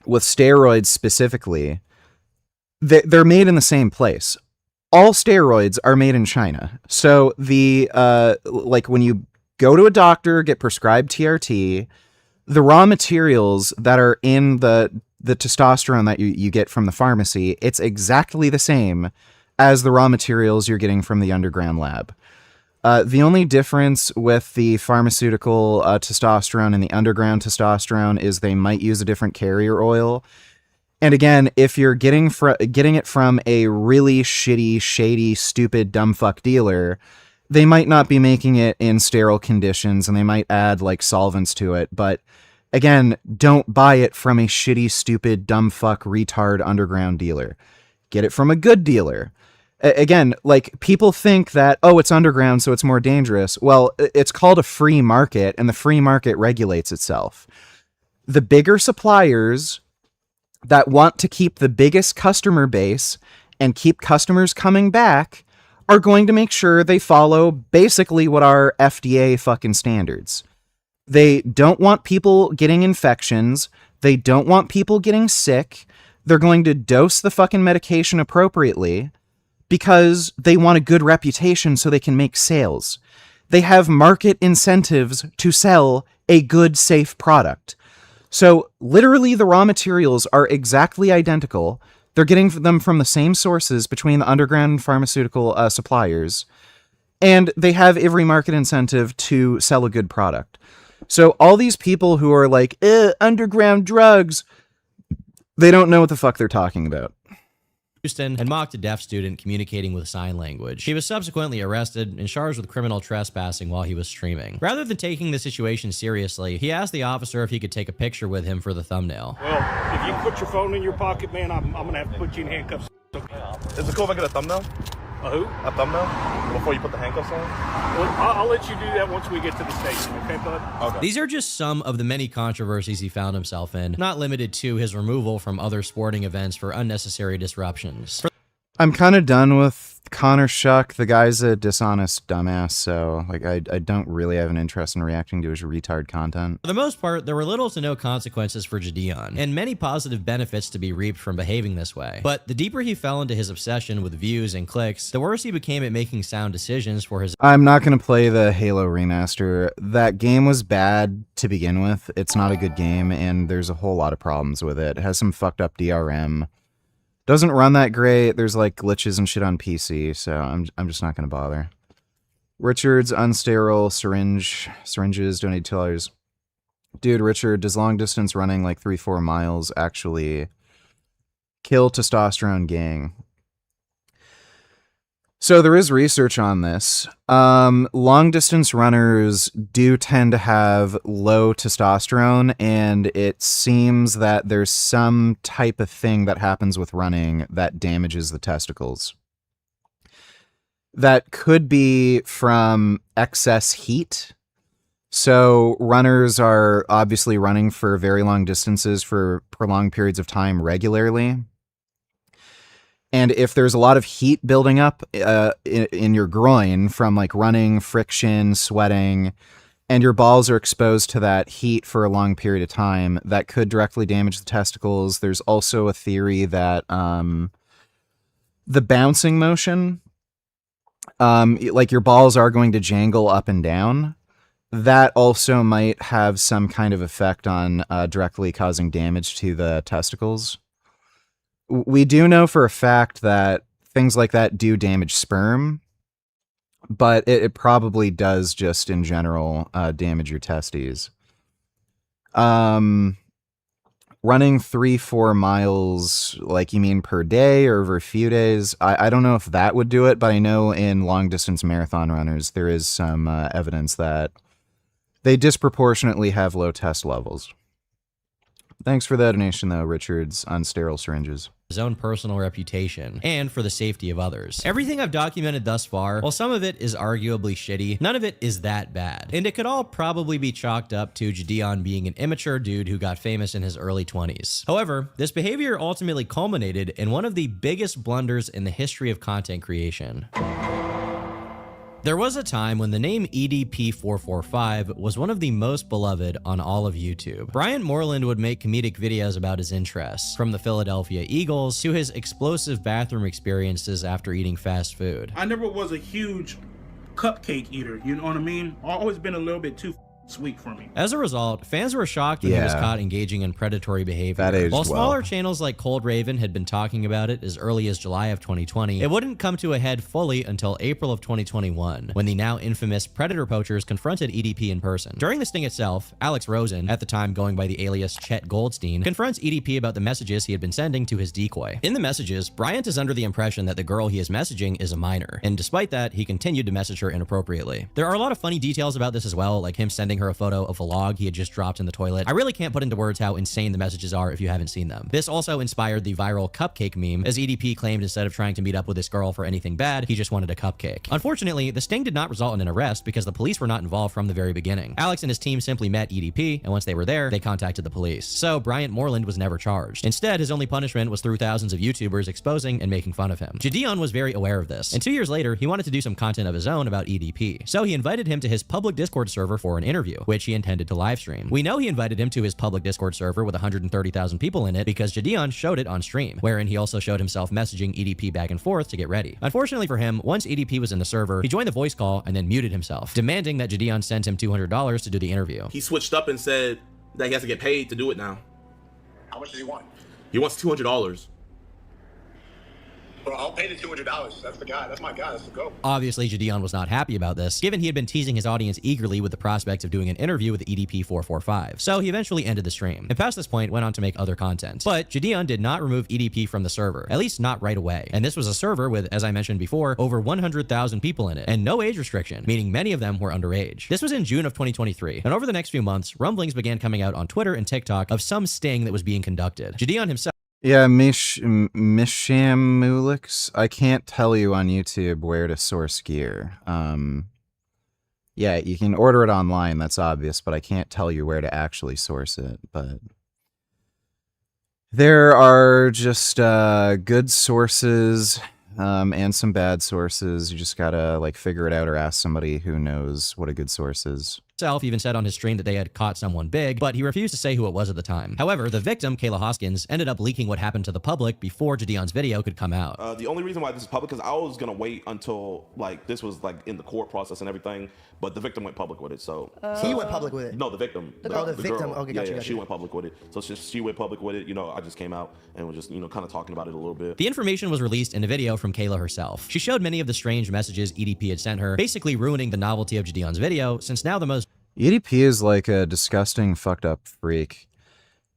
with steroids specifically, they're made in the same place. All steroids are made in China. So when you go to a doctor, get prescribed TRT, the raw materials that are in the testosterone that you get from the pharmacy, it's exactly the same as the raw materials you're getting from the underground lab. The only difference with the pharmaceutical testosterone and the underground testosterone is they might use a different carrier oil. And again, if you're getting it from a really shitty, shady, stupid, dumbfuck dealer, they might not be making it in sterile conditions and they might add like solvents to it. But again, don't buy it from a shitty, stupid, dumbfuck, retard underground dealer. Get it from a good dealer. Again, like people think that, oh, it's underground, so it's more dangerous. Well, it's called a free market and the free market regulates itself. The bigger suppliers that want to keep the biggest customer base and keep customers coming back are going to make sure they follow basically what are FDA fucking standards. They don't want people getting infections. They don't want people getting sick. They're going to dose the fucking medication appropriately because they want a good reputation so they can make sales. They have market incentives to sell a good, safe product. So literally the raw materials are exactly identical. They're getting them from the same sources between the underground pharmaceutical suppliers, and they have every market incentive to sell a good product. So all these people who are like, underground drugs, they don't know what the fuck they're talking about. Houston and mocked a deaf student communicating with sign language. He was subsequently arrested and charged with criminal trespassing while he was streaming. Rather than taking the situation seriously, he asked the officer if he could take a picture with him for the thumbnail. Well, if you put your phone in your pocket, man, I'm going to have to put you in handcuffs. Is it cool if I get a thumbnail? A who? A thumbnail? Before you put the handcuffs on? Well, I'll let you do that once we get to the station, okay, bud? Okay. These are just some of the many controversies he found himself in, not limited to his removal from other sporting events for unnecessary disruptions. I'm kind of done with Connor Shuck. The guy's a dishonest dumbass, so like I don't really have an interest in reacting to his retard content. For the most part, there were little to no consequences for Jidion, and many positive benefits to be reaped from behaving this way. But the deeper he fell into his obsession with views and clicks, the worse he became at making sound decisions for his— I'm not going to play the Halo remaster. That game was bad to begin with. It's not a good game, and there's a whole lot of problems with it. It has some fucked up DRM. Doesn't run that great. There's like glitches and shit on PC, so I'm just not going to bother. Richard's unsterile syringes donate $2. Dude, Richard, does long distance running like 3-4 miles actually kill testosterone gang? So there is research on this. Long distance runners do tend to have low testosterone, and it seems that there's some type of thing that happens with running that damages the testicles. That could be from excess heat. So runners are obviously running for very long distances for prolonged periods of time regularly. And if there's a lot of heat building up in your groin from like running, friction, sweating, and your balls are exposed to that heat for a long period of time, that could directly damage the testicles. There's also a theory that the bouncing motion, like your balls are going to jangle up and down, that also might have some kind of effect on directly causing damage to the testicles. We do know for a fact that things like that do damage sperm, but it probably does just in general damage your testes. Running 3-4 miles, like you mean per day or over a few days, I don't know if that would do it, but I know in long distance marathon runners there is some evidence that they disproportionately have low test levels. Thanks for the donation, though, Richard's unsterile syringes. His own personal reputation, and for the safety of others. Everything I've documented thus far, while some of it is arguably shitty, none of it is that bad. And it could all probably be chalked up to Jidion being an immature dude who got famous in his early 20s. However, this behavior ultimately culminated in one of the biggest blunders in the history of content creation. There was a time when the name EDP445 was one of the most beloved on all of YouTube. Bryant Moreland would make comedic videos about his interests, from the Philadelphia Eagles to his explosive bathroom experiences after eating fast food. I never was a huge cupcake eater, you know what I mean? I've always been a little bit too sweet for me. As a result, fans were shocked when he was caught engaging in predatory behavior. That aged While smaller well. channels like Cold Raven had been talking about it as early as July of 2020, it wouldn't come to a head fully until April of 2021, when the now infamous predator poachers confronted EDP in person. During the sting itself, Alex Rosen, at the time going by the alias Chet Goldstein, confronts EDP about the messages he had been sending to his decoy. In the messages, Bryant is under the impression that the girl he is messaging is a minor, and despite that, he continued to message her inappropriately. There are a lot of funny details about this as well, like him sending her a photo of a log he had just dropped in the toilet. I really can't put into words how insane the messages are if you haven't seen them. This also inspired the viral cupcake meme, as EDP claimed instead of trying to meet up with this girl for anything bad, he just wanted a cupcake. Unfortunately, the sting did not result in an arrest because the police were not involved from the very beginning. Alex and his team simply met EDP, and once they were there, they contacted the police. So Bryant Moreland was never charged. Instead, his only punishment was through thousands of YouTubers exposing and making fun of him. Jidion was very aware of this, and 2 years later, he wanted to do some content of his own about EDP. So he invited him to his public Discord server for an interview, which he intended to live stream. We know he invited him to his public Discord server with 130,000 people in it because Jidion showed it on stream, wherein he also showed himself messaging EDP back and forth to get ready. Unfortunately for him, once EDP was in the server, he joined the voice call and then muted himself, demanding that Jidion send him $200 to do the interview. He switched up and said that he has to get paid to do it now. How much does he want? He wants $200. Well, I'll pay the $200. That's the guy. That's my guy. That's the go. Obviously, Jidion was not happy about this, given he had been teasing his audience eagerly with the prospect of doing an interview with EDP445. So he eventually ended the stream, and past this point went on to make other content. But Jidion did not remove EDP from the server, at least not right away. And this was a server with, as I mentioned before, over 100,000 people in it, and no age restriction, meaning many of them were underage. This was in June of 2023, and over the next few months, rumblings began coming out on Twitter and TikTok of some sting that was being conducted. Jidion himself— Yeah, Mishamulix. I can't tell you on YouTube where to source gear. Yeah, you can order it online, that's obvious, but I can't tell you where to actually source it. But there are just good sources and some bad sources. You just gotta like figure it out or ask somebody who knows what a good source is. Himself even said on his stream that they had caught someone big, but he refused to say who it was at the time. However, the victim, Kayla Hoskins, ended up leaking what happened to the public before Jidion's video could come out. The only reason why this is public is I was gonna wait until like this was like in the court process and everything, but the victim went public with it. So He went public with it? No, the victim. The victim. Girl. Okay, gotcha, Yeah, gotcha. she went public with it. So she went public with it. You know, I just came out and was just, you know, kind of talking about it a little bit. The information was released in a video from Kayla herself. She showed many of the strange messages EDP had sent her, basically ruining the novelty of Jidion's video, since now the most EDP is like a disgusting, fucked up freak.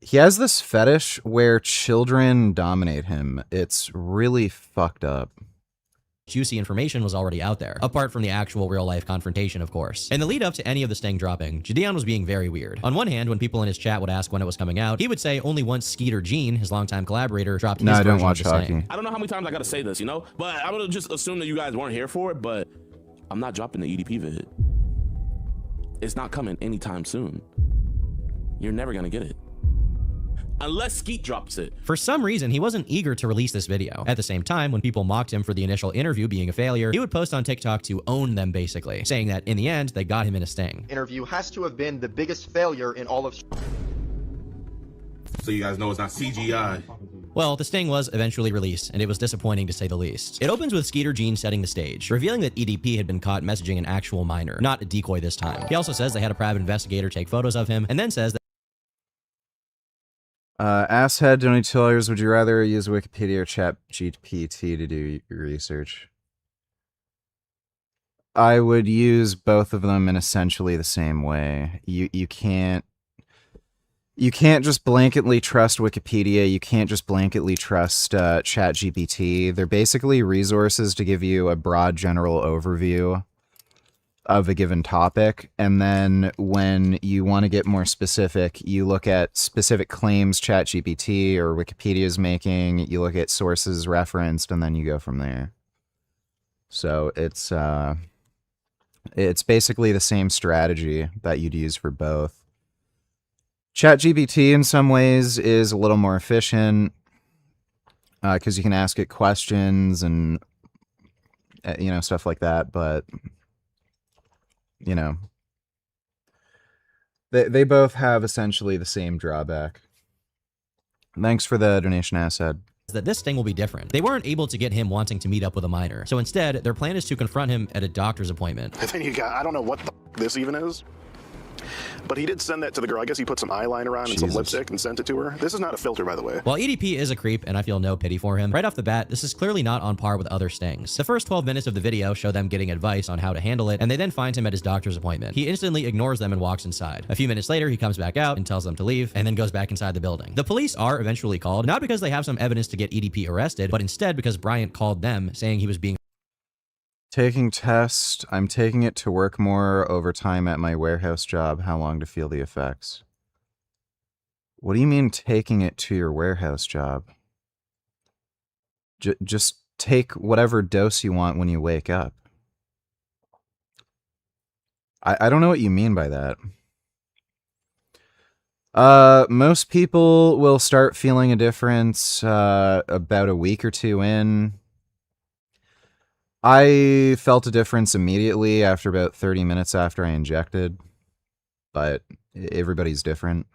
He has this fetish where children dominate him. It's really fucked up. juicy information was already out there, apart from the actual real-life confrontation, of course. In the lead up to any of the sting dropping, Jidion was being very weird. On one hand, when people in his chat would ask when it was coming out, he would say only once Skeeter Gene, his longtime collaborator, dropped his version of the sting. I don't know how many times I gotta say this, you know? But I would just assume that you guys weren't here for it, but I'm not dropping the EDP vid. It's not coming anytime soon. You're never gonna get it. Unless Skeet drops it. For some reason, he wasn't eager to release this video. At the same time, when people mocked him for the initial interview being a failure, he would post on TikTok to own them, basically, saying that in the end, they got him in a sting. Interview has to have been the biggest failure in all of... So you guys know it's not CGI. Well, the sting was eventually released, and it was disappointing to say the least. It opens with Skeeter Gene setting the stage, revealing that EDP had been caught messaging an actual minor, not a decoy this time. He also says they had a private investigator take photos of him, and then says that Asshead donators, would you rather use Wikipedia or ChatGPT to do your research? I would use both of them in essentially the same way. You can't just blanketly trust Wikipedia. You can't just blanketly trust ChatGPT. They're basically resources to give you a broad general overview of a given topic, and then when you want to get more specific, you look at specific claims ChatGPT or Wikipedia is making, you look at sources referenced, and then you go from there. So it's basically the same strategy that you'd use for both. ChatGPT in some ways is a little more efficient because you can ask it questions and stuff like that, but they both have essentially the same drawback. Thanks for the donation, Assad. That this sting will be different. They weren't able to get him wanting to meet up with a minor, so instead, their plan is to confront him at a doctor's appointment. And then you got, I don't know what the this even is, but he did send that to the girl. I guess he put some eyeliner on and some lipstick and sent it to her. This is not a filter, by the way. While EDP is a creep, and I feel no pity for him, right off the bat, this is clearly not on par with other stings. The first 12 minutes of the video show them getting advice on how to handle it, and they then find him at his doctor's appointment. He instantly ignores them and walks inside. A few minutes later, he comes back out and tells them to leave, and then goes back inside the building. The police are eventually called, not because they have some evidence to get EDP arrested, but instead because Bryant called them, saying he was being Taking test. I'm taking it to work more overtime at my warehouse job. How long to feel the effects? What do you mean taking it to your warehouse job? Just take whatever dose you want when you wake up. I don't know what you mean by that. Most people will start feeling a difference about a week or two in. I felt a difference immediately after about 30 minutes after I injected, but everybody's different.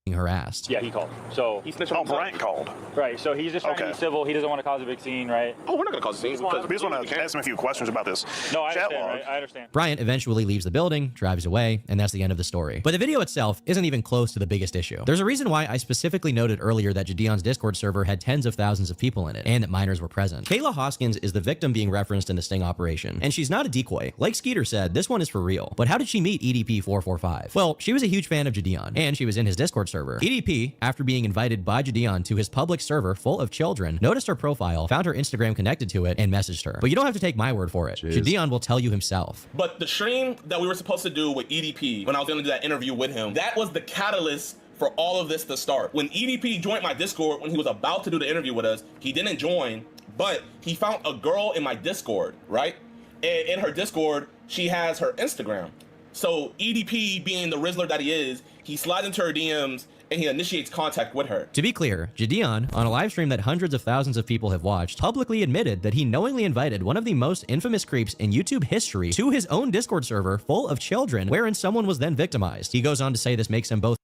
Harassed. Yeah, he called. So he's Brian called. Right. So he's just trying to be civil. He doesn't want to cause a big scene, right? Oh, we're not going to cause a scene. We just want to ask him a few questions about this. No, I chat understand. log. Right? I understand. Bryant eventually leaves the building, drives away, and that's the end of the story. But the video itself isn't even close to the biggest issue. There's a reason why I specifically noted earlier that Jidion's Discord server had tens of thousands of people in it, and that minors were present. Kayla Hoskins is the victim being referenced in the sting operation, and she's not a decoy. Like Skeeter said, this one is for real. But how did she meet EDP445? Well, she was a huge fan of Jidion, and she was in his Discord server. EDP, after being invited by Jidion to his public server full of children, noticed her profile, found her Instagram connected to it, and messaged her. But you don't have to take my word for it. Jidion will tell you himself. But the stream that we were supposed to do with EDP, when I was going to do that interview with him, that was the catalyst for all of this to start. When EDP joined my Discord, when he was about to do the interview with us, he didn't join, but he found a girl in my Discord, right? And in her Discord, she has her Instagram. So EDP, being the Rizzler that he is, he slides into her DMs and he initiates contact with her. To be clear, Jidion, on a live stream that hundreds of thousands of people have watched, publicly admitted that he knowingly invited one of the most infamous creeps in YouTube history to his own Discord server full of children, wherein someone was then victimized. He goes on to say this makes him both...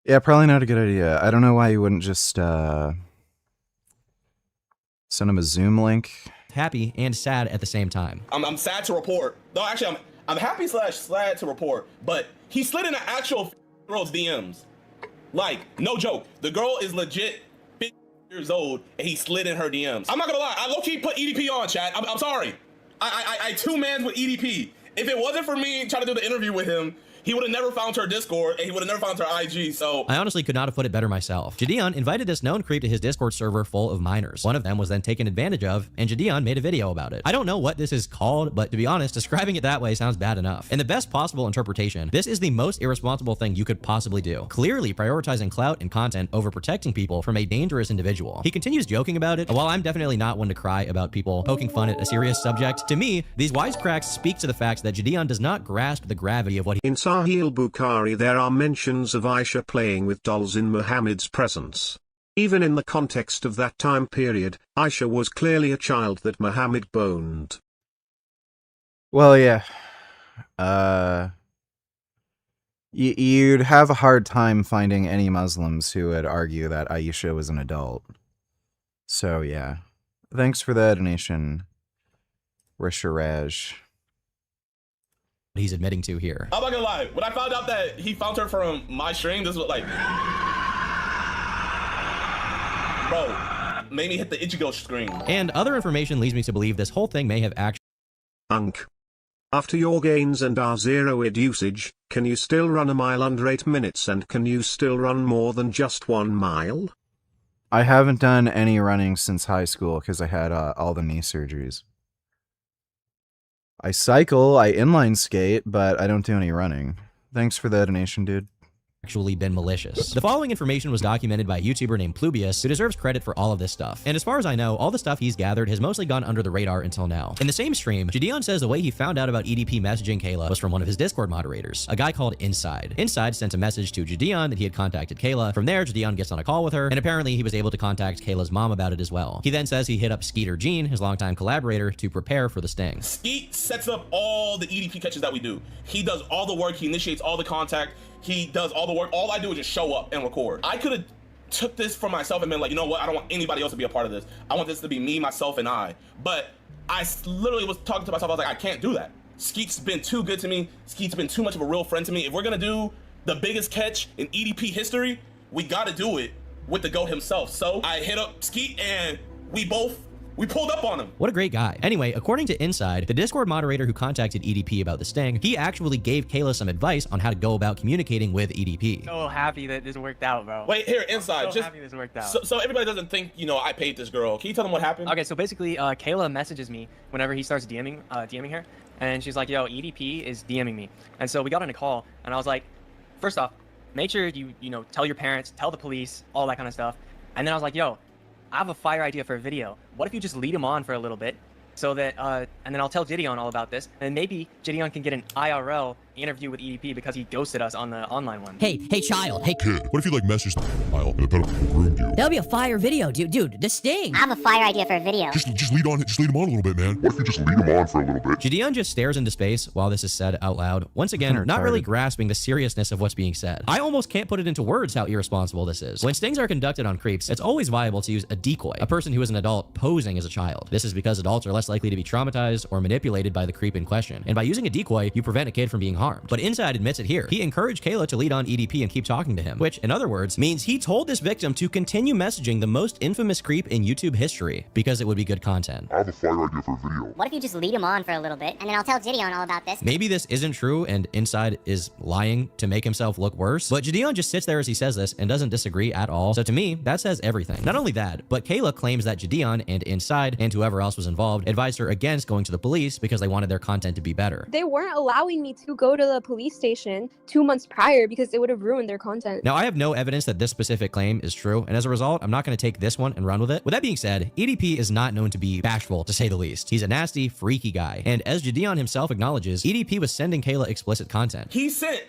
Yeah, probably not a good idea. I don't know why you wouldn't just, send him a Zoom link. Happy and sad at the same time. I'm sad to report. No, actually, I'm happy / sad to report, but he slid in an actual girl's DMs. Like, no joke. The girl is legit 50 years old, and he slid in her DMs. I'm not gonna lie. I low-key put EDP on, chat. I'm sorry. I two-mans with EDP. If it wasn't for me trying to do the interview with him, he would have never found her Discord, and he would have never found her IG, so... I honestly could not have put it better myself. Jidion invited this known creep to his Discord server full of minors. One of them was then taken advantage of, and Jidion made a video about it. I don't know what this is called, but to be honest, describing it that way sounds bad enough. In the best possible interpretation, this is the most irresponsible thing you could possibly do. Clearly prioritizing clout and content over protecting people from a dangerous individual. He continues joking about it. While I'm definitely not one to cry about people poking fun at a serious subject, to me, these wisecracks speak to the fact that Jidion does not grasp the gravity of what he... In Sahil Bukhari there are mentions of Aisha playing with dolls in Muhammad's presence. Even in the context of that time period, Aisha was clearly a child that Muhammad boned. Well, yeah. You'd have a hard time finding any Muslims who would argue that Aisha was an adult. So, yeah. Thanks for the donation, Risharaj. He's admitting to here. I'm not gonna lie. When I found out that he found her from my stream, this was like... Bro, made me hit the Ichigo screen. And other information leads me to believe this whole thing may have actually... After your gains and our zero id usage, can you still run a mile under 8 minutes, and can you still run more than just 1 mile? I haven't done any running since high school because I had all the knee surgeries. I cycle, I inline skate, but I don't do any running. Thanks for the donation, dude. Actually been malicious. The following information was documented by a YouTuber named Plubius, who deserves credit for all of this stuff. And as far as I know, all the stuff he's gathered has mostly gone under the radar until now. In the same stream, Jidion says the way he found out about EDP messaging Kayla was from one of his Discord moderators, a guy called Inside. Inside sent a message to Jidion that he had contacted Kayla. From there, Jidion gets on a call with her, and apparently he was able to contact Kayla's mom about it as well. He then says he hit up Skeeter Jean, his longtime collaborator, to prepare for the sting. Skeet sets up all the EDP catches that we do. He does all the work, he initiates all the contact, he does all the work. All I do is just show up and record. I could have took this for myself and been like, you know what, I don't want anybody else to be a part of this. I want this to be me, myself, and I. But I literally was talking to myself, I was like, I can't do that. Skeet's been too good to me. Skeet's been too much of a real friend to me. If we're gonna do the biggest catch in EDP history, we gotta do it with the GOAT himself. So I hit up Skeet and we pulled up on him. What a great guy. Anyway, according to Inside, the Discord moderator who contacted EDP about the sting, he actually gave Kayla some advice on how to go about communicating with EDP. So happy that this worked out, bro. Wait, here, Inside. I'm so happy this worked out. So everybody doesn't think, you know, I paid this girl. Can you tell them what happened? Okay, so basically, Kayla messages me whenever he starts DMing her, and she's like, yo, EDP is DMing me. And so we got on a call, and I was like, first off, make sure you know, tell your parents, tell the police, all that kind of stuff. And then I was like, yo, I have a fire idea for a video. What if you just lead him on for a little bit so that, and then I'll tell Jidion all about this, and maybe Jidion can get an IRL interview with EDP because he ghosted us on the online one. Hey child, hey kid, what if you like messaged Kyle and pedophile groomed you? That'll be a fire video, dude, the sting. I have a fire idea for a video. Just lead him on a little bit, man. What if you just lead him on for a little bit? Jidion just stares into space while this is said out loud, once again, not really grasping the seriousness of what's being said. I almost can't put it into words how irresponsible this is. When stings are conducted on creeps, it's always viable to use a decoy, a person who is an adult posing as a child. This is because adults are less likely to be traumatized or manipulated by the creep in question. And by using a decoy, you prevent a kid from being harmed. But Inside admits it here. He encouraged Kayla to lead on EDP and keep talking to him, which, in other words, means he told this victim to continue messaging the most infamous creep in YouTube history because it would be good content. I have a fire idea for a video. What if you just lead him on for a little bit, and then I'll tell Jidion all about this? Maybe this isn't true and Inside is lying to make himself look worse, but Jidion just sits there as he says this and doesn't disagree at all. So to me, that says everything. Not only that, but Kayla claims that Jidion and Inside and whoever else was involved advised her against going to the police because they wanted their content to be better. They weren't allowing me to go to the police station 2 months prior because it would have ruined their content. Now, I have no evidence that this specific claim is true, and as a result, I'm not going to take this one and run with it. With that being said, EDP is not known to be bashful, to say the least. He's a nasty, freaky guy, and as Jidion himself acknowledges, EDP was sending Kayla explicit content. He sent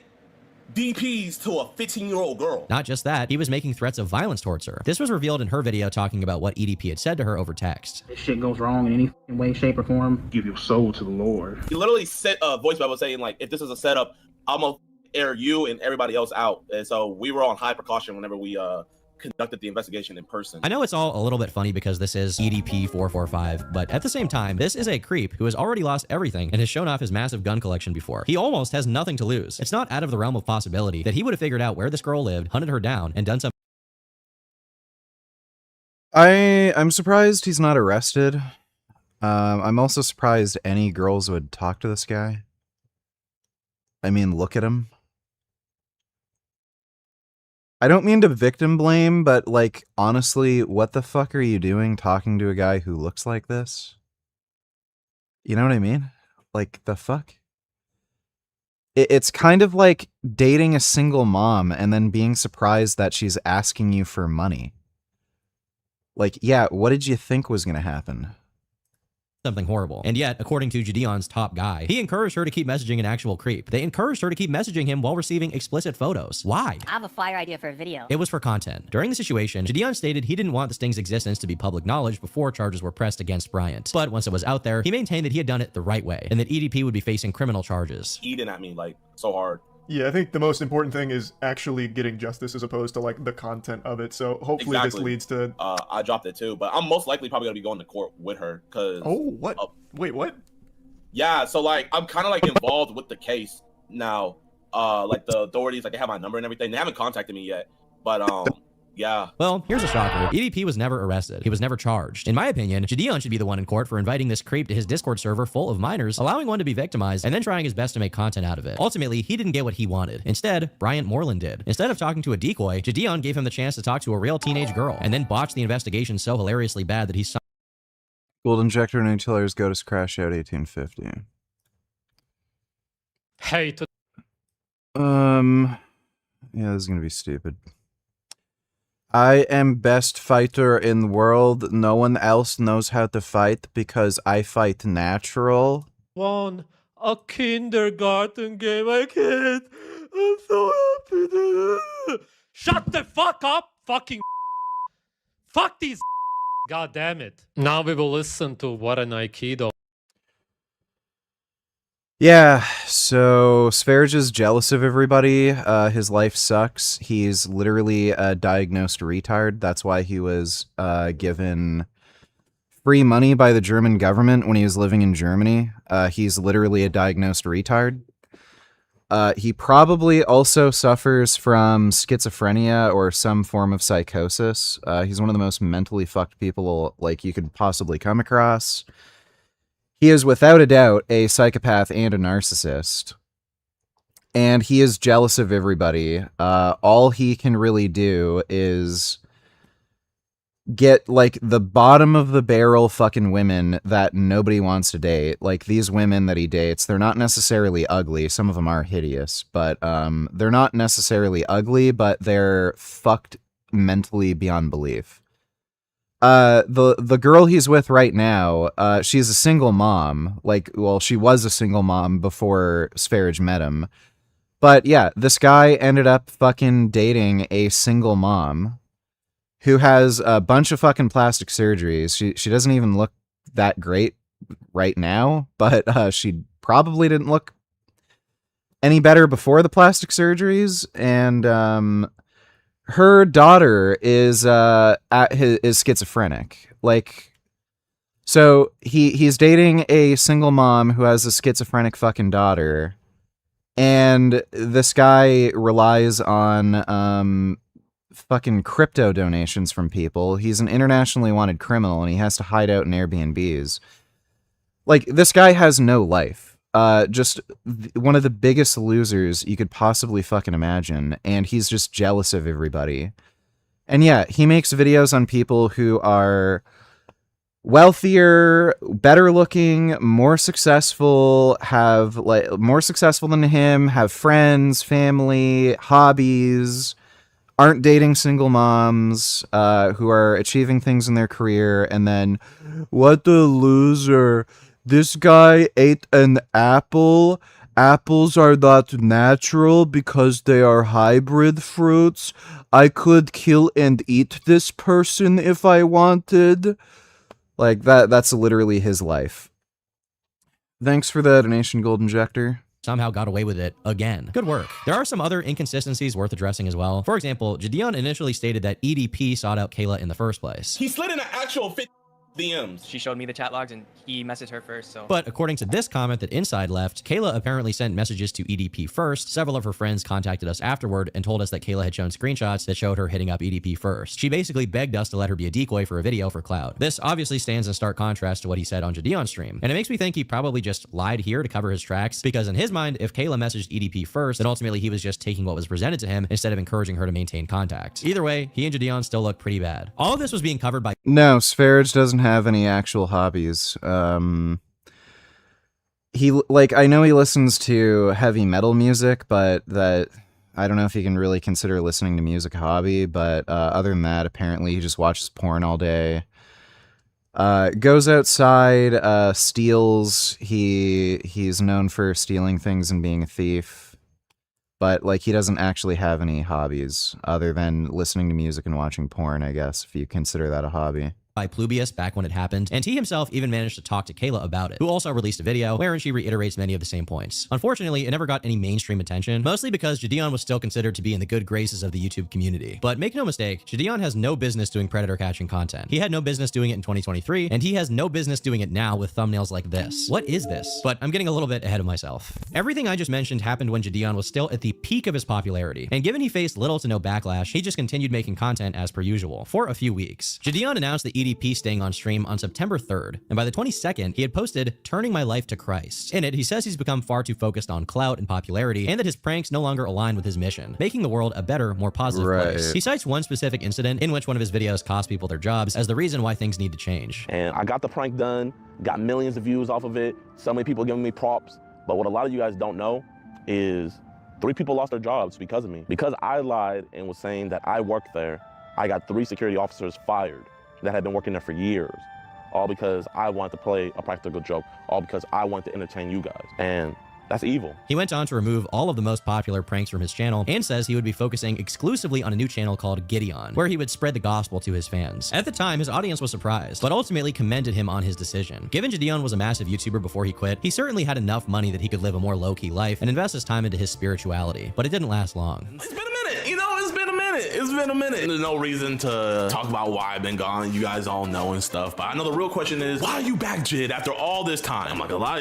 DPs to a 15-year-old girl. Not just that, he was making threats of violence towards her. This was revealed in her video talking about what EDP had said to her over text. If shit goes wrong in any way, shape, or form, give your soul to the Lord. He literally sent a voice memo saying, like, if this is a setup, I'm gonna air you and everybody else out. And so we were on high precaution whenever we conducted the investigation in person. I know it's all a little bit funny because this is EDP 445, but at the same time, this is a creep who has already lost everything and has shown off his massive gun collection before. He almost has nothing to lose. It's not out of the realm of possibility that he would have figured out where this girl lived, hunted her down, and done something. I'm surprised he's not arrested. I'm also surprised any girls would talk to this guy. I mean, look at him. I don't mean to victim blame, but, like, honestly, what the fuck are you doing talking to a guy who looks like this? You know what I mean? Like, the fuck? It's kind of like dating a single mom and then being surprised that she's asking you for money. Like, yeah, what did you think was going to happen? Something horrible. And yet, according to Jidion's top guy, he encouraged her to keep messaging an actual creep. They encouraged her to keep messaging him while receiving explicit photos. Why? I have a fire idea for a video. It was for content. During the situation, Jidion stated he didn't want the sting's existence to be public knowledge before charges were pressed against Bryant. But once it was out there, he maintained that he had done it the right way, and that EDP would be facing criminal charges. Eating at me, like, so hard. Yeah, I think the most important thing is actually getting justice as opposed to, like, the content of it. So hopefully this leads to... I dropped it too, but I'm most likely probably going to be going to court with her, because... Oh, what? Wait, what? Yeah, so, like, I'm kind of, like, involved with the case now. Like, the authorities, like, they have my number and everything. They haven't contacted me yet, but, yeah. Well, here's a shocker. EDP was never arrested. He was never charged. In my opinion, Jidion should be the one in court for inviting this creep to his Discord server full of minors, allowing one to be victimized, and then trying his best to make content out of it. Ultimately, he didn't get what he wanted. Instead, Bryant Moreland did. Instead of talking to a decoy, Jidion gave him the chance to talk to a real teenage girl, and then botched the investigation so hilariously bad that he Gold injector and utilitarians go to crash out 1850. Hey, yeah, this is gonna be stupid. I am best fighter in the world. No one else knows how to fight because I fight natural. won a kindergarten game. I can't. I'm so happy. Shut the fuck up, fucking. Fuck these. God damn it. Now we will listen to what an Aikido. Yeah, so Sverige is jealous of everybody. His life sucks. He's literally a diagnosed retard. That's why he was given free money by the German government when he was living in Germany. He's literally a diagnosed retard. He probably also suffers from schizophrenia or some form of psychosis. He's one of the most mentally fucked people like you could possibly come across. He is without a doubt a psychopath and a narcissist. And he is jealous of everybody. All he can really do is get, like, the bottom of the barrel fucking women that nobody wants to date. Like, these women that he dates, they're not necessarily ugly. Some of them are hideous, but they're not necessarily ugly, but they're fucked mentally beyond belief. The girl he's with right now, she's a single mom. Like, well, she was a single mom before Sverige met him. But yeah, this guy ended up fucking dating a single mom who has a bunch of fucking plastic surgeries. She doesn't even look that great right now, but she probably didn't look any better before the plastic surgeries. And her daughter is schizophrenic. Like, so he's dating a single mom who has a schizophrenic fucking daughter, and this guy relies on fucking crypto donations from people. He's an internationally wanted criminal, and he has to hide out in Airbnbs. Like, this guy has no life. Just one of the biggest losers you could possibly fucking imagine, and he's just jealous of everybody. And yeah, he makes videos on people who are wealthier, better looking, more successful, have like more successful than him, have friends, family, hobbies, aren't dating single moms, who are achieving things in their career, and then, what a loser. This guy ate an apple apples are not natural because they are hybrid fruits. I could kill and eat this person if I wanted. Like, that's literally his life. Thanks for the donation, Gold Injector. Somehow got away with it again. Good work. There are some other inconsistencies worth addressing as well. For example, Jidion initially stated that EDP sought out Kayla in the first place. He slid in an actual DMs. She showed me the chat logs and he messaged her first, so. But according to this comment that Inside left, Kayla apparently sent messages to EDP first. Several of her friends contacted us afterward and told us that Kayla had shown screenshots that showed her hitting up EDP first. She basically begged us to let her be a decoy for a video for clout. This obviously stands in stark contrast to what he said on Jidion's stream. And it makes me think he probably just lied here to cover his tracks, because in his mind, if Kayla messaged EDP first, then ultimately he was just taking what was presented to him instead of encouraging her to maintain contact. Either way, he and Jidion still look pretty bad. All of this was being covered by— No, Spherage doesn't have any actual hobbies. I know he listens to heavy metal music, but that I don't know if he can really consider listening to music a hobby, but other than that, apparently he just watches porn all day. Goes outside, steals. He's known for stealing things and being a thief, but like he doesn't actually have any hobbies other than listening to music and watching porn, I guess, if you consider that a hobby. By Plubius back when it happened, and he himself even managed to talk to Kayla about it, who also released a video wherein she reiterates many of the same points. Unfortunately, it never got any mainstream attention, mostly because Jidion was still considered to be in the good graces of the YouTube community. But make no mistake, Jidion has no business doing predator catching content. He had no business doing it in 2023, and he has no business doing it now with thumbnails like this. What is this? But I'm getting a little bit ahead of myself. Everything I just mentioned happened when Jidion was still at the peak of his popularity, and given he faced little to no backlash, he just continued making content as per usual for a few weeks. Jidion announced the EDP staying on stream on September 3rd, and by the 22nd, he had posted "Turning My Life to Christ." In it, he says he's become far too focused on clout and popularity, and that his pranks no longer align with his mission, making the world a better, more positive place. He cites one specific incident in which one of his videos cost people their jobs as the reason why things need to change. And I got the prank done, got millions of views off of it, so many people giving me props, but what a lot of you guys don't know is 3 people lost their jobs because of me. Because I lied and was saying that I worked there, I got 3 security officers fired that had been working there for years, all because I wanted to play a practical joke, all because I wanted to entertain you guys. And that's evil. He went on to remove all of the most popular pranks from his channel and says he would be focusing exclusively on a new channel called Jidion, where he would spread the gospel to his fans. At the time, his audience was surprised, but ultimately commended him on his decision. Given Jidion was a massive YouTuber before he quit, he certainly had enough money that he could live a more low-key life and invest his time into his spirituality, but it didn't last long. It's been a minute, you know, it's been a minute. It's been a minute. There's no reason to talk about why I've been gone. You guys all know and stuff, but I know the real question is, why are you back, Jid, after all this time? I'm not gonna lie,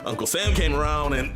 Uncle Sam came around and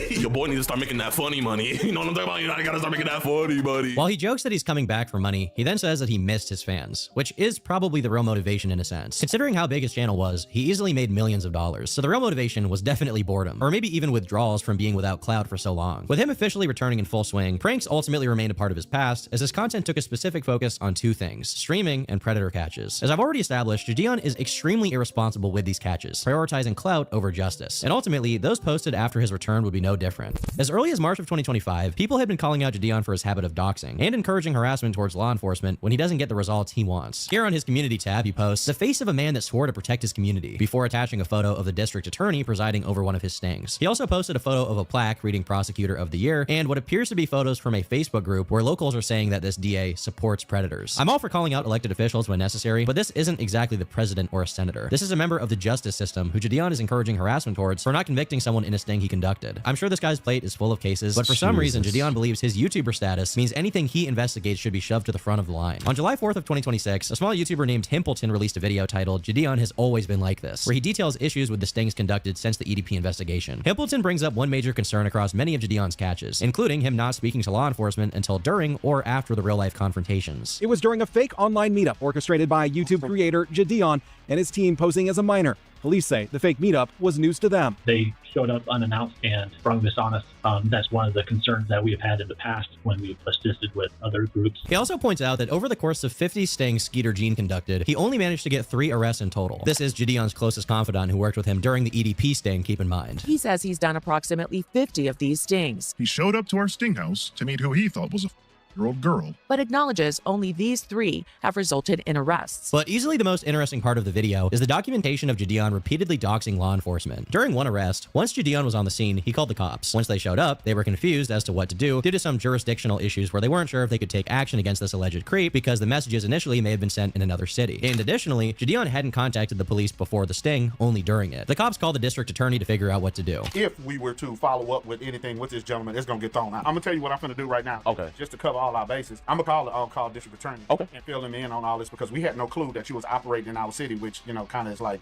your boy needs to start making that funny money. You know what I'm talking about? You gotta start making that funny money. While he jokes that he's coming back for money, he then says that he missed his fans, which is probably the real motivation in a sense. Considering how big his channel was, he easily made millions of dollars, so the real motivation was definitely boredom, or maybe even withdrawals from being without clout for so long. With him officially returning in full swing, pranks ultimately remained a part of his past, as his content took a specific focus on 2 things: streaming and predator catches. As I've already established, Jidion is extremely irresponsible with these catches, prioritizing clout over justice, and ultimately, those posted after his return would be no different. As early as March of 2025, people had been calling out Jidion for his habit of doxing and encouraging harassment towards law enforcement when he doesn't get the results he wants. Here on his community tab, he posts the face of a man that swore to protect his community, before attaching a photo of the district attorney presiding over one of his stings. He also posted a photo of a plaque reading Prosecutor of the Year and what appears to be photos from a Facebook group where locals are saying that this DA supports predators. I'm all for calling out elected officials when necessary, but this isn't exactly the president or a senator. This is a member of the justice system who Jidion is encouraging harassment towards for not convicting someone in a sting he conducted. I'm sure this guy's plate is full of cases, but for some reason, Jidion believes his YouTuber status means anything he investigates should be shoved to the front of the line. On July 4th of 2026, a small YouTuber named Himpleton released a video titled "Jidion Has Always Been Like This," where he details issues with the stings conducted since the EDP investigation. Himpleton brings up one major concern across many of Jidion's catches, including him not speaking to law enforcement until during or after the real-life confrontations. It was during a fake online meetup orchestrated by YouTube creator Jidion and his team posing as a minor. Police say the fake meetup was news to them. They showed up unannounced and sprung this on us. That's one of the concerns that we have had in the past when we've assisted with other groups. He also points out that over the course of 50 stings Skeeter Gene conducted, he only managed to get 3 arrests in total. This is Jidion's closest confidant who worked with him during the EDP sting, keep in mind. He says he's done approximately 50 of these stings. He showed up to our sting house to meet who he thought was a 8-year-old girl. but acknowledges only these 3 have resulted in arrests. But easily the most interesting part of the video is the documentation of Jidion repeatedly doxing law enforcement. During one arrest, once Jidion was on the scene, he called the cops. Once they showed up, they were confused as to what to do due to some jurisdictional issues where they weren't sure if they could take action against this alleged creep because the messages initially may have been sent in another city. And additionally, Jidion hadn't contacted the police before the sting, only during it. The cops called the district attorney to figure out what to do. If we were to follow up with anything with this gentleman, it's gonna get thrown out. I'm gonna tell you what I'm gonna do right now. Okay. Just to cover all our bases, I'm gonna call the on-call district attorney. Okay. And fill him in on all this because we had no clue that you was operating in our city, which kind of is like.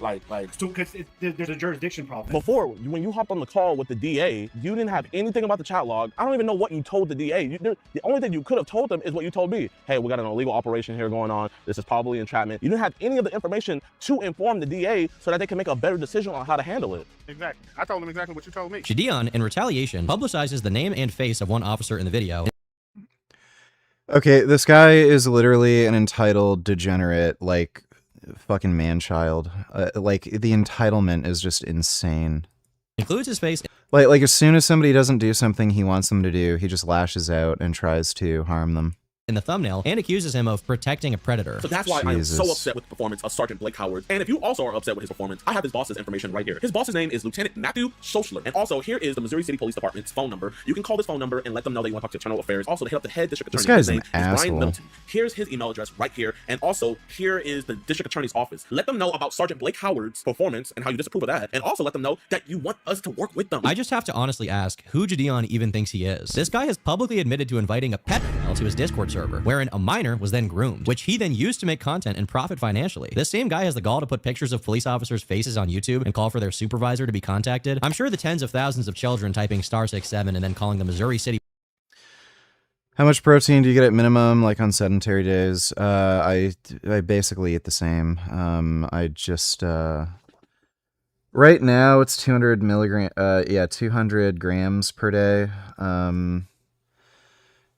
So because there's a jurisdiction problem. Before, when you hopped on the call with the DA, you didn't have anything about the chat log. I don't even know what you told the DA. The only thing you could have told them is what you told me. Hey, we got an illegal operation here going on. This is probably entrapment. You didn't have any of the information to inform the DA so that they can make a better decision on how to handle it. Exactly. I told him exactly what you told me. Jidion, in retaliation, publicizes the name and face of one officer in the video. Okay, this guy is literally an entitled degenerate, like, fucking man-child. Like, the entitlement is just insane. Includes his face. Like, as soon as somebody doesn't do something he wants them to do, he just lashes out and tries to harm them. In the thumbnail and accuses him of protecting a predator. So that's why I am so upset with the performance of Sergeant Blake Howard. And if you also are upset with his performance, I have his boss's information right here. His boss's name is Lieutenant Matthew Schochler. And also here is the Missouri City Police Department's phone number. You can call this phone number and let them know that you want to talk to Internal Affairs. Also, to hit up the head district attorney. This guy's His name an is Brian asshole. Middleton. Here's his email address right here. And also here is the district attorney's office. Let them know about Sergeant Blake Howard's performance and how you disapprove of that. And also let them know that you want us to work with them. I just have to honestly ask who Jidion even thinks he is. This guy has publicly admitted to inviting a pedophile to his Discord server, wherein a minor was then groomed, which he then used to make content and profit financially. This same guy has the gall to put pictures of police officers' faces on YouTube and call for their supervisor to be contacted. I'm sure the tens of thousands of children typing *67 and then calling the Missouri City. How much protein do you get at minimum, like on sedentary days? I basically eat the same. I just right now it's 200 milligram. 200 grams per day.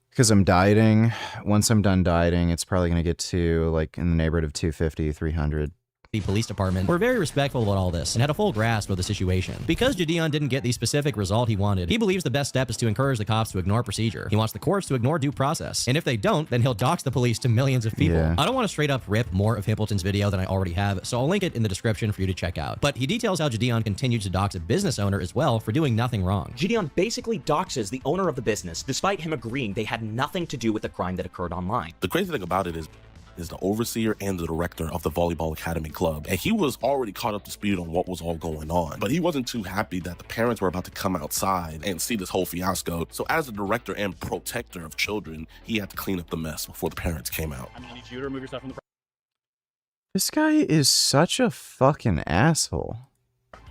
Because I'm dieting. Once I'm done dieting, it's probably gonna get to like in the neighborhood of 250, 300. The police department were very respectful about all this and had a full grasp of the situation. Because Jidion didn't get the specific result he wanted, he believes the best step is to encourage the cops to ignore procedure. He wants the courts to ignore due process. And if they don't, then he'll dox the police to millions of people. Yeah. I don't want to straight up rip more of Himpleton's video than I already have, so I'll link it in the description for you to check out. But he details how Jidion continued to dox a business owner as well for doing nothing wrong. Jidion basically doxes the owner of the business, despite him agreeing they had nothing to do with the crime that occurred online. The crazy thing about it is the overseer and the director of the Volleyball Academy Club. And he was already caught up to speed on what was all going on. But he wasn't too happy that the parents were about to come outside and see this whole fiasco. So as the director and protector of children, he had to clean up the mess before the parents came out. I need you to remove yourself from the... This guy is such a fucking asshole.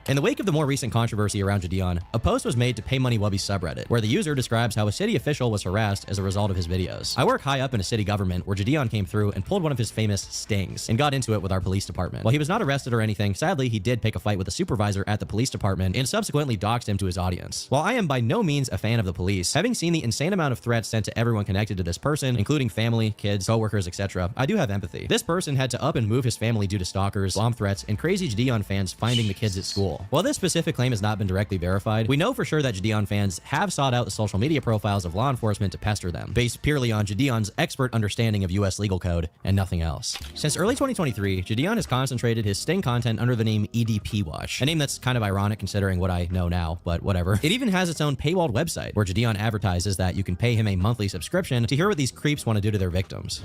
In the wake of the more recent controversy around Jidion, a post was made to Pay Money Wubby's subreddit, where the user describes how a city official was harassed as a result of his videos. I work high up in a city government where Jidion came through and pulled one of his famous stings and got into it with our police department. While he was not arrested or anything, sadly, he did pick a fight with a supervisor at the police department and subsequently doxed him to his audience. While I am by no means a fan of the police, having seen the insane amount of threats sent to everyone connected to this person, including family, kids, coworkers, etc., I do have empathy. This person had to up and move his family due to stalkers, bomb threats, and crazy Jidion fans finding the kids at school. While this specific claim has not been directly verified, we know for sure that Jidion fans have sought out the social media profiles of law enforcement to pester them, based purely on Jidion's expert understanding of US legal code and nothing else. Since early 2023, Jidion has concentrated his sting content under the name EDP Watch, a name that's kind of ironic considering what I know now, but whatever. It even has its own paywalled website, where Jidion advertises that you can pay him a monthly subscription to hear what these creeps want to do to their victims.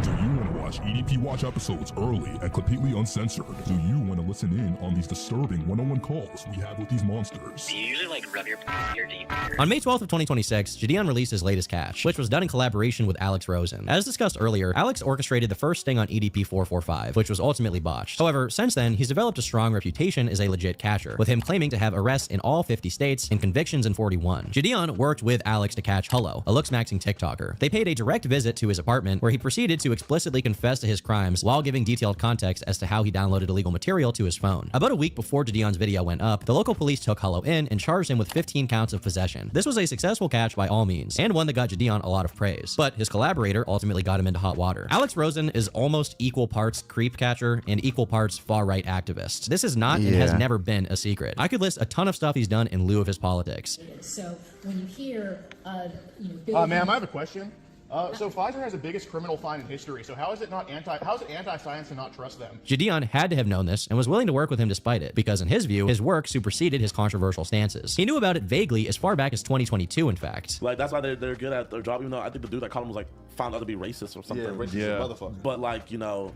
Do you want to watch EDP Watch episodes early and completely uncensored? Do you want to listen in on these disturbing one-on-one calls we have with these monsters? Do you usually like rub your deep? On May 12th of 2026, Jidion released his latest catch, which was done in collaboration with Alex Rosen. As discussed earlier, Alex orchestrated the first sting on EDP 445, which was ultimately botched. However, since then, he's developed a strong reputation as a legit catcher, with him claiming to have arrests in all 50 states and convictions in 41. Jidion worked with Alex to catch Hullo, a looks-maxing TikToker. They paid a direct visit to his apartment, where he proceeded to explicitly confess to his crimes while giving detailed context as to how he downloaded illegal material to his phone. About a week before Jidion's video went up, the local police took Hullo in and charged him with 15 counts of possession. This was a successful catch by all means, and one that got Jidion a lot of praise, but his collaborator ultimately got him into hot water. Alex Rosen is almost equal parts creep catcher and equal parts far-right activist. This is not and has never been a secret. I could list a ton of stuff he's done in lieu of his politics. So when you hear, ma'am, I have a question. So Pfizer has the biggest criminal fine in history. So how is it anti-science to not trust them? Jidion had to have known this and was willing to work with him despite it, because in his view, his work superseded his controversial stances. He knew about it vaguely as far back as 2022, in fact. Like, that's why they're good at their job, even though I think the dude that caught him was like found out to be racist or something. Yeah, racist as a motherfucker. But like, you know,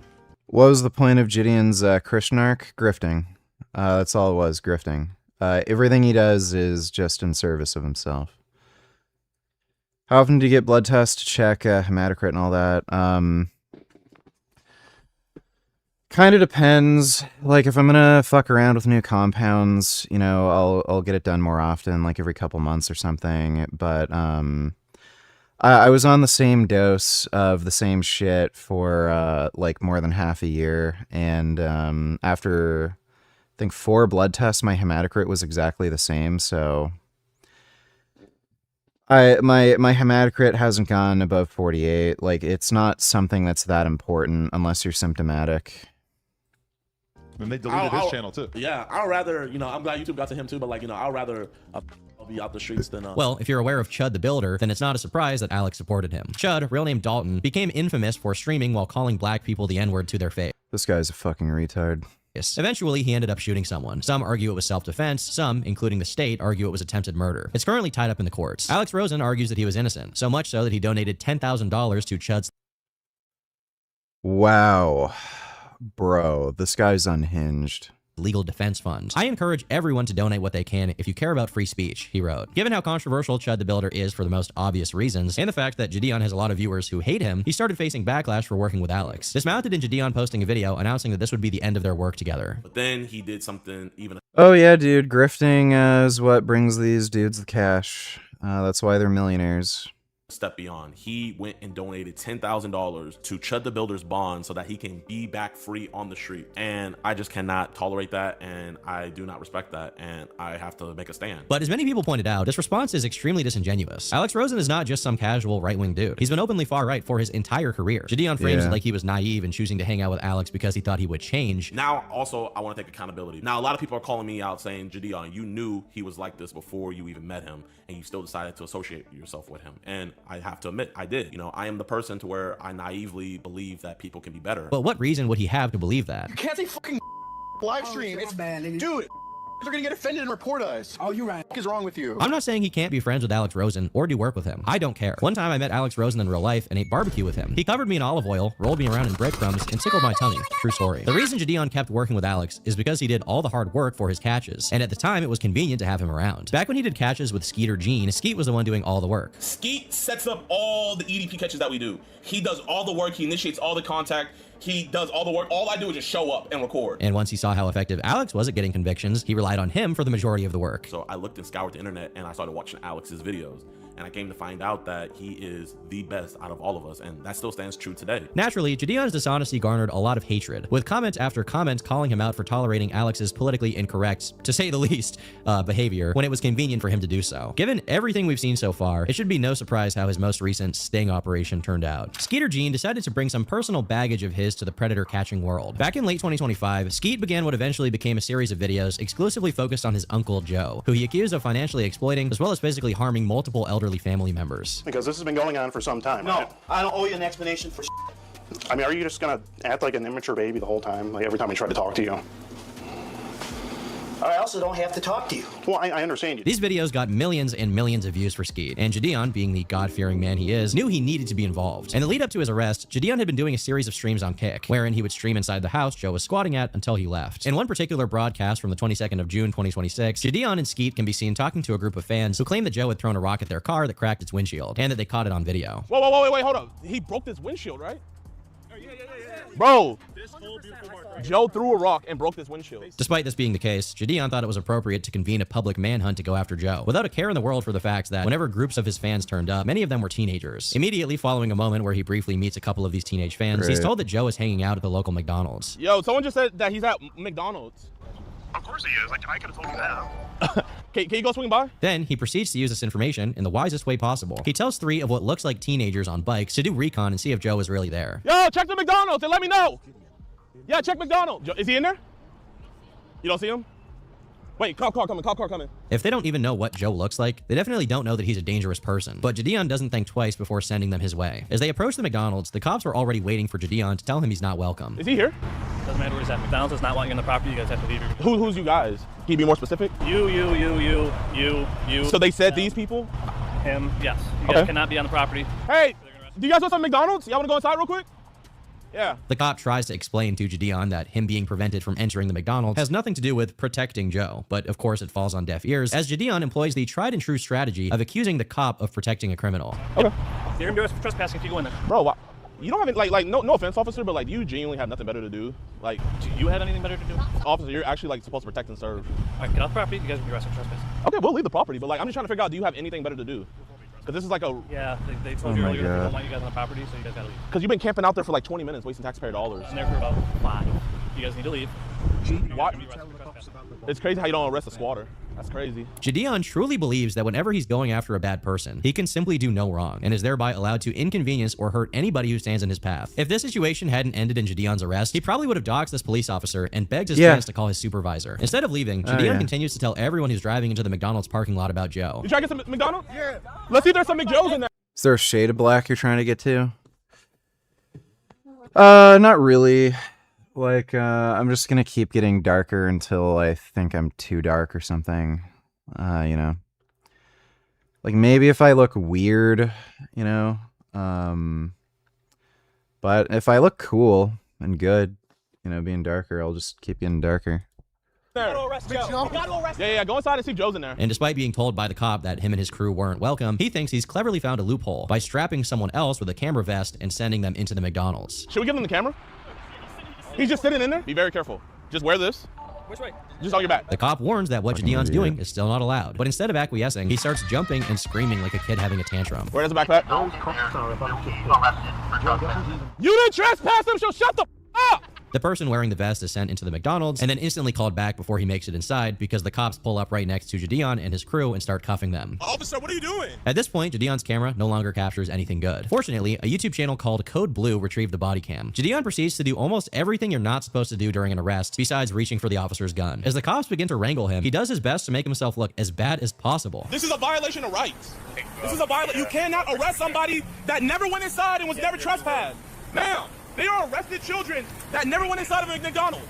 What was the point of Jidion's Christian arc? Grifting. That's all it was, grifting. Everything he does is just in service of himself. How often do you get blood tests to check hematocrit and all that? Kind of depends. Like, if I'm gonna fuck around with new compounds, you know, I'll get it done more often, like every couple months or something. But I was on the same dose of the same shit for like more than half a year, and after I think 4 blood tests, my hematocrit was exactly the same. So my hematocrit hasn't gone above 48. Like, it's not something that's that important unless you're symptomatic. And they deleted his channel too. Yeah, I'd rather, you know, I'm glad YouTube got to him too, but like, you know, I'd rather be out the streets than Well, if you're aware of Chud the Builder, then it's not a surprise that Alex supported him. Chud, real name Dalton, became infamous for streaming while calling black people the N-word to their face. This guy's a fucking retard. Eventually, he ended up shooting someone. Some argue it was self-defense, some, including the state, argue it was attempted murder. It's currently tied up in the courts. Alex Rosen argues that he was innocent, so much so that he donated $10,000 to Chud's... Wow. Bro, this guy's unhinged. Legal defense fund. I encourage everyone to donate what they can if you care about free speech, he wrote. Given how controversial Chud the Builder is for the most obvious reasons, and the fact that Jidion has a lot of viewers who hate him, he started facing backlash for working with Alex. This mounted in Jidion posting a video announcing that this would be the end of their work together. But then he did something even... Oh yeah, dude, grifting is what brings these dudes the cash. That's why they're millionaires. step beyond. He went and donated $10,000 to Chud the Builder's bond so that he can be back free on the street. And I just cannot tolerate that, and I do not respect that, and I have to make a stand. But as many people pointed out, this response is extremely disingenuous. Alex Rosen is not just some casual right-wing dude. He's been openly far-right for his entire career. Jidion frames it like he was naive in choosing to hang out with Alex because he thought he would change. Now, also, I want to take accountability. Now, a lot of people are calling me out saying, Jidion, you knew he was like this before you even met him, and you still decided to associate yourself with him. And I have to admit, I did. You know, I am the person to where I naively believe that people can be better. But what reason would he have to believe that? You can't say fucking live stream. It's bad, dude. They're gonna get offended and report us. Oh, you're right. What is wrong with you? I'm not saying he can't be friends with Alex Rosen or do work with him. I don't care. One time I met Alex Rosen in real life and ate barbecue with him. He covered me in olive oil, rolled me around in breadcrumbs, and tickled my tummy. True story. The reason Jidion kept working with Alex is because he did all the hard work for his catches, and at the time it was convenient to have him around. Back when he did catches with Skeet or Gene, Skeet was the one doing all the work. Skeet sets up all the EDP catches that we do. He does all the work, he initiates all the contact, he does all the work. All I do is just show up and record. And once he saw how effective Alex was at getting convictions, he relied on him for the majority of the work. So I looked and scoured the internet and I started watching Alex's videos. And I came to find out that he is the best out of all of us, and that still stands true today. Naturally, Jidion's dishonesty garnered a lot of hatred, with comment after comment calling him out for tolerating Alex's politically incorrect, to say the least, behavior when it was convenient for him to do so. Given everything we've seen so far, it should be no surprise how his most recent sting operation turned out. Skeet or Gene decided to bring some personal baggage of his to the predator catching world. Back in late 2025, Skeet began what eventually became a series of videos exclusively focused on his uncle Joe, who he accused of financially exploiting as well as physically harming multiple elderly family members. Because this has been going on for some time. No, I don't owe you an explanation for I mean, are you just gonna act like an immature baby the whole time? Like every time we try to talk to you? I also don't have to talk to you. Well, I understand you. These videos got millions and millions of views for Skeet, and Jidion, being the God-fearing man he is, knew he needed to be involved. In the lead up to his arrest, Jidion had been doing a series of streams on Kick, wherein he would stream inside the house Joe was squatting at until he left. In one particular broadcast from the 22nd of June 2026, Jidion and Skeet can be seen talking to a group of fans who claim that Joe had thrown a rock at their car that cracked its windshield, and that they caught it on video. Whoa, wait, hold up. He broke this windshield, right? Bro, Joe threw a rock and broke this windshield. Despite this being the case, Jidion thought it was appropriate to convene a public manhunt to go after Joe, without a care in the world for the fact that whenever groups of his fans turned up, many of them were teenagers. Immediately following a moment where he briefly meets a couple of these teenage fans, he's told that Joe is hanging out at the local McDonald's. Yo, someone just said that he's at McDonald's. Of course he is. I could have told you that. Can you go swing by? Then he proceeds to use this information in the wisest way possible. He tells 3 of what looks like teenagers on bikes to do recon and see if Joe is really there. Yo, check the McDonald's and let me know. Yeah, check McDonald's. Is he in there? You don't see him? Wait, cop car coming. If they don't even know what Joe looks like, they definitely don't know that he's a dangerous person. But Jidion doesn't think twice before sending them his way. As they approach the McDonald's, the cops are already waiting for Jidion to tell him he's not welcome. Is he here? Doesn't matter where he's at. McDonald's does not want you on the property. You guys have to leave. Who's you guys? Can you be more specific? You. So they said these people? Him, yes. You guys cannot be on the property. Hey, do you guys want some McDonald's? Y'all want to go inside real quick? Yeah. The cop tries to explain to Jidion that him being prevented from entering the McDonald's has nothing to do with protecting Joe, but of course it falls on deaf ears as Jidion employs the tried and true strategy of accusing the cop of protecting a criminal. Okay. You're gonna be trespassing if you go in there. Bro, you don't have any, no offense, officer, but you genuinely have nothing better to do. Do you have anything better to do? Officer, you're actually supposed to protect and serve. All right, get off the property. You guys will be arrested for trespassing. Okay, we'll leave the property, but I'm just trying to figure out, do you have anything better to do? Because this is like a... Yeah, they told you earlier they don't want you guys on the property, so you guys gotta leave. Because you've been camping out there for 20 minutes, wasting taxpayer dollars. I'm there for about 5. You guys need to leave. Why? It's crazy how you don't arrest a squatter. That's crazy. Jidion truly believes that whenever he's going after a bad person, he can simply do no wrong and is thereby allowed to inconvenience or hurt anybody who stands in his path. If this situation hadn't ended in Jidion's arrest, he probably would have doxed this police officer and begged his chance to call his supervisor. Instead of leaving, Jidion continues to tell everyone who's driving into the McDonald's parking lot about Joe. You try to get some McDonald's? Yeah. Let's see if there's some McJoes in there. Is there a shade of black you're trying to get to? Not really. I'm just gonna keep getting darker until I think I'm too dark or something. You know. Maybe if I look weird, you know. But if I look cool and good, you know, being darker, I'll just keep getting darker. Yeah, go inside and see if Joe's in there. And despite being told by the cop that him and his crew weren't welcome, he thinks he's cleverly found a loophole by strapping someone else with a camera vest and sending them into the McDonald's. Should we give him the camera? He's just sitting in there. Be very careful. Just wear this. Which way? Just on your back. The cop warns that what Jidion's doing is still not allowed, but instead of acquiescing, he starts jumping and screaming like a kid having a tantrum. Where's the backpack? You didn't trespass him, so shut the up! The person wearing the vest is sent into the McDonald's and then instantly called back before he makes it inside because the cops pull up right next to Jidion and his crew and start cuffing them. Officer, what are you doing? At this point, Jidion's camera no longer captures anything good. Fortunately, a YouTube channel called Code Blue retrieved the body cam. Jidion proceeds to do almost everything you're not supposed to do during an arrest, besides reaching for the officer's gun. As the cops begin to wrangle him, he does his best to make himself look as bad as possible. This is a violation of rights. This is a violation. You cannot arrest somebody that never went inside and was never trespassed. Ma'am, they are arrested children that never went inside of a McDonald's.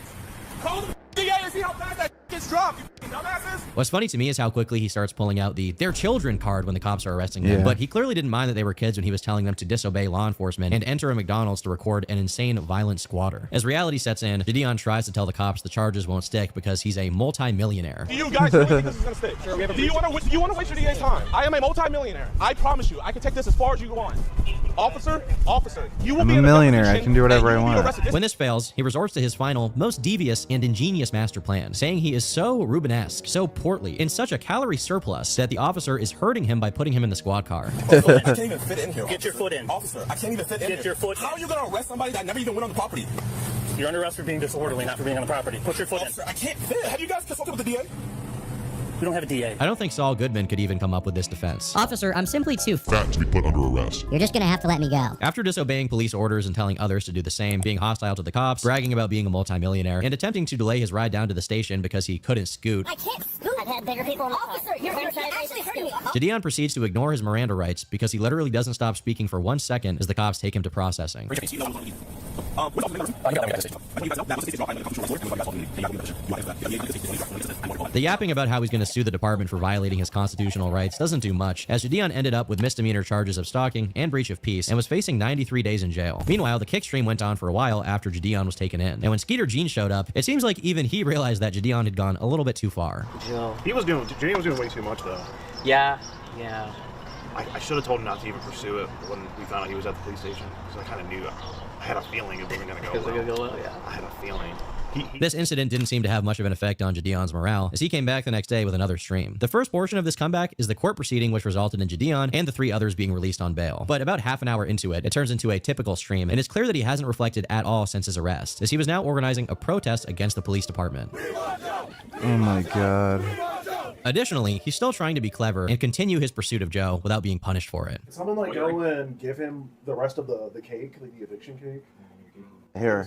Call the DA and see how fast that gets dropped, you dumbasses. What's funny to me is how quickly he starts pulling out the "they're children" card when the cops are arresting him. But he clearly didn't mind that they were kids when he was telling them to disobey law enforcement and enter a McDonald's to record an insane, violent squatter. As reality sets in, Jidion tries to tell the cops the charges won't stick because he's a multi-millionaire. Do you guys really think this is gonna stick? Sure, do you want to waste your DA's time? I am a multi-millionaire. I promise you, I can take this as far as you want. Officer, you will be a millionaire. I can do whatever I want. When this fails, he resorts to his final, most devious and ingenious master plan, saying he is so Rubenesque, so portly, in such a calorie surplus that the officer is hurting him by putting him in the squad car. I can't even fit in here. Get your foot in. Officer, I can't even fit in here. Get your foot in. How are you going to arrest somebody that never even went on the property? You're under arrest for being disorderly, not for being on the property. Put your foot Officer, I can't fit. Have you guys consulted with the DA? We don't have a DA. I don't think Saul Goodman could even come up with this defense. Officer, I'm simply too fat to be put under arrest. You're just gonna have to let me go. After disobeying police orders and telling others to do the same, being hostile to the cops, bragging about being a multimillionaire, and attempting to delay his ride down to the station because he couldn't scoot, I can't scoot. I've had bigger people in the car. Officer, you're actually hurting me. Jidion proceeds to ignore his Miranda rights because he literally doesn't stop speaking for 1 second as the cops take him to processing. The yapping about how he's going to sue the department for violating his constitutional rights doesn't do much, as Jidion ended up with misdemeanor charges of stalking and breach of peace and was facing 93 days in jail. Meanwhile, the kick stream went on for a while after Jidion was taken in, and when Skeeter Jean showed up, it seems like even he realized that Jidion had gone a little bit too far. Jidion was doing way too much though. Yeah. I should have told him not to even pursue it when we found out he was at the police station, because I kind of knew. I had a feeling it wasn't going to go well. I had a feeling. This incident didn't seem to have much of an effect on Jidion's morale, as he came back the next day with another stream. The first portion of this comeback is the court proceeding which resulted in Jidion and the 3 others being released on bail. But about half an hour into it, it turns into a typical stream, and it's clear that he hasn't reflected at all since his arrest, as he was now organizing a protest against the police department. Oh my god. Additionally, he's still trying to be clever and continue his pursuit of Joe without being punished for it. Someone go and give him the rest of the cake, like the eviction cake. Here.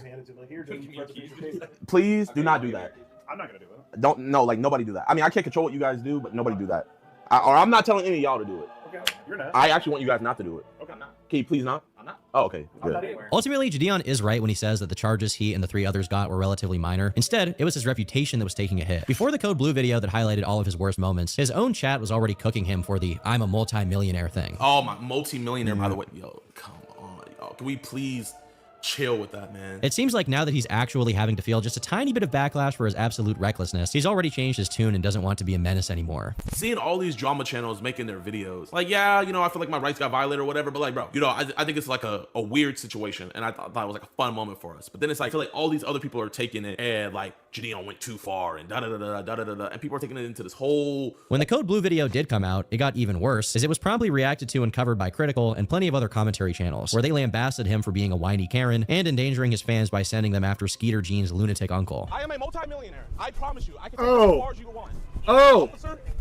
Please do not do that. I'm not gonna do it. Like nobody do that. I mean, I can't control what you guys do, but nobody do that. Or I'm not telling any of y'all to do it. Okay, you're not. I actually want you guys not to do it. Okay, I'm not. Can you please not? I'm not. Oh, okay. I'm not Good. anywhere. Ultimately, Jidion is right when he says that the charges he and the 3 others got were relatively minor. Instead, it was his reputation that was taking a hit. Before the Code Blue video that highlighted all of his worst moments, his own chat was already cooking him for the "I'm a multi-millionaire" thing. Oh, my multi-millionaire, by the way. Yo, come on, y'all. Can we please chill with that, man? It seems like now that he's actually having to feel just a tiny bit of backlash for his absolute recklessness, he's already changed his tune and doesn't want to be a menace anymore. Seeing all these drama channels making their videos, like, yeah, you know, I feel like my rights got violated or whatever, but like, bro, you know, I think it's like a weird situation, and I thought it was like a fun moment for us. But then it's like, I feel like all these other people are taking it, and like, Jidion went too far, and da-da-da-da-da-da-da-da, and people are taking it into this whole... When the Code Blue video did come out, it got even worse, as it was promptly reacted to and covered by Critical and plenty of other commentary channels, where they lambasted him for being a whiny Karen and endangering his fans by sending them after Skeeter Jean's lunatic uncle. I am a multi-millionaire. I promise you. I can take this as far as you want.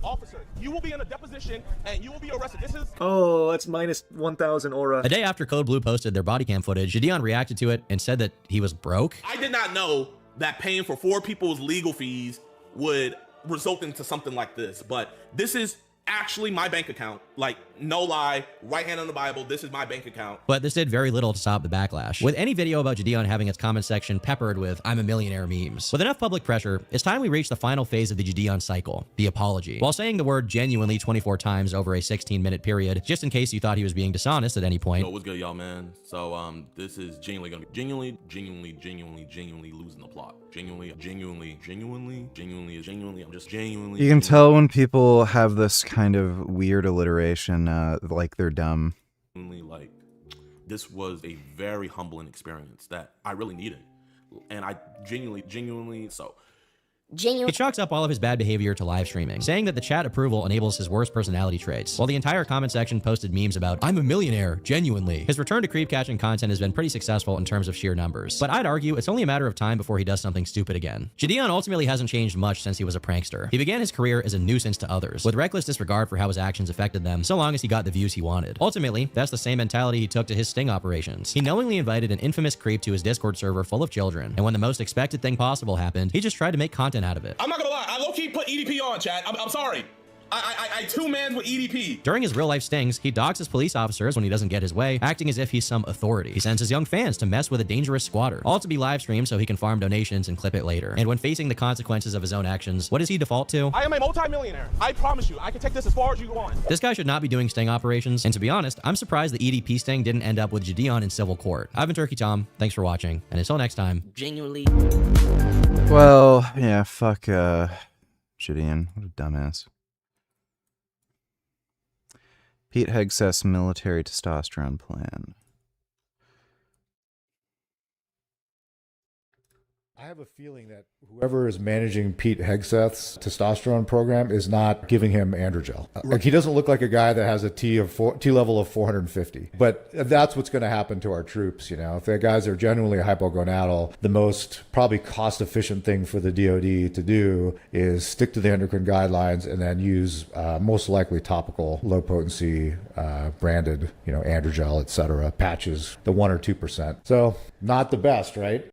Officer, you will be in a deposition and you will be arrested. This is... Oh, that's minus 1,000 aura. A day after Code Blue posted their body cam footage, Jidion reacted to it and said that he was broke. I did not know that paying for 4 people's legal fees would result into something like this, but this is actually my bank account. Like, no lie, right hand on the Bible, this is my bank account. But this did very little to stop the backlash, with any video about Jidion having its comment section peppered with "I'm a millionaire" memes. With enough public pressure, it's time we reach the final phase of the Jidion cycle, the apology. While saying the word genuinely 24 times over a 16-minute period, just in case you thought he was being dishonest at any point. Yo, what's good, y'all, man? So, this is genuinely gonna be genuinely losing the plot. Genuinely, I'm just genuinely. You can tell when people have this kind of weird alliteration, like they're dumb. Like, this was a very humbling experience that I really needed, and I genuinely so. He chalks up all of his bad behavior to live streaming, saying that the chat approval enables his worst personality traits, while the entire comment section posted memes about "I'm a millionaire, genuinely." His return to creep catching content has been pretty successful in terms of sheer numbers, but I'd argue it's only a matter of time before he does something stupid again. Jidion ultimately hasn't changed much since he was a prankster. He began his career as a nuisance to others, with reckless disregard for how his actions affected them, so long as he got the views he wanted. Ultimately, that's the same mentality he took to his sting operations. He knowingly invited an infamous creep to his Discord server full of children, and when the most expected thing possible happened, he just tried to make content out of it. I'm not gonna lie, I low-key put EDP on, chat. I'm sorry. I two-mans with EDP. During his real-life stings, he dogs his police officers when he doesn't get his way, acting as if he's some authority. He sends his young fans to mess with a dangerous squatter, all to be live-streamed so he can farm donations and clip it later. And when facing the consequences of his own actions, what does he default to? I am a multi-millionaire. I promise you. I can take this as far as you want. This guy should not be doing sting operations, and to be honest, I'm surprised the EDP sting didn't end up with Jidion in civil court. I've been Turkey Tom. Thanks for watching, and until next time. Genuinely. Well, yeah, fuck, Jidion. What a dumbass. Pete Hegseth's military testosterone plan. I have a feeling that whoever is managing Pete Hegseth's testosterone program is not giving him androgel. Like, he doesn't look like a guy that has a T level of 450. But that's what's going to happen to our troops. You know, if the guys are genuinely hypogonadal, the most probably cost-efficient thing for the DoD to do is stick to the endocrine guidelines and then use most likely topical, low-potency, branded, you know, androgel, etc. patches, the 1 or 2%. So not the best, right?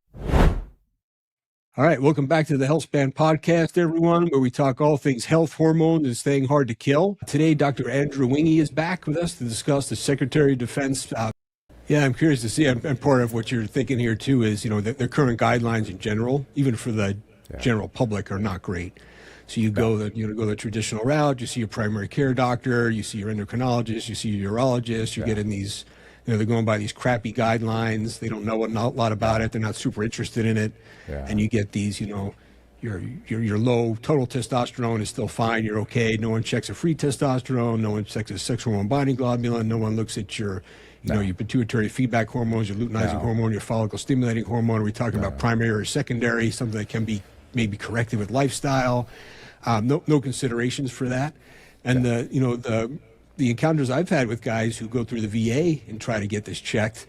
All right, welcome back to the Healthspan Podcast, everyone, where we talk all things health, hormones, and staying hard to kill. Today, Dr. Andrew Wingy is back with us to discuss the Secretary of Defense. Yeah, I'm curious to see, and part of what you're thinking here, too, is, you know, the current guidelines in general, even for the general public, are not great. So you go the traditional route, you see your primary care doctor, you see your endocrinologist, you see your urologist, you're getting these... You know, they're going by these crappy guidelines. They don't know a lot about it. They're not super interested in it. Yeah. And you get these, you know, your low total testosterone is still fine. You're okay. No one checks a free testosterone. No one checks a sex hormone binding globulin. No one looks at your, your pituitary feedback hormones, your luteinizing hormone, your follicle stimulating hormone. Are we talking about primary or secondary? Something that can be maybe corrected with lifestyle. No considerations for that. And the encounters I've had with guys who go through the VA and try to get this checked.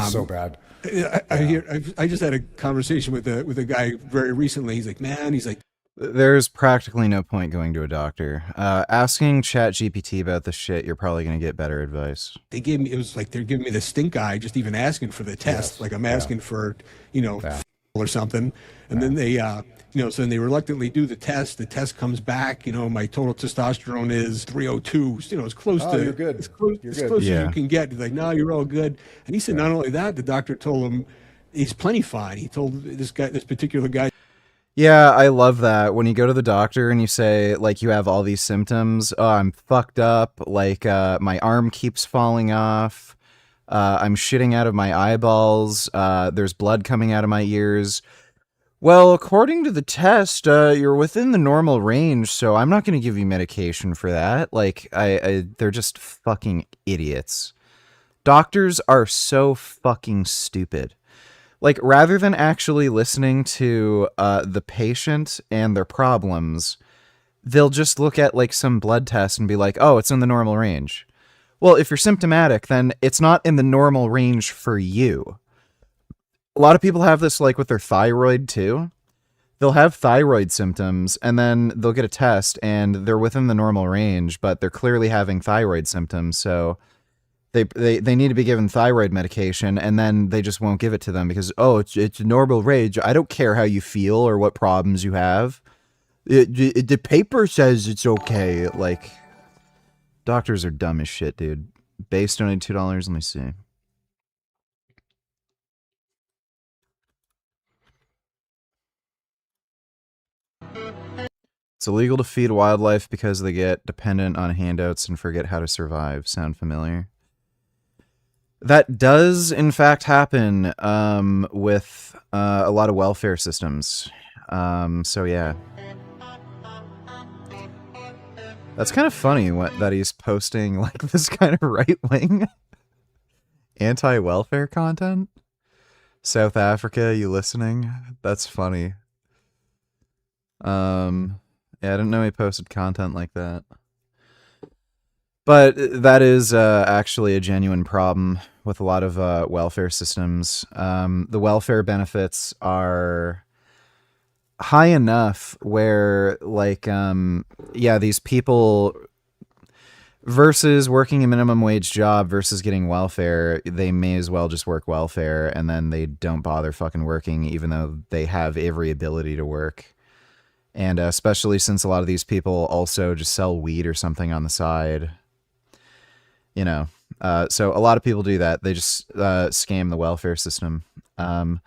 So bad. I just had a conversation with a guy very recently. He's like, there's practically no point going to a doctor. Asking ChatGPT about this shit, you're probably going to get better advice. It was like they're giving me the stink eye just even asking for the test. Like I'm asking for, or something, and then they, so then they reluctantly do the test. The test comes back. My total testosterone is 302. It's close to. You're good. As close, You're as good. close as Yeah. you can get. He's like, no, you're all good. And he said, not only that, the doctor told him he's plenty fine. He told this particular guy. Yeah, I love that. When you go to the doctor and you say, like, you have all these symptoms, oh, I'm fucked up, like, my arm keeps falling off, I'm shitting out of my eyeballs, there's blood coming out of my ears. Well, according to the test, you're within the normal range, so I'm not going to give you medication for that. Like, they're just fucking idiots. Doctors are so fucking stupid. Like, rather than actually listening to the patient and their problems, they'll just look at, like, some blood test and be like, oh, it's in the normal range. Well, if you're symptomatic, then it's not in the normal range for you. A lot of people have this, like, with their thyroid, too. They'll have thyroid symptoms, and then they'll get a test, and they're within the normal range, but they're clearly having thyroid symptoms, so they need to be given thyroid medication, and then they just won't give it to them because, oh, it's normal range. I don't care how you feel or what problems you have. The paper says it's okay. Like, doctors are dumb as shit, dude. Base donated $2. Let me see. It's illegal to feed wildlife because they get dependent on handouts and forget how to survive. Sound familiar? That does, in fact, happen with a lot of welfare systems. So, yeah. That's kind of funny that he's posting, like, this kind of right-wing anti-welfare content. South Africa, you listening? That's funny. Yeah, I didn't know he posted content like that. But that is actually a genuine problem with a lot of welfare systems. The welfare benefits are high enough where, like, yeah, these people, versus working a minimum wage job versus getting welfare, they may as well just work welfare, and then they don't bother fucking working, even though they have every ability to work. And especially since a lot of these people also just sell weed or something on the side. So a lot of people do that. They just scam the welfare system. I'm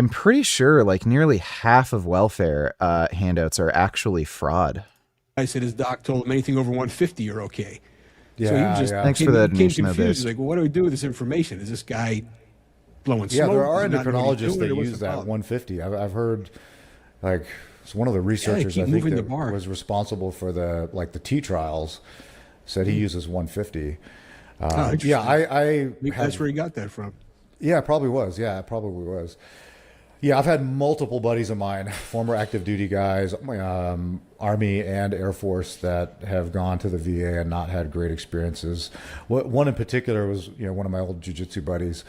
pretty sure like nearly half of welfare handouts are actually fraud. I said his doc told him anything over 150, you're okay. Yeah, so he just Thanks for that became donation, though, confused. Base. He's like, well, what do we do with this information? Is this guy blowing Yeah, smoke? there are Is he not really endocrinologists doing it? that What's use the that problem? 150. I've heard, like, it's one of the researchers keep I think moving the that bar. was responsible for the T trials said he uses 150. interesting. Yeah, I Maybe that's where he got that from. Yeah, it probably was. Yeah, it probably was. Yeah, I've had multiple buddies of mine, former active duty guys, Army and Air Force, that have gone to the VA and not had great experiences. One in particular was, one of my old jiu-jitsu buddies.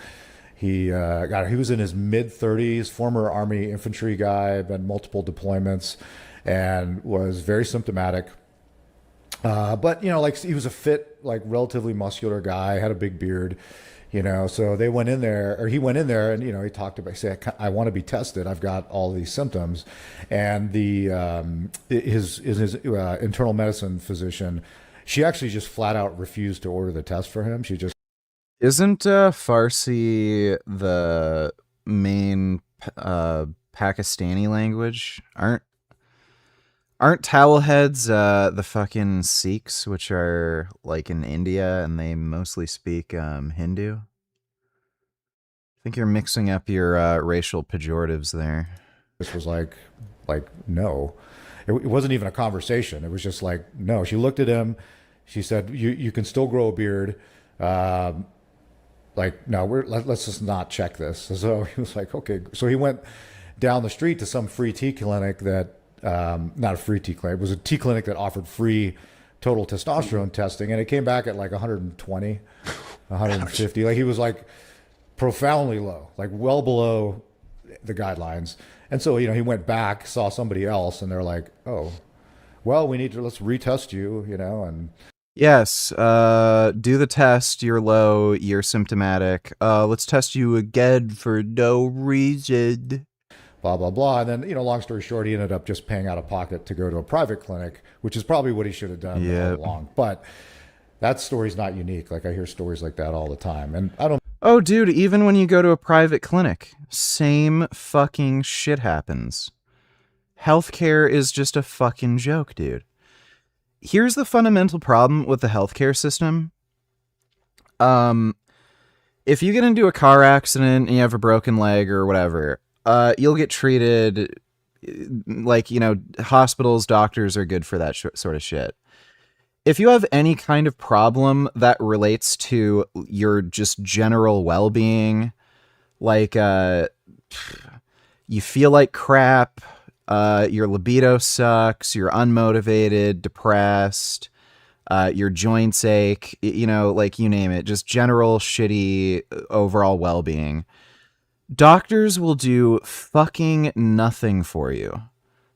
He was in his mid-30s, former Army infantry guy, been multiple deployments, and was very symptomatic. But like he was a fit, like relatively muscular guy, had a big beard. So he went in there, and he talked about, I want to be tested. I've got all these symptoms, and his internal medicine physician, she actually just flat out refused to order the test for him. She just Isn't Farsi the main Pakistani language? Aren't towelheads the fucking Sikhs, which are like in India, and they mostly speak Hindu? I think you're mixing up your racial pejoratives there. This was like no. It wasn't even a conversation. It was just like, no. She looked at him. She said, you can still grow a beard. No, let's just not check this. So he was like, okay. So he went down the street to some free tea clinic that, not a free tea clinic, it was a tea clinic that offered free total testosterone testing. And it came back at like 120, 150. Like he was like profoundly low, like well below the guidelines. And so, he went back, saw somebody else, and they're like, oh, well, let's retest you, and Yes, do the test, you're low, you're symptomatic. Let's test you again for no reason. Blah, blah, blah. And then, long story short, he ended up just paying out of pocket to go to a private clinic, which is probably what he should have done all along. But that story's not unique. Like, I hear stories like that all the time. And I don't... Oh, dude, even when you go to a private clinic, same fucking shit happens. Healthcare is just a fucking joke, dude. Here's the fundamental problem with the healthcare system. If you get into a car accident and you have a broken leg or whatever, you'll get treated like, hospitals, doctors are good for that sort of shit. If you have any kind of problem that relates to your just general well-being, like you feel like crap, your libido sucks, you're unmotivated, depressed, your joints ache, like you name it, just general shitty overall well-being, doctors will do fucking nothing for you.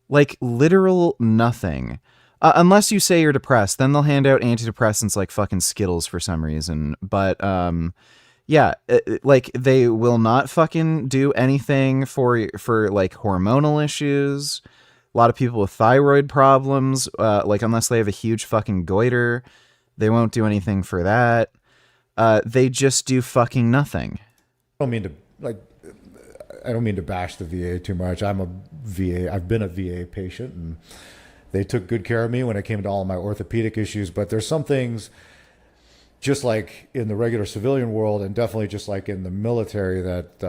Like literal nothing. Unless you say you're depressed, then they'll hand out antidepressants like fucking Skittles for some reason. But yeah, like they will not fucking do anything for like hormonal issues. A lot of people with thyroid problems, like unless they have a huge fucking goiter, they won't do anything for that. They just do fucking nothing. I don't mean to bash the VA too much. I've been a VA patient, and they took good care of me when it came to all of my orthopedic issues. But there's some things, just like in the regular civilian world, and definitely just like in the military, that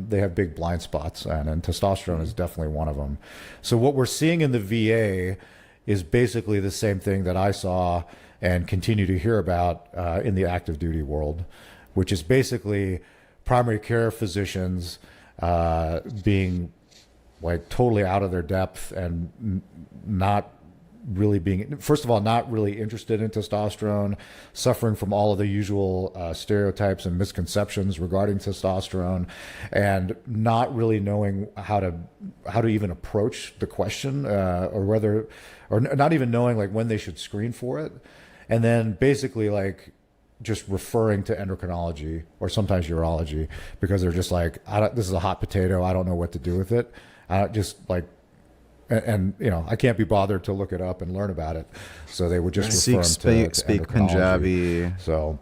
they have big blind spots, and testosterone is definitely one of them. So what we're seeing in the VA is basically the same thing that I saw and continue to hear about in the active duty world, which is basically primary care physicians being like totally out of their depth and not really being, first of all, not really interested in testosterone, suffering from all of the usual stereotypes and misconceptions regarding testosterone, and not really knowing how to even approach the question, or not even knowing like when they should screen for it. And then basically like just referring to endocrinology or sometimes urology because they're just like, this is a hot potato. I don't know what to do with it. I just like, and I can't be bothered to look it up and learn about it. So they would just refer them to speak endocrinology. Punjabi. So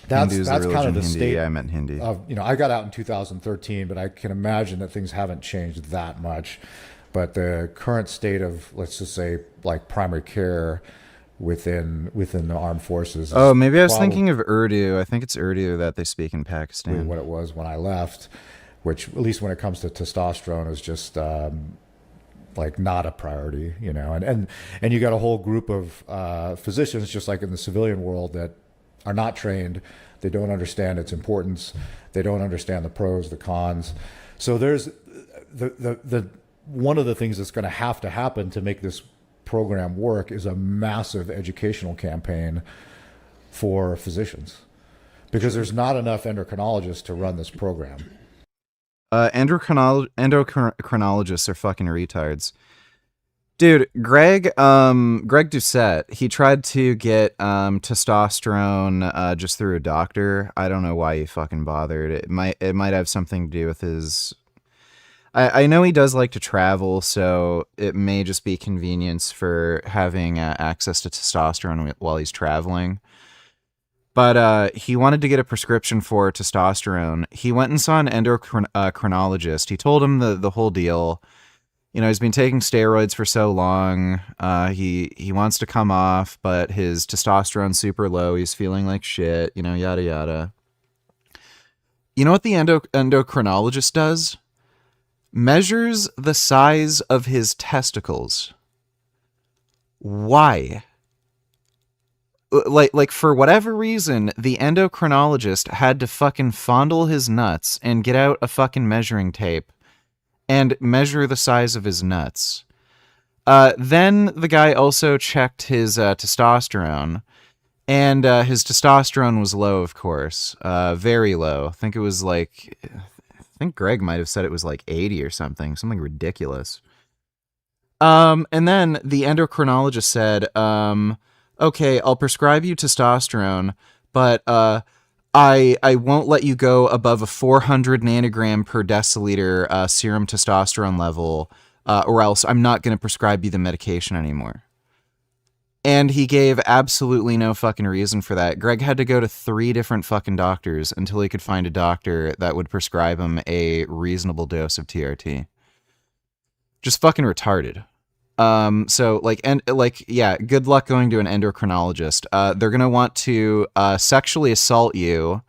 that's kind of the state. I meant Hindi. I got out in 2013, but I can imagine that things haven't changed that much. But the current state of, let's just say, like primary care within the armed forces. Oh, maybe I was thinking of Urdu. I think it's Urdu that they speak in Pakistan. What it was when I left, which at least when it comes to testosterone is just like not a priority, and you got a whole group of physicians, just like in the civilian world, that are not trained. They don't understand its importance. They don't understand the pros, the cons. So there's the one of the things that's going to happen to make this program work is a massive educational campaign for physicians, because there's not enough endocrinologists to run this program. Endocrinologists are fucking retards. Dude, Greg Doucette, he tried to get testosterone just through a doctor. I don't know why he fucking bothered. It might have something to do with his... I know he does like to travel, so it may just be convenience for having access to testosterone while he's traveling. But he wanted to get a prescription for testosterone. He went and saw an endocrinologist. He told him the whole deal. He's been taking steroids for so long. He wants to come off, but his testosterone's super low. He's feeling like shit, yada, yada. You know what the endocrinologist does? Measures the size of his testicles. Why? Like for whatever reason, the endocrinologist had to fucking fondle his nuts and get out a fucking measuring tape and measure the size of his nuts. Then the guy also checked his testosterone, and his testosterone was low, of course, very low. I think it was like... I think Greg might have said it was like 80 or something ridiculous. And then the endocrinologist said, okay, I'll prescribe you testosterone, but I won't let you go above a 400 nanogram per deciliter serum testosterone level, or else I'm not going to prescribe you the medication anymore. And he gave absolutely no fucking reason for that. Greg had to go to 3 different fucking doctors until he could find a doctor that would prescribe him a reasonable dose of TRT. Just fucking retarded. So yeah, good luck going to an endocrinologist. They're going to want to sexually assault you,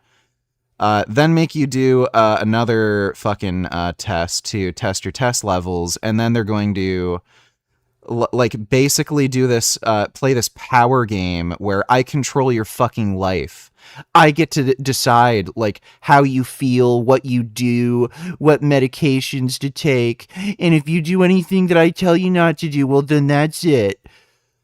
then make you do another fucking test to test your test levels, and then they're going to basically do this, play this power game where I control your fucking life. I get to decide how you feel, what you do, what medications to take, and if you do anything that I tell you not to do, well then that's it.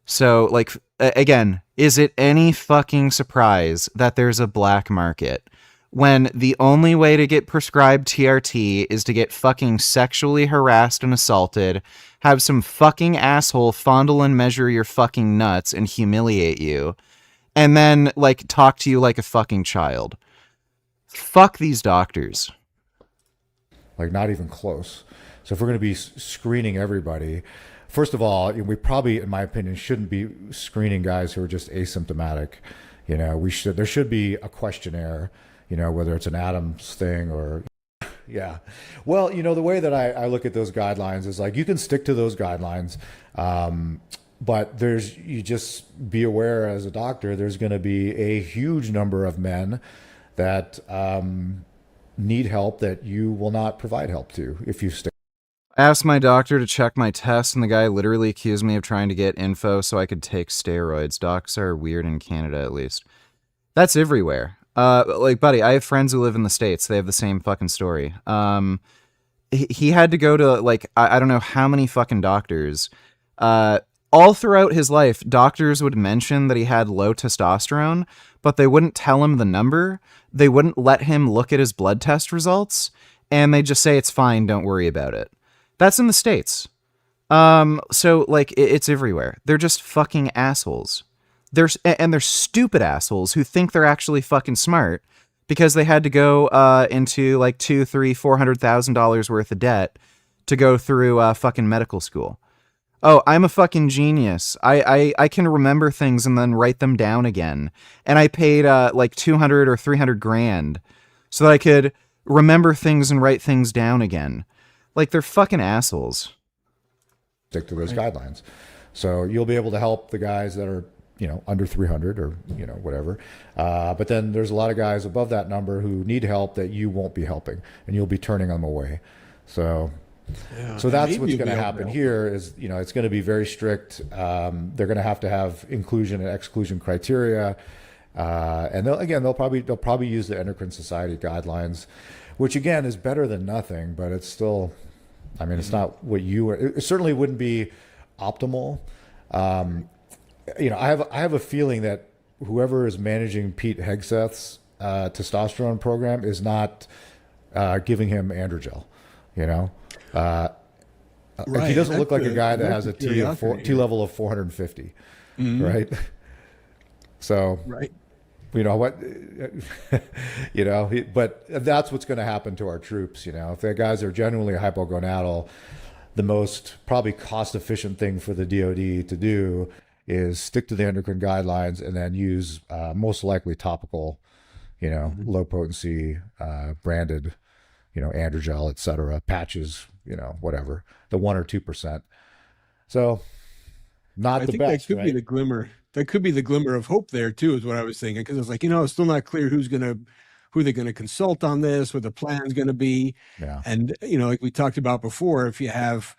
So again, is it any fucking surprise that there's a black market when the only way to get prescribed TRT is to get fucking sexually harassed and assaulted, have some fucking asshole fondle and measure your fucking nuts and humiliate you, and then talk to you like a fucking child? Fuck these doctors. Not even close. So if we're going to be screening everybody, first of all, we probably, in my opinion, shouldn't be screening guys who are just asymptomatic. There should be a questionnaire, whether it's an Adams thing or, yeah. Well, the way that I look at those guidelines is you can stick to those guidelines. But you just be aware as a doctor, there's going to be a huge number of men that need help that you will not provide help to if you stick. I asked my doctor to check my test, and the guy literally accused me of trying to get info so I could take steroids. Docs are weird in Canada, at least. That's everywhere. Buddy, I have friends who live in the States. They have the same fucking story. He had to go to, I don't know how many fucking doctors. All throughout his life, doctors would mention that he had low testosterone, but they wouldn't tell him the number. They wouldn't let him look at his blood test results, and they'd just say, it's fine, don't worry about it. That's in the States. So it's everywhere. They're just fucking assholes. They're stupid assholes who think they're actually fucking smart because they had to go into $200,000-$400,000 worth of debt to go through fucking medical school. Oh, I'm a fucking genius. I can remember things and then write them down again. And I paid 200 or 300 grand so that I could remember things and write things down again. They're fucking assholes. Stick to those guidelines. So you'll be able to help the guys that are, under 300 or, whatever. But then there's a lot of guys above that number who need help that you won't be helping, and you'll be turning them away. So that's what's going to happen here is, it's going to be very strict. They're going to have inclusion and exclusion criteria. And they'll probably use the Endocrine Society guidelines, which again is better than nothing, but it's still, it's not what it certainly wouldn't be optimal. I have a feeling that whoever is managing Pete Hegseth's testosterone program is not giving him androgel. He doesn't look like a guy that has a T level of 450, right? So, right. But that's what's going to happen to our troops. If the guys are genuinely hypogonadal, the most probably cost efficient thing for the DoD to do is stick to the endocrine guidelines and then use most likely topical, low potency, branded, androgel, etc., patches, whatever, the 1 or 2%. So not the best. That could be the glimmer. That could be the glimmer of hope there too, is what I was thinking. Because it's it's still not clear who they're going to consult on this, what the plan's going to be. Yeah. And like we talked about before, if you have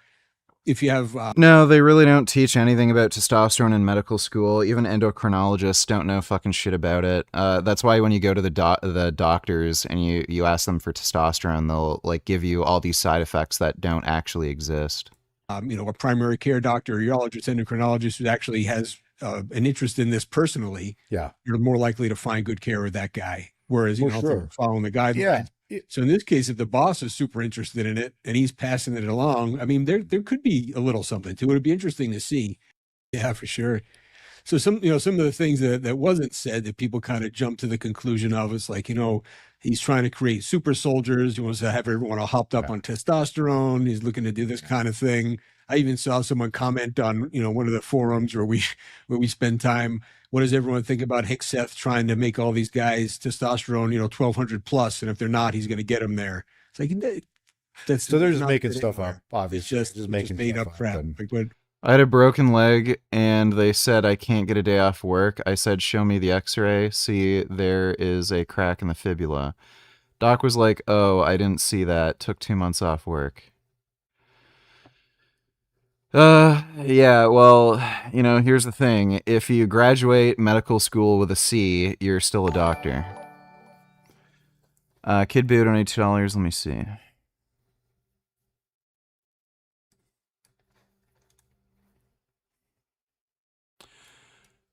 no, they really don't teach anything about testosterone in medical school. Even endocrinologists don't know fucking shit about it. That's why when you go to the doctors and you ask them for testosterone, they'll give you all these side effects that don't actually exist. A primary care doctor, or urologist, endocrinologist who actually has an interest in this personally, you're more likely to find good care with that guy. Whereas, if they're following the guidelines. Yeah. So in this case, if the boss is super interested in it and he's passing it along, there could be a little something to it. It'd be interesting to see. Yeah, for sure. So some of the things that wasn't said that people kind of jump to the conclusion of is like, he's trying to create super soldiers. He wants to have everyone all hopped up on testosterone. He's looking to do this kind of thing. I even saw someone comment on, one of the forums where we spend time. What does everyone think about Hickseth trying to make all these guys testosterone, 1200 plus, and if they're not, he's going to get them there. It's like that's so they're just not making good stuff anymore. up. Obviously, It's just making made stuff up crap. and- Like what? I had a broken leg and they said I can't get a day off work. I said, show me the x-ray. See, there is a crack in the fibula. Doc was like, oh, I didn't see that. Took 2 months off work. Yeah, well, here's the thing. If you graduate medical school with a C, you're still a doctor. Kid Boo donated $2. Let me see.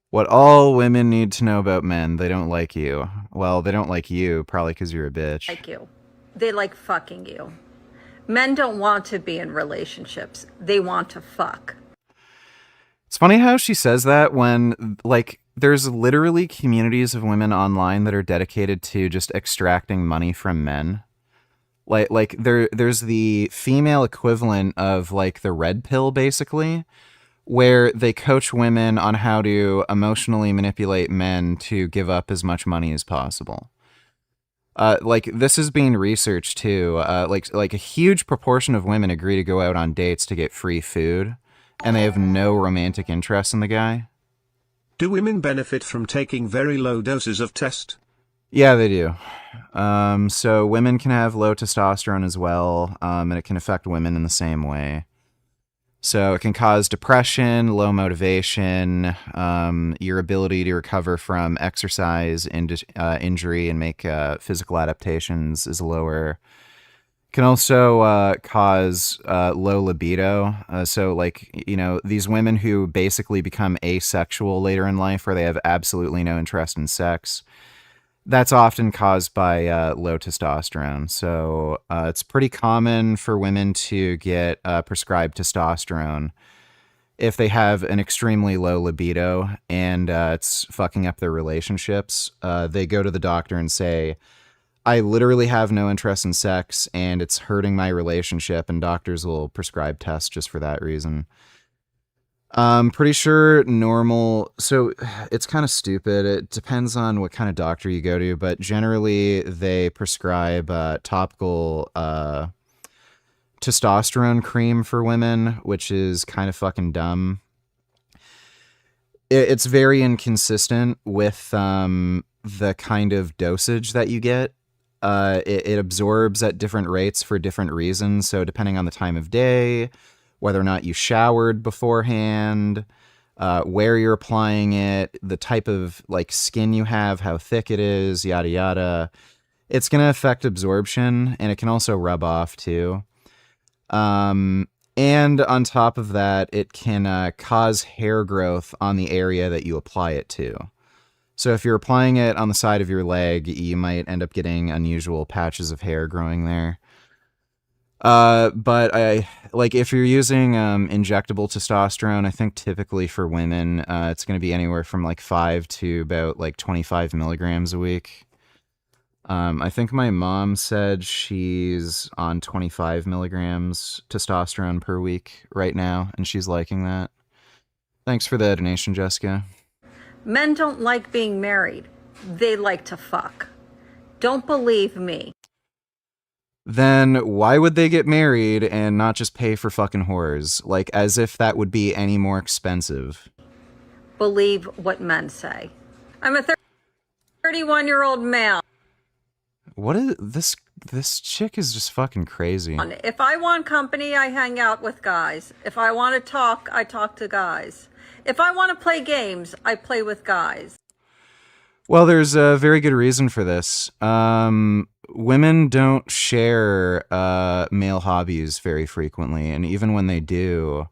What all women need to know about men, they don't like you. Well, they don't like you, probably because you're a bitch. Like you. They like fucking you. Men don't want to be in relationships. They want to fuck. It's funny how she says that when, there's literally communities of women online that are dedicated to just extracting money from men. There's the female equivalent of, the red pill, basically, where they coach women on how to emotionally manipulate men to give up as much money as possible. This is being researched too. A huge proportion of women agree to go out on dates to get free food, and they have no romantic interest in the guy. Do women benefit from taking very low doses of test? Yeah, they do. So women can have low testosterone as well, and it can affect women in the same way. So it can cause depression, low motivation, your ability to recover from exercise injury and make physical adaptations is lower. Can also cause low libido. These women who basically become asexual later in life, where they have absolutely no interest in sex, that's often caused by low testosterone. So it's pretty common for women to get prescribed testosterone if they have an extremely low libido and it's fucking up their relationships. They go to the doctor and say, I literally have no interest in sex and it's hurting my relationship, and doctors will prescribe tests just for that reason. I'm pretty sure normal, so it's kind of stupid. It depends on what kind of doctor you go to, but generally they prescribe topical testosterone cream for women, which is kind of fucking dumb. It's very inconsistent with the kind of dosage that you get. It absorbs at different rates for different reasons, so depending on the time of day, whether or not you showered beforehand, where you're applying it, the type of skin you have, how thick it is, yada yada. It's going to affect absorption, and it can also rub off too. And on top of that, it can cause hair growth on the area that you apply it to. So if you're applying it on the side of your leg, you might end up getting unusual patches of hair growing there. But if you're using injectable testosterone, I think typically for women, it's going to be anywhere from 5 to about 25 milligrams a week. I think my mom said she's on 25 milligrams testosterone per week right now, and she's liking that. Thanks for the donation, Jessica. Men don't like being married. They like to fuck. Don't believe me. Then why would they get married and not just pay for fucking whores? As if that would be any more expensive. Believe what men say. I'm a 31-year-old male. What is this? This chick is just fucking crazy. If I want company, I hang out with guys. If I want to talk, I talk to guys. If I want to play games, I play with guys. Well, there's a very good reason for this. Women don't share male hobbies very frequently, and even when they do,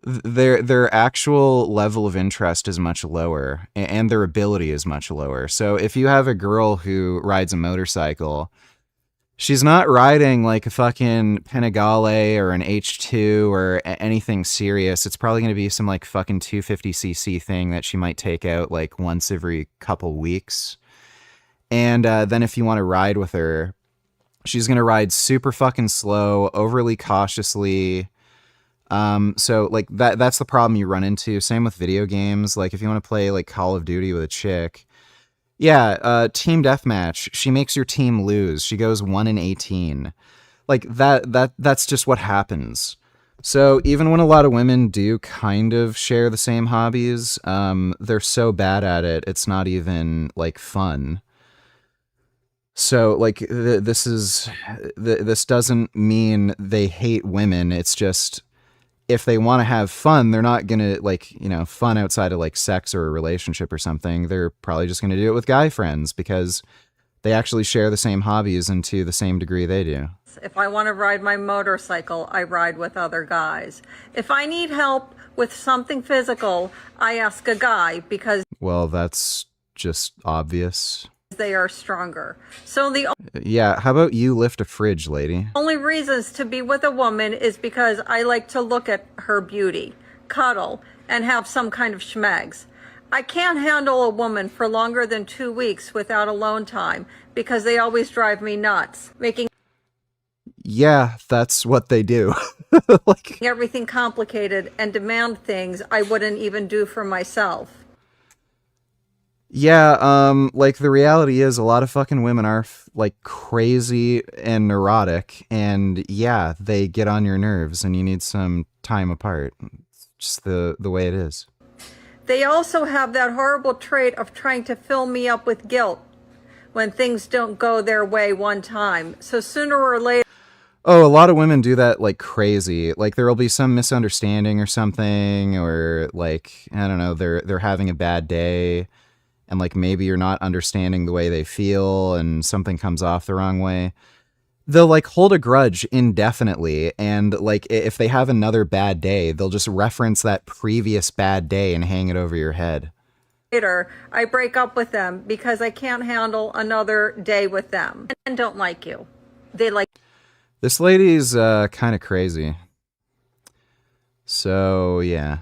their actual level of interest is much lower, and their ability is much lower. So if you have a girl who rides a motorcycle, She's not riding like a fucking Panigale or an H2 or anything serious. It's probably going to be some like fucking 250cc thing that she might take out like once every couple weeks. And then if you want to ride with her, she's going to ride super fucking slow, overly cautiously. So like that's the problem you run into. Same with video games. Like if you want to play like Call of Duty with a chick, yeah, team deathmatch. She makes your team lose. She goes 1-18. Like that's just what happens. So even when a lot of women do kind of share the same hobbies, they're so bad at it, it's not even like fun. So like this doesn't mean they hate women. It's just if they want to have fun, they're not going to like, fun outside of like sex or a relationship or something. They're probably just going to do it with guy friends because they actually share the same hobbies and to the same degree they do. If I want to ride my motorcycle, I ride with other guys. If I need help with something physical, I ask a guy because Well, that's just obvious. they are stronger. So the Yeah, how about you lift a fridge, lady? only reasons to be with a woman is because I like to look at her beauty, cuddle, and have some kind of schmegs. I can't handle a woman for longer than 2 weeks without alone time because they always drive me nuts, making Yeah, that's what they do. everything complicated and demand things I wouldn't even do for myself. Yeah, like the reality is a lot of fucking women are like crazy and neurotic, and yeah, they get on your nerves and you need some time apart. It's just the way it is. They also have that horrible trait of trying to fill me up with guilt when things don't go their way one time. So sooner or later, Oh, a lot of women do that like crazy. Like there'll be some misunderstanding or something, or like, I don't know, they're having a bad day and like maybe you're not understanding the way they feel and something comes off the wrong way. They'll like hold a grudge indefinitely, and like if they have another bad day, they'll just reference that previous bad day and hang it over your head. I break up with them because I can't handle another day with them and don't like you. They like This lady's kind of crazy. So, yeah.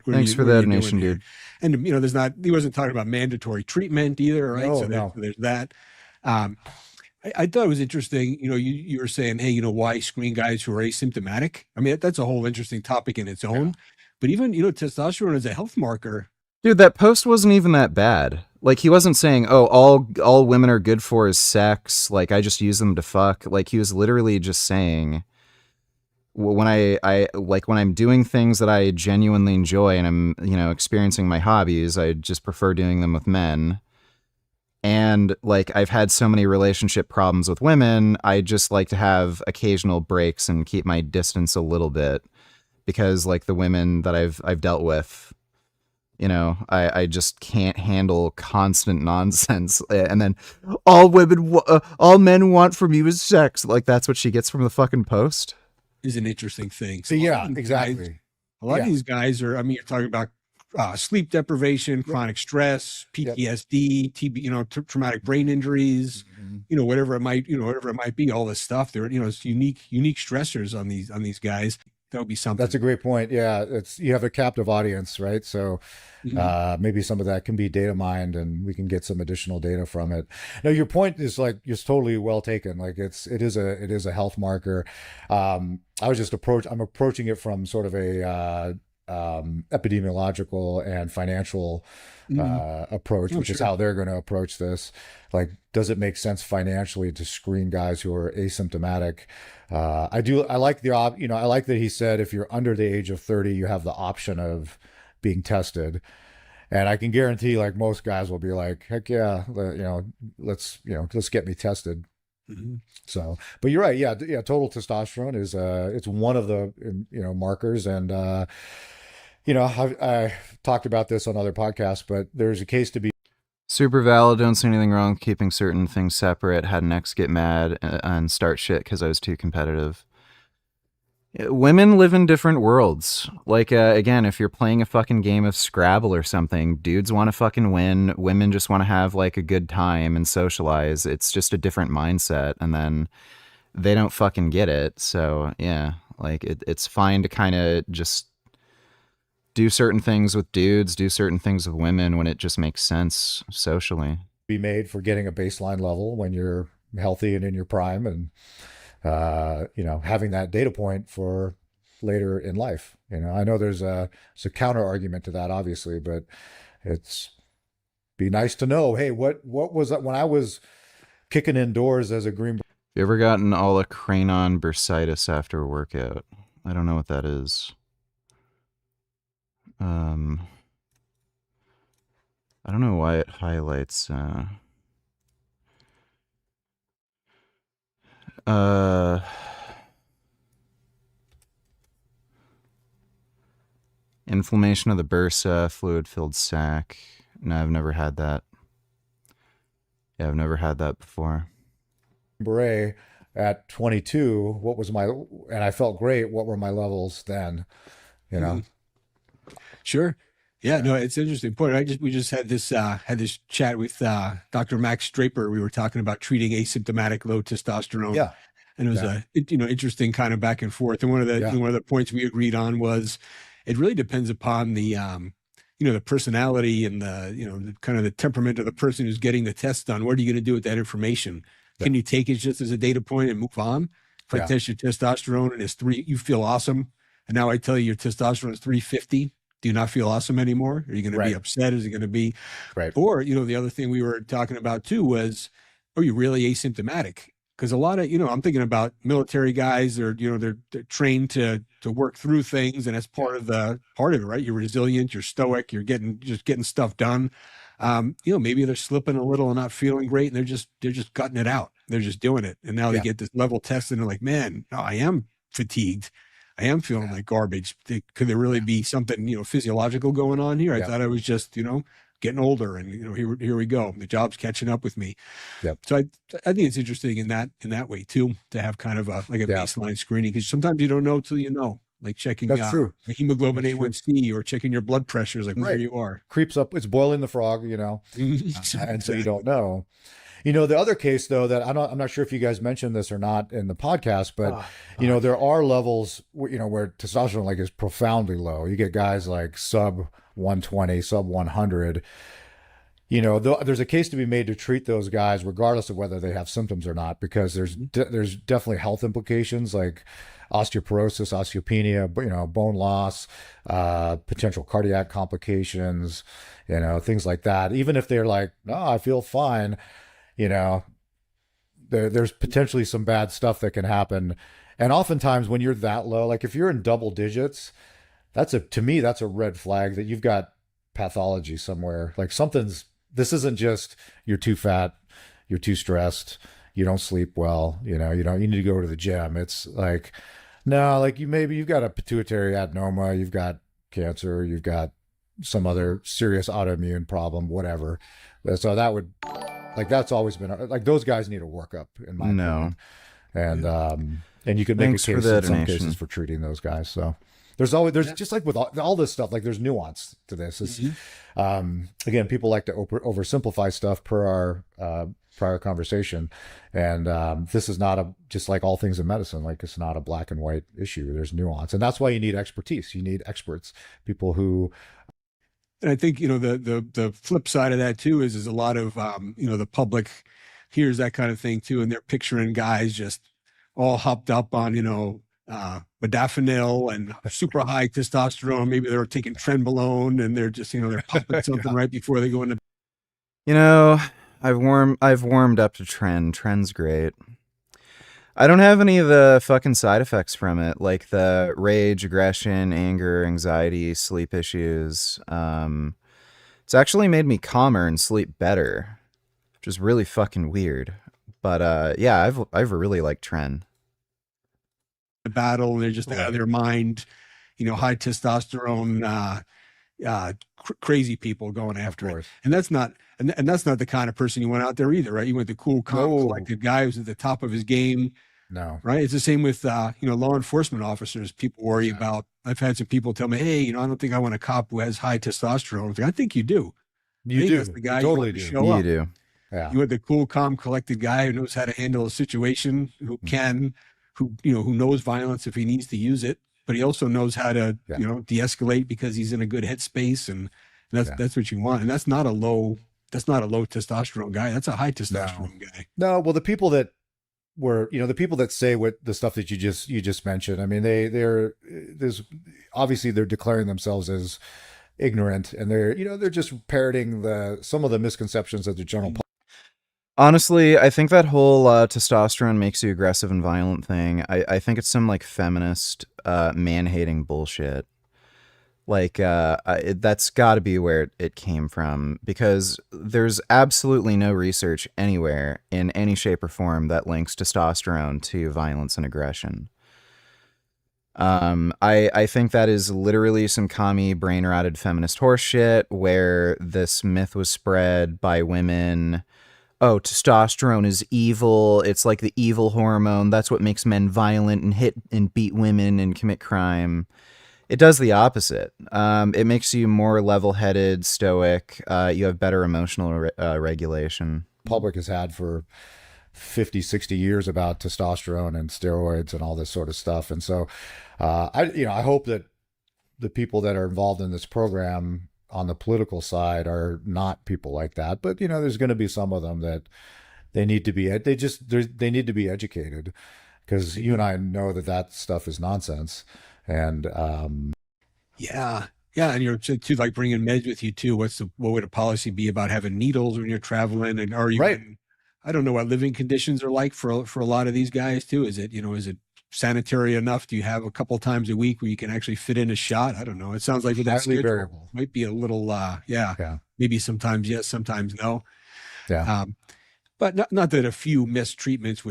Thanks for the donation, dude. And there's not. He wasn't talking about mandatory treatment either, right? No, So no. there's that. I thought it was interesting. You were saying, hey, why screen guys who are asymptomatic? I mean, that's a whole interesting topic in its own. But even testosterone is a health marker. Dude, that post wasn't even that bad. Like, he wasn't saying, oh, all women are good for is sex. Like, I just use them to fuck. Like, he was literally just saying, when when I'm doing things that I genuinely enjoy and I'm, experiencing my hobbies, I just prefer doing them with men. And like, I've had so many relationship problems with women, I just like to have occasional breaks and keep my distance a little bit because like the women that I've dealt with, I just can't handle constant nonsense. And then all men want from you is sex. Like that's what she gets from the fucking post. Is an interesting thing. So yeah, exactly. A lot of these guys are. I mean, you're talking about sleep deprivation, chronic stress, PTSD, TB, traumatic brain injuries, whatever it might be. All this stuff. There, it's unique stressors on these guys. That would be something. That's a great point. Yeah, you have a captive audience, right? So maybe some of that can be data mined, and we can get some additional data from it. Now, your point is totally well taken. Like it is a health marker. I'm approaching it from sort of a epidemiological and financial approach, which is how they're going to approach this. Like, does it make sense financially to screen guys who are asymptomatic? I like I like that he said if you're under the age of 30, you have the option of being tested. And I can guarantee like most guys will be like, heck yeah, let's get me tested. So, but you're right. Yeah. Total testosterone is, it's one of the, markers. And, I talked about this on other podcasts, but there's a case to be super valid. Don't see anything wrong with keeping certain things separate. Had an ex get mad and start shit because I was too competitive. Women live in different worlds. Like, again, if you're playing a fucking game of Scrabble or something, dudes want to fucking win. Women just want to have like a good time and socialize. It's just a different mindset. And then they don't fucking get it. So yeah, like it's fine to kind of just do certain things with dudes, do certain things with women when it just makes sense socially. Be made for getting a baseline level when you're healthy and in your prime, and having that data point for later in life. I know there's a counter argument to that, obviously, but it's be nice to know, hey, what was that when I was kicking indoors as a green. You ever gotten allochranon bursitis after a workout? I don't know what that is. I don't know why it highlights inflammation of the bursa, fluid-filled sac. No, I've never had that. Yeah, I've never had that before. Beret at 22, and I felt great. What were my levels then? Sure. Yeah, no, it's an interesting point. We just had this chat with Dr. Max Draper. We were talking about treating asymptomatic low testosterone. Yeah. And it was interesting kind of back and forth. And one of the points we agreed on was it really depends upon the the personality and the kind of the temperament of the person who's getting the test done. What are you going to do with that information? Yeah. Can you take it just as a data point and move on? If I test your testosterone and it's 3, you feel awesome. And now I tell you your testosterone is 350. Do you not feel awesome anymore? Are you going to be upset? Is it going to be Or, the other thing we were talking about too was, are you really asymptomatic? Because a lot of, I'm thinking about military guys, they're trained to work through things, and that's part of it, right? You're resilient, you're stoic, you're getting stuff done. Maybe they're slipping a little and not feeling great, and they're just cutting it out. They're just doing it. And now they get this level test and they're like, man, no, I am fatigued. I am feeling like garbage. Could there really be something, physiological going on here? I thought I was just, getting older, and here we go. The job's catching up with me. Yep. So I think it's interesting in that way too, to have kind of a baseline screening, because sometimes you don't know till you know. Like checking true. hemoglobin A1C or checking your blood pressure, like where you are. Creeps up. It's boiling the frog, and so you don't know. The other case, though, that I'm not sure if you guys mentioned this or not in the podcast, but there are levels, where testosterone is profoundly low. You get guys like sub 120, sub 100. There's a case to be made to treat those guys regardless of whether they have symptoms or not, because there's definitely health implications like osteoporosis, osteopenia, bone loss, potential cardiac complications, things like that. Even if they're like, no, I feel fine. There's potentially some bad stuff that can happen. And oftentimes when you're that low, like if you're in double digits, to me, that's a red flag that you've got pathology somewhere. Like this isn't just you're too fat, you're too stressed, you don't sleep well, you need to go to the gym. It's like, no, like you've got a pituitary adenoma, you've got cancer, you've got some other serious autoimmune problem, whatever. So that's always been like those guys need a workup in my opinion. And you can make a case in some cases for treating those guys. So there's just like with all this stuff, like there's nuance to this. Again, people like to oversimplify stuff per our prior conversation. And this is not just like all things in medicine, like it's not a black and white issue. There's nuance. And that's why you need expertise. You need experts, people who. And I think, the flip side of that too is a lot of, the public hears that kind of thing too. And they're picturing guys just all hopped up on, modafinil and super high testosterone. Maybe they're taking trenbolone and they're just, they're popping something right before they go into. I've warmed up to Tren. Tren's great. I don't have any of the fucking side effects from it, like the rage, aggression, anger, anxiety, sleep issues. It's actually made me calmer and sleep better, which is really fucking weird. But yeah, I've really liked Tren. The battle, they're just out of their mind, high testosterone, crazy people going after it. And that's not the kind of person you went out there either, right? You went to cool comps, like the guy who's at the top of his game. No. Right. It's the same with, law enforcement officers. People worry about, I've had some people tell me, hey, I don't think I want a cop who has high testosterone. I was like, I think you do. You I think do. that's the guy You you totally want to do. show You up. do. Yeah. You want the cool, calm, collected guy who knows how to handle a situation, who knows violence if he needs to use it, but he also knows how to, de-escalate because he's in a good headspace, and that's what you want. And that's not a low testosterone guy. That's a high testosterone guy. No, well, the people that the people that say what the stuff that you just mentioned, I mean, there's obviously they're declaring themselves as ignorant, and they're just parroting some of the misconceptions of the general public. Honestly, I think that whole testosterone makes you aggressive and violent thing, I think it's some like feminist man-hating bullshit. Like that's got to be where it came from, because there's absolutely no research anywhere in any shape or form that links testosterone to violence and aggression. I think that is literally some commie brain-rotted feminist horseshit where this myth was spread by women. Oh, testosterone is evil. It's like the evil hormone. That's what makes men violent and hit and beat women and commit crime. It does the opposite. It makes you more level-headed, stoic. You have better emotional regulation. Public has had for 50, 60 years about testosterone and steroids and all this sort of stuff. And so I hope that the people that are involved in this program on the political side are not people like that. But, there's going to be some of them that they need to be educated, because you and I know that stuff is nonsense. And yeah, and to like bringing meds with you too. What would a policy be about having needles when you're traveling? And are you I don't know what living conditions are like for a lot of these guys too. Is it sanitary enough? Do you have a couple times a week where you can actually fit in a shot? I don't know. It sounds like with that schedule, variable. Might be a little maybe sometimes yes, sometimes no. Yeah. But not that a few missed treatments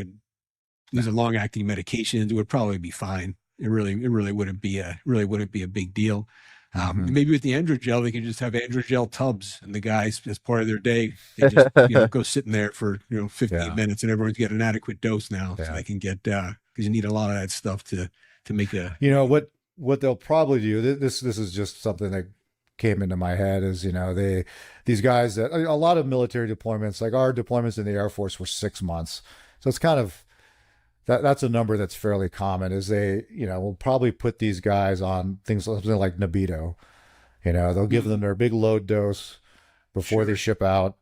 these are long acting medications, it would probably be fine. It really wouldn't be a big deal. Maybe with the androgel, they can just have androgel tubs, and the guys, as part of their day, they just go sitting there for 15 minutes, and everyone's getting an adequate dose now, so they can get because you need a lot of that stuff to make a. What they'll probably do. This is just something that came into my head is these guys that a lot of military deployments, like our deployments in the Air Force, were 6 months, so it's kind of. That's a number that's fairly common. Is they, will probably put these guys on something like Nebido. They'll give them their big load dose before they ship out,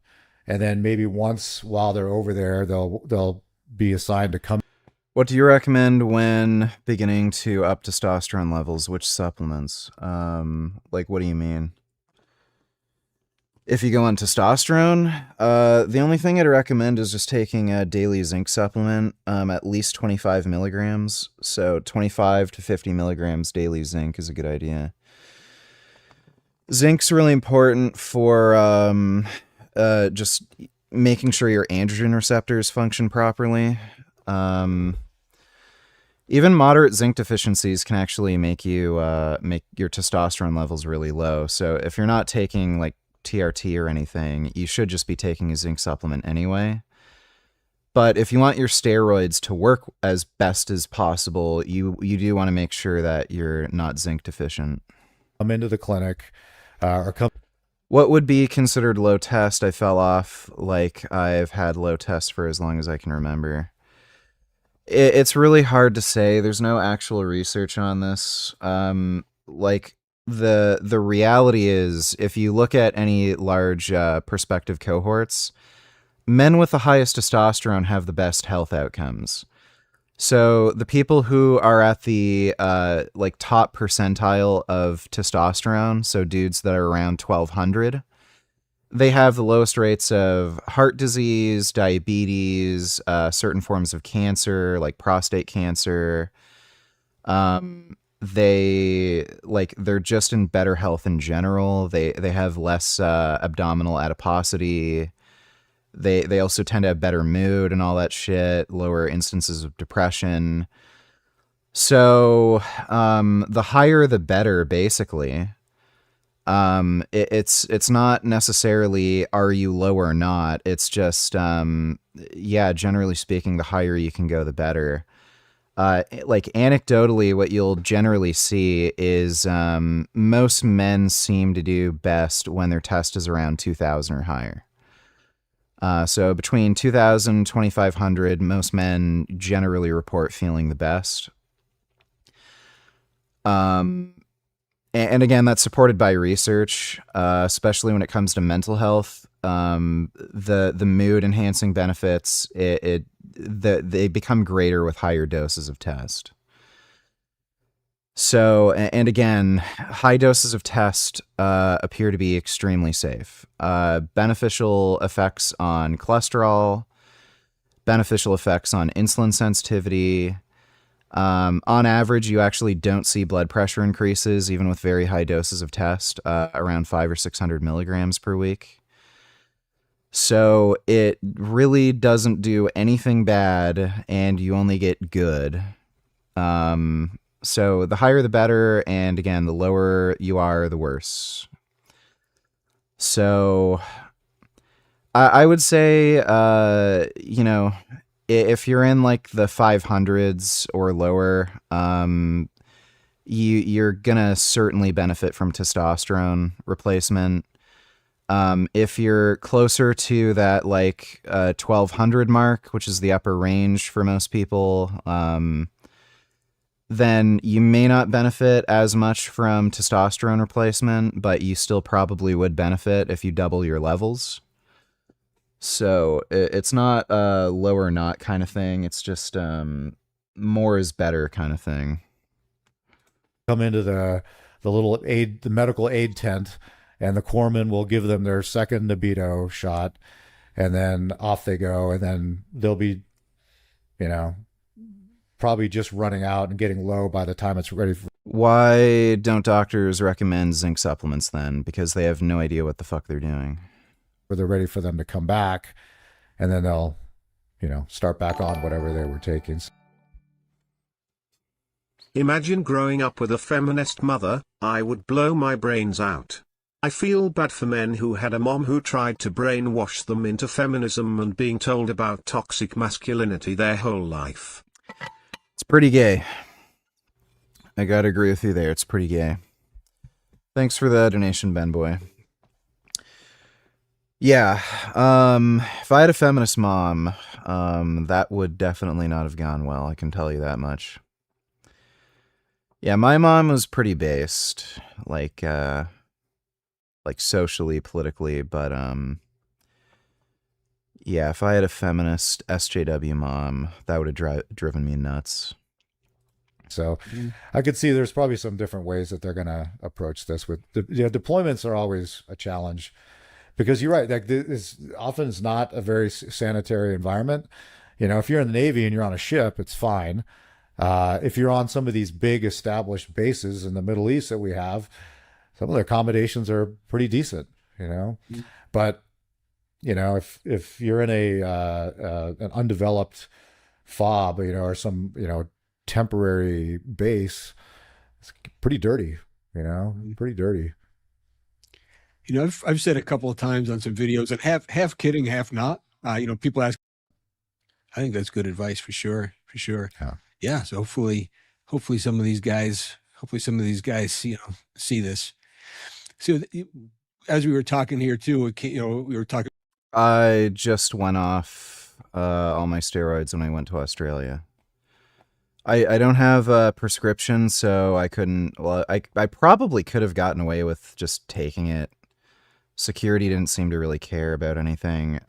and then maybe once while they're over there, they'll be assigned to come. What do you recommend when beginning to up testosterone levels? Which supplements? What do you mean? If you go on testosterone, the only thing I'd recommend is just taking a daily zinc supplement, at least 25 milligrams. So 25 to 50 milligrams daily zinc is a good idea. Zinc's really important for just making sure your androgen receptors function properly. Even moderate zinc deficiencies can actually make make your testosterone levels really low. So if you're not taking TRT or anything, you should just be taking a zinc supplement anyway. But if you want your steroids to work as best as possible, you do want to make sure that you're not zinc deficient. Come into the clinic What would be considered low test? I fell off. I've had low test for as long as I can remember. It's really hard to say. There's no actual research on this. The reality is, if you look at any large prospective cohorts, men with the highest testosterone have the best health outcomes. So the people who are at the top percentile of testosterone, so dudes that are around 1200, they have the lowest rates of heart disease, diabetes, certain forms of cancer like prostate cancer. They're just in better health in general. They have less abdominal adiposity. They also tend to have better mood and all that shit, lower instances of depression. So the higher the better, basically. It's not necessarily are you low or not. It's just generally speaking, the higher you can go, the better. like anecdotally, what you'll generally see is most men seem to do best when their test is around 2,000 or higher. So between 2,000 and 2,500, most men generally report feeling the best. And again, that's supported by research, especially when it comes to mental health. The mood enhancing benefits, they become greater with higher doses of test. So, and again, high doses of test appear to be extremely safe. Beneficial effects on cholesterol, beneficial effects on insulin sensitivity. On average, you actually don't see blood pressure increases, even with very high doses of test, around 500 or 600 milligrams per week. So it really doesn't do anything bad, and you only get good. So the higher the better, and again, the lower you are, the worse. So I would say, you know, if you're in like the 500s or lower, you're gonna certainly benefit from testosterone replacement. If you're closer to that like 1200 mark, which is the upper range for most people, then you may not benefit as much from testosterone replacement, but you still probably would benefit if you double your levels. So it's not a low or not kind of thing. It's just more is better kind of thing. Come into the medical aid tent, and the corpsman will give them their second libido shot, and then off they go, and then they'll be, you know, probably just running out and getting low by the time it's ready. Why don't doctors recommend zinc supplements then? Because they have no idea what the fuck they're doing. Where they're ready for them to come back, and then they'll, you know, start back on whatever they were taking. Imagine growing up with a feminist mother. I would blow my brains out. I feel bad for men who had a mom who tried to brainwash them into feminism and being told about toxic masculinity their whole life. It's pretty gay. I gotta agree with you there. It's pretty gay. Thanks for the donation, Ben Boy. Yeah, if I had a feminist mom, that would definitely not have gone well. I can tell you that much. Yeah, my mom was pretty based, like socially, politically, but yeah, if I had a feminist SJW mom, that would have driven me nuts. So I could see there's probably some different ways that they're going to approach this. With deployments are always a challenge, because you're right. Like, this often is not a very sanitary environment. You know, if you're in the Navy and you're on a ship, it's fine. If you're on some of these big established bases in the Middle East that we have, some of the accommodations are pretty decent, you know. But, you know, if you're in an undeveloped FOB, you know, or some, you know, temporary base, it's pretty dirty, you know, pretty dirty. You know, I've said a couple of times on some videos, and half kidding, half not. You know, people ask. I think that's good advice for sure, for sure. Yeah. So hopefully some of these guys, see this. So as we were talking here too, you know, we were talking. I just went off all my steroids when I went to Australia. I don't have a prescription, so I couldn't. Well, I probably could have gotten away with just taking it. Security didn't seem to really care about anything.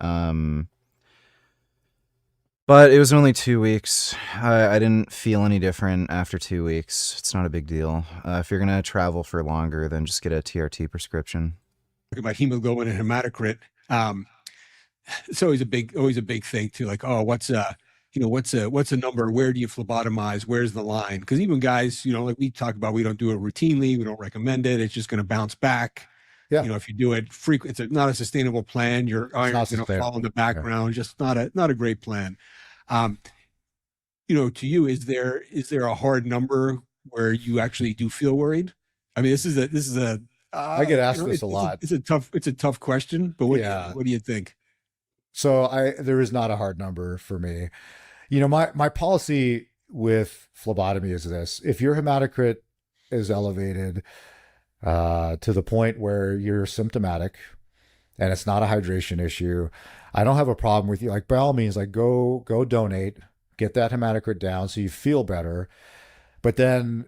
But it was only 2 weeks. I didn't feel any different after 2 weeks. It's not a big deal. If you're gonna travel for longer, then just get a TRT prescription. Talking about hemoglobin and hematocrit. It's always a big thing too. Like, oh, what's a number? Where do you phlebotomize? Where's the line? Because even guys, you know, like we talk about, we don't do it routinely. We don't recommend it. It's just going to bounce back. Yeah. You know, if you do it frequent, it's not a sustainable plan. Your iron's going to fall in the background. Yeah. Just not a great plan. You know, to you, is there a hard number where you actually do feel worried? I mean, this is a. I get asked this a lot. It's a tough question, but what do you think? So there is not a hard number for me. You know, my policy with phlebotomy is this: if your hematocrit is elevated to the point where you're symptomatic and it's not a hydration issue, I don't have a problem with you. Like, by all means, like, go donate, get that hematocrit down so you feel better. But then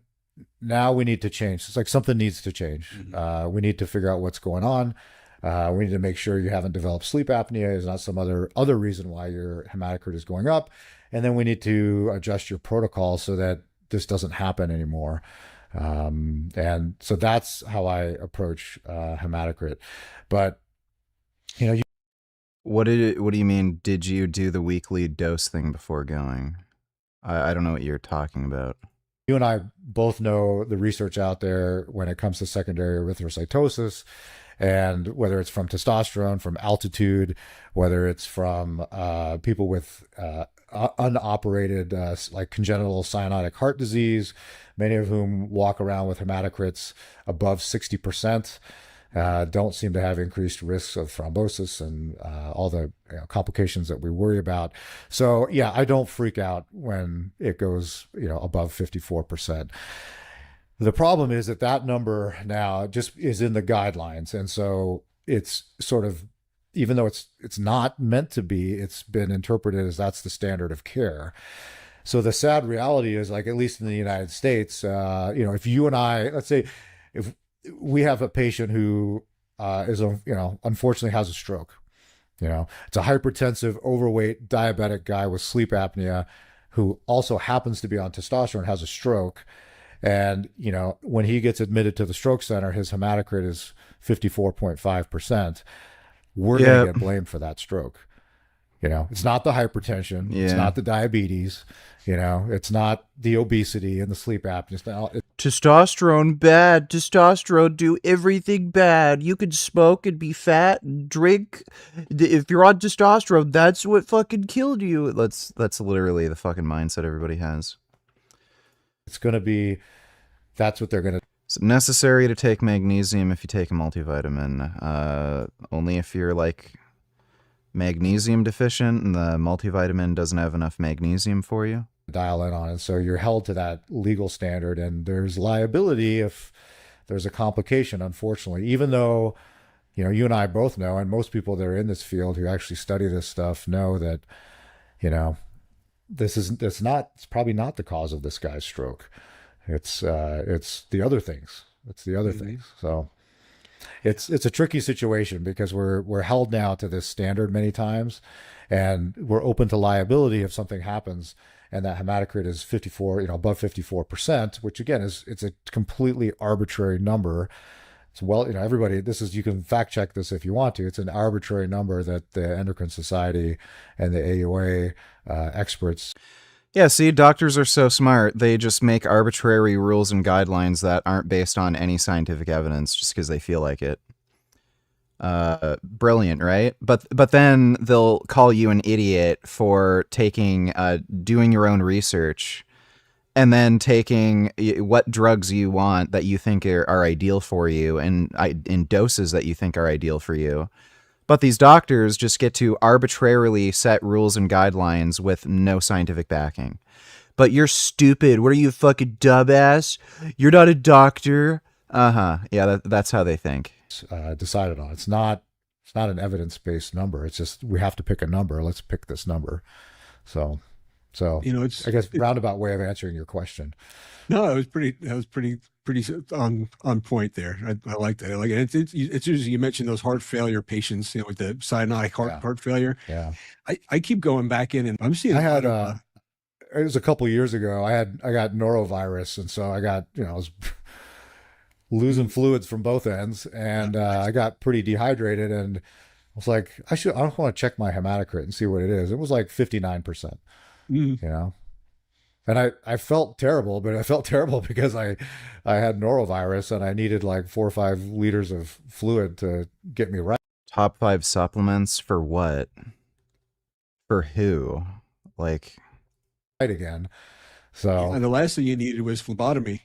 now we need to change. It's like something needs to change. We need to figure out what's going on. We need to make sure you haven't developed sleep apnea. Is not some other reason why your hematocrit is going up. And then we need to adjust your protocol so that this doesn't happen anymore. And so that's how I approach hematocrit. But what do you mean? Did you do the weekly dose thing before going? I don't know what you're talking about. You and I both know the research out there when it comes to secondary erythrocytosis, and whether it's from testosterone, from altitude, whether it's from people with unoperated like congenital cyanotic heart disease, many of whom walk around with hematocrits above 60%, don't seem to have increased risks of thrombosis and all the complications that we worry about. So yeah, I don't freak out when it goes above 54%. The problem is that number now just is in the guidelines, and so it's sort of, even though it's not meant to be, it's been interpreted as that's the standard of care. So the sad reality is, like, at least in the United States, if you and I, let's say, if we have a patient who is unfortunately has a stroke, it's a hypertensive, overweight, diabetic guy with sleep apnea who also happens to be on testosterone, has a stroke. And, when he gets admitted to the stroke center, his hematocrit is 54.5%. We're going to get blamed for that stroke. It's not the hypertension. It's not the diabetes. It's not the obesity and the sleep apnea. Testosterone bad. Testosterone do everything bad. You can smoke and be fat and drink. If you're on testosterone, that's what fucking killed you. That's literally the fucking mindset everybody has. It's going to be, that's what they're going to. It's necessary to take magnesium if you take a multivitamin. Only if you're like magnesium deficient and the multivitamin doesn't have enough magnesium for you. Dial in on it. So you're held to that legal standard, and there's liability if there's a complication, unfortunately, even though, you and I both know, and most people that are in this field who actually study this stuff know that, it's probably not the cause of this guy's stroke. It's the other things. It's the other things. So it's a tricky situation because we're held now to this standard many times, and we're open to liability if something happens and that hematocrit is 54, above 54%, which again it's a completely arbitrary number. It's everybody, you can fact check this if you want to. It's an arbitrary number that the Endocrine Society and the AUA experts. Yeah, see, doctors are so smart. They just make arbitrary rules and guidelines that aren't based on any scientific evidence just because they feel like it. Brilliant, right? But then they'll call you an idiot for doing your own research and then taking what drugs you want that you think are ideal for you and in doses that you think are ideal for you. But these doctors just get to arbitrarily set rules and guidelines with no scientific backing. But you're stupid. What are you, fucking dumbass? You're not a doctor. Yeah, that's how they think. Decided on. It's not an evidence-based number. It's just we have to pick a number. Let's pick this number. So I guess roundabout way of answering your question. No, that was pretty on point there. I like that. I like it. It's usually, you mentioned those heart failure patients, with the cyanotic heart failure. Yeah. I keep going back in, and I'm seeing. I had it was a couple years ago. I got norovirus, and so I got I was losing fluids from both ends, and I got pretty dehydrated, and I was like, I don't want to check my hematocrit and see what it is. It was like 59%. And I felt terrible, but I felt terrible because I had norovirus and I needed like 4 or 5 liters of fluid to get me right. Top 5 supplements for what? For who? Like, right again. So and the last thing you needed was phlebotomy.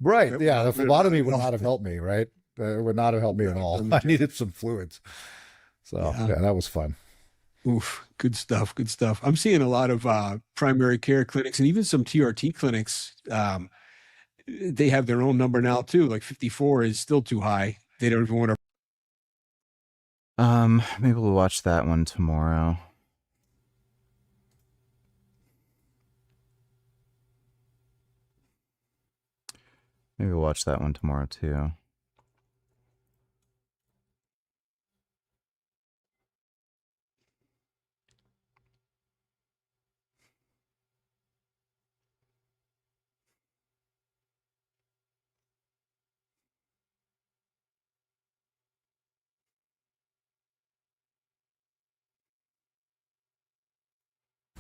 Right. Yeah. The phlebotomy would not have helped me, right? It would not have helped me at all. I needed some fluids. So yeah, that was fun. Oof, good stuff. Good stuff. I'm seeing a lot of primary care clinics and even some TRT clinics. They have their own number now too. Like 54 is still too high. They don't even want to. Maybe we'll watch that one tomorrow. Maybe we'll watch that one tomorrow too.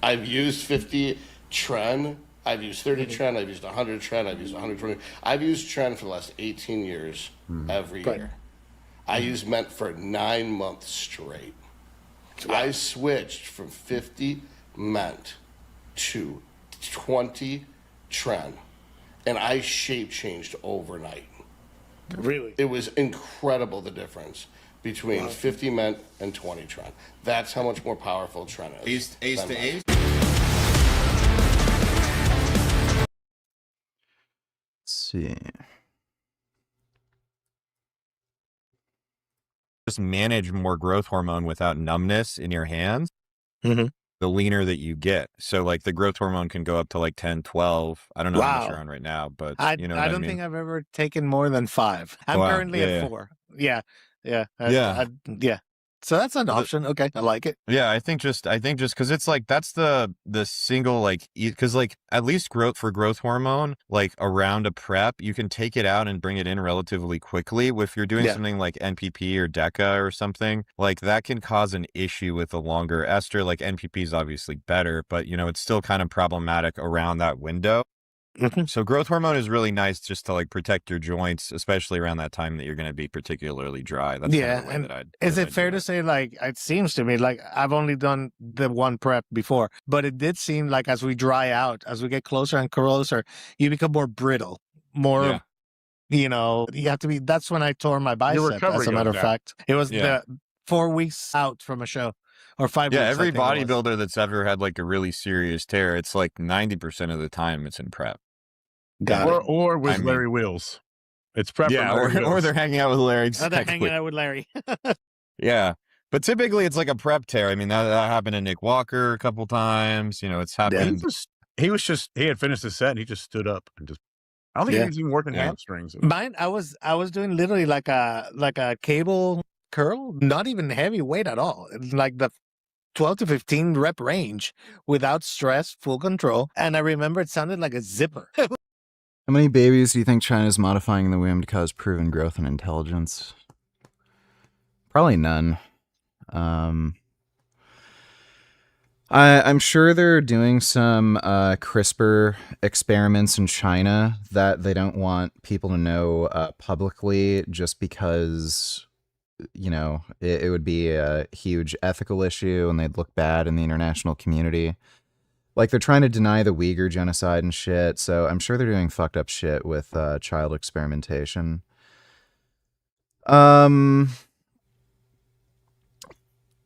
I've used 50 Tren, I've used 30 Tren, I've used 100 Tren, I've used 120. I've used Tren for the last 18 years every year. I used Ment for 9 months straight. I switched from 50 Ment to 20 Tren, and I shape changed overnight. Really? It was incredible, the difference between 50 Ment and 20 Tren. That's how much more powerful Tren is. Ace to ace? Let's see. Just manage more growth hormone without numbness in your hands, the leaner that you get. So like the growth hormone can go up to like 10, 12. I don't know how much you're on right now, but you know what I I don't mean? think I've ever taken more than 5. I'm Wow. currently Yeah, at yeah. 4. Yeah. Yeah. Yeah. So that's an option. Okay. I like it. Yeah, I think just because it's like that's the single like because like at least for growth hormone like around a prep you can take it out and bring it in relatively quickly. If you're doing something like NPP or DECA or something like that can cause an issue with a longer ester. Like NPP is obviously better, but you know it's still kind of problematic around that window. So growth hormone is really nice just to like protect your joints, especially around that time that you're going to be particularly dry. That's Yeah. kind of the way And that is it fair to say, like, it seems to me like I've only done the one prep before, but it did seem like as we dry out, as we get closer and closer, you become more brittle, more, you know, you have to be. That's when I tore my bicep, recovery as a matter goes of down. fact. It was Yeah. the 4 weeks out from a show or 5 Yeah, weeks. every I think it was. bodybuilder that's ever had like a really serious tear, it's like 90% of the time it's in prep. Or with I mean- Larry Wheels. It's prep. Yeah, Larry or Wheels. they're hanging out with Larry. Oh, they're Exactly. hanging out with Larry. Yeah, but typically it's like a prep tear. I mean, that happened to Nick Walker a couple times. You know, it's happened. He had finished the set and he just stood up and just. I don't think Yeah. he was even working Yeah. hamstrings. Mine, I was doing literally like a cable curl, not even heavy weight at all. It's like the 12 to 15 rep range without stress, full control. And I remember it sounded like a zipper. How many babies do you think China's modifying in the womb to cause proven growth and intelligence? Probably none. I'm sure they're doing some CRISPR experiments in China that they don't want people to know publicly just because, you know, it would be a huge ethical issue and they'd look bad in the international community. Like, they're trying to deny the Uyghur genocide and shit, so I'm sure they're doing fucked up shit with child experimentation.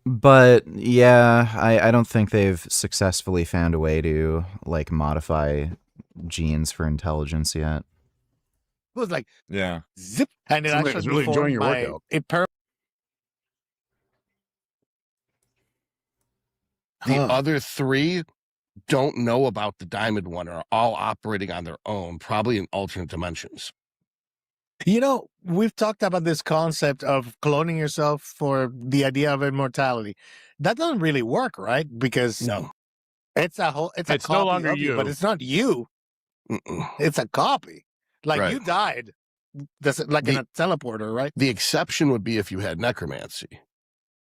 But, yeah, I don't think they've successfully found a way to, like, modify genes for intelligence yet. It was like Yeah. zip, and it Seems like actually it's really deformed enjoying your my workout. it The other 3 don't know about the diamond one, are all operating on their own, probably in alternate dimensions. You know, we've talked about this concept of cloning yourself for the idea of immortality. That doesn't really work, right? Because it's a whole, it's a It's no copy longer of you, but you. it's not you. It's a copy. Like Right. you died, like in a teleporter, right? The exception would be if you had necromancy.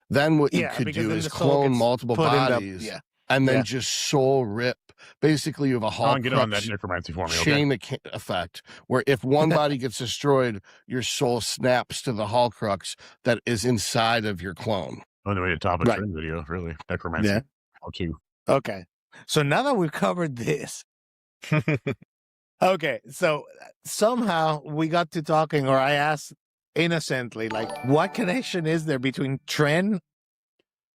Then what you Yeah, could because do then is the soul clone gets multiple put in the- bodies yeah. and then Yeah. just soul rip. Basically, you have a Hall Get on that necromancy for me, okay? chain effect, where if one body gets destroyed, your soul snaps to the Hall crux that is inside of your clone. On the way to top of Right. trend video, really. Necromancy. Yeah. How to. Okay. So now that we've covered this, okay, so somehow we got to talking, or I asked innocently, like, what connection is there between Tren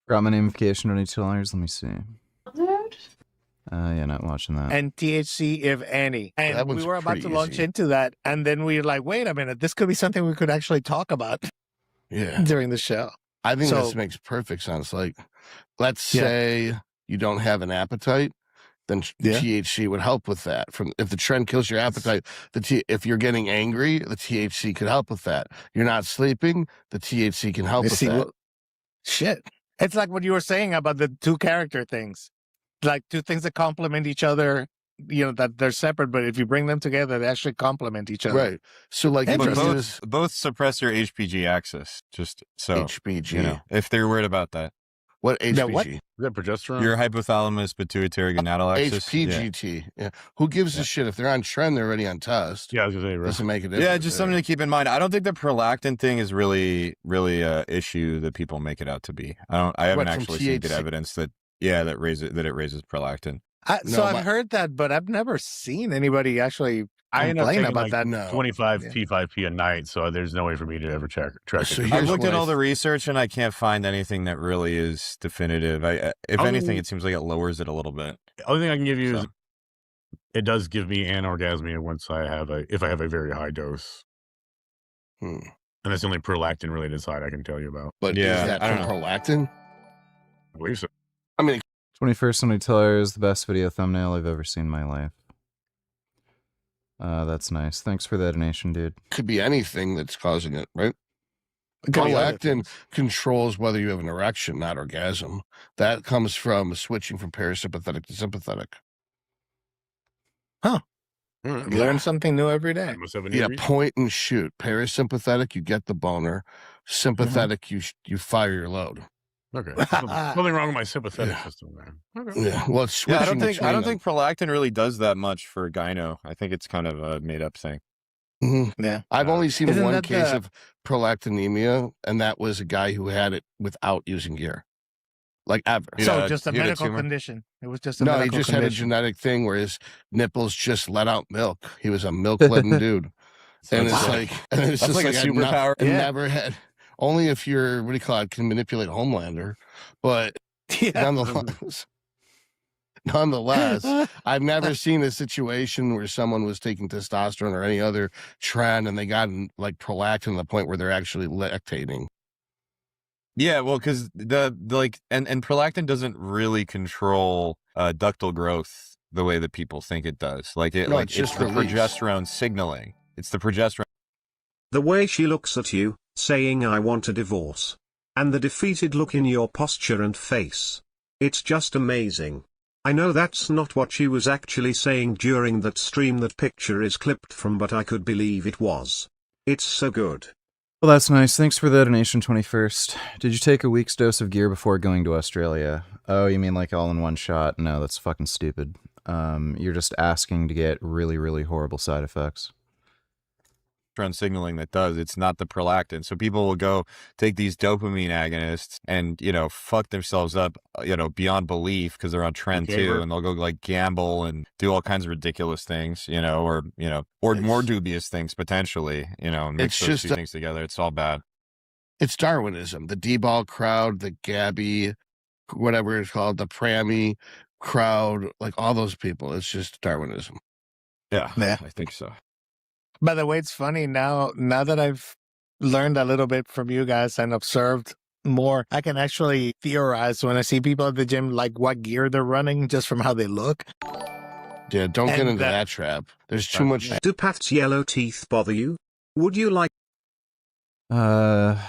Got my namification $22. Let me see. Yeah, not watching that. And THC, if any. And That we one's were about pretty to launch easy. into that, and then we were like, wait a minute, this could be something we could actually talk about Yeah. during the show. I think So- this makes perfect sense. Like, let's say you don't have an appetite, then THC would help with that. From if the trend kills your appetite, if you're getting angry, the THC could help with that. You're not sleeping, the THC can help with See, that. well, shit. It's like what you were saying about the two character things. Like two things that complement each other, you know, that they're separate, but if you bring them together, they actually complement each other. Right. So, like, But Interesting. both suppress your HPG axis. Just so HPG. you know, if they're worried about that. What HPG? Yeah, what? Is that progesterone? Your hypothalamus pituitary gonadal axis. HPGT. Yeah. Who gives a shit? If they're on trend, they're already on test. Yeah, I was gonna say, right. Doesn't make a difference. Yeah, just something to keep in mind. I don't think the prolactin thing is really a issue that people make it out to be. I haven't What, from actually seen good THC? evidence that it raises prolactin. So I've heard that, but I've never seen anybody actually I end up complain taking about like that. 25 P5P a night, so there's no way for me to ever track So it. I've looked at all the research and I can't find anything that really is definitive. If anything, it seems like it lowers it a little bit. The only thing I can give you is it does give me anorgasmia if I have a very high dose. And that's the only prolactin related side I can tell you about. But is that from prolactin? I believe so. I mean, 21st Century Tiller is the best video thumbnail I've ever seen in my life. That's nice. Thanks for that donation, dude. Could be anything that's causing it, right? Prolactin controls whether you have an erection, not orgasm. That comes from switching from parasympathetic to sympathetic. Huh. Learn something new every day. Yeah, point and shoot. Parasympathetic, you get the boner. Sympathetic, you fire your load. Okay. Something wrong with my sympathetic system, man. Okay. Yeah. Well, it's switching I don't between think prolactin really does that much for gyno. I think it's kind of a made up thing. Yeah. I've only seen Isn't one that case the- of prolactinemia, and that was a guy who had it without using gear. Like ever. So just a medical condition. It was just a No, he medical just condition. had a genetic thing where his nipples just let out milk. He was a milk-letting dude. And it's like, and it's That's just like a I superpower. I never had, only if you're, what do you call it, can manipulate Homelander. But nonetheless, I've never seen a situation where someone was taking testosterone or any other trend and they got like prolactin to the point where they're actually lactating. Yeah, well, because the and prolactin doesn't really control ductal growth the way that people think it does. Like No, it's it's just the release. progesterone signaling. It's the progesterone. The way she looks at you, saying I want a divorce. And the defeated look in your posture and face. It's just amazing. I know that's not what she was actually saying during that stream that picture is clipped from, but I could believe it was. It's so good. Well, that's nice. Thanks for the donation, 21st. Did you take a week's dose of gear before going to Australia? Oh, you mean like all in one shot? No, that's fucking stupid. You're just asking to get really, really horrible side effects. Signaling that does, it's not the prolactin. So people will go take these dopamine agonists and fuck themselves up beyond belief because they're on trend too, and they'll go like gamble and do all kinds of ridiculous things, or more dubious things potentially, and mix It's those just two things together. It's all bad. It's Darwinism. The D-ball crowd, the Gabby, whatever it's called, the Prammy crowd, like all those people. It's just Darwinism. Yeah, Yeah. I think so. By the way, it's funny now that I've learned a little bit from you guys and observed more, I can actually theorize when I see people at the gym, like what gear they're running just from how they look. Yeah, don't get And into that trap. There's too much. Do Pat's yellow teeth bother you? Would you like...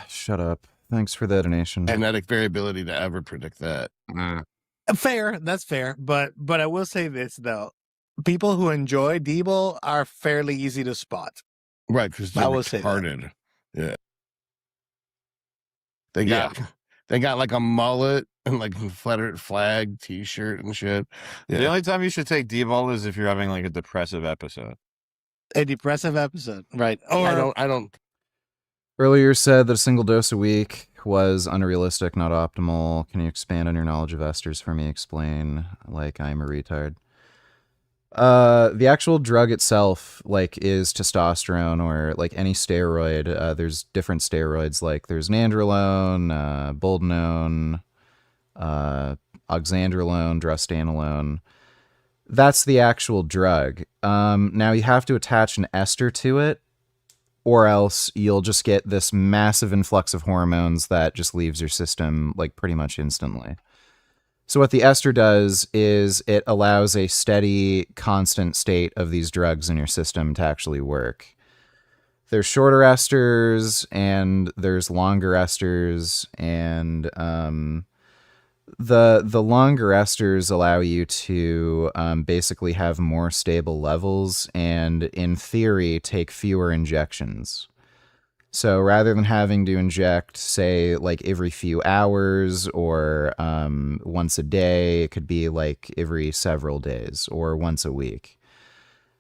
Shut up. Thanks for the donation. Genetic variability to ever predict that. Fair, that's fair. But I will say this though. People who enjoy D-ball are fairly easy to spot. Right, because I they're will say that. retarded. Yeah. They got like a mullet and like Confederate flag t-shirt and shit. The only time you should take D-ball is if you're having like a depressive episode. A depressive episode, right? Or I don't. Earlier said that a single dose a week was unrealistic, not optimal. Can you expand on your knowledge of esters for me? Explain, like I'm a retard. The actual drug itself, like, is testosterone or like any steroid. There's different steroids, like there's nandrolone, boldenone, oxandrolone, drustanolone. That's the actual drug. Now you have to attach an ester to it, or else you'll just get this massive influx of hormones that just leaves your system like pretty much instantly. So what the ester does is it allows a steady, constant state of these drugs in your system to actually work. There's shorter esters and there's longer esters, and the longer esters allow you to basically have more stable levels and, in theory, take fewer injections. So rather than having to inject, say, like every few hours or once a day, it could be like every several days or once a week.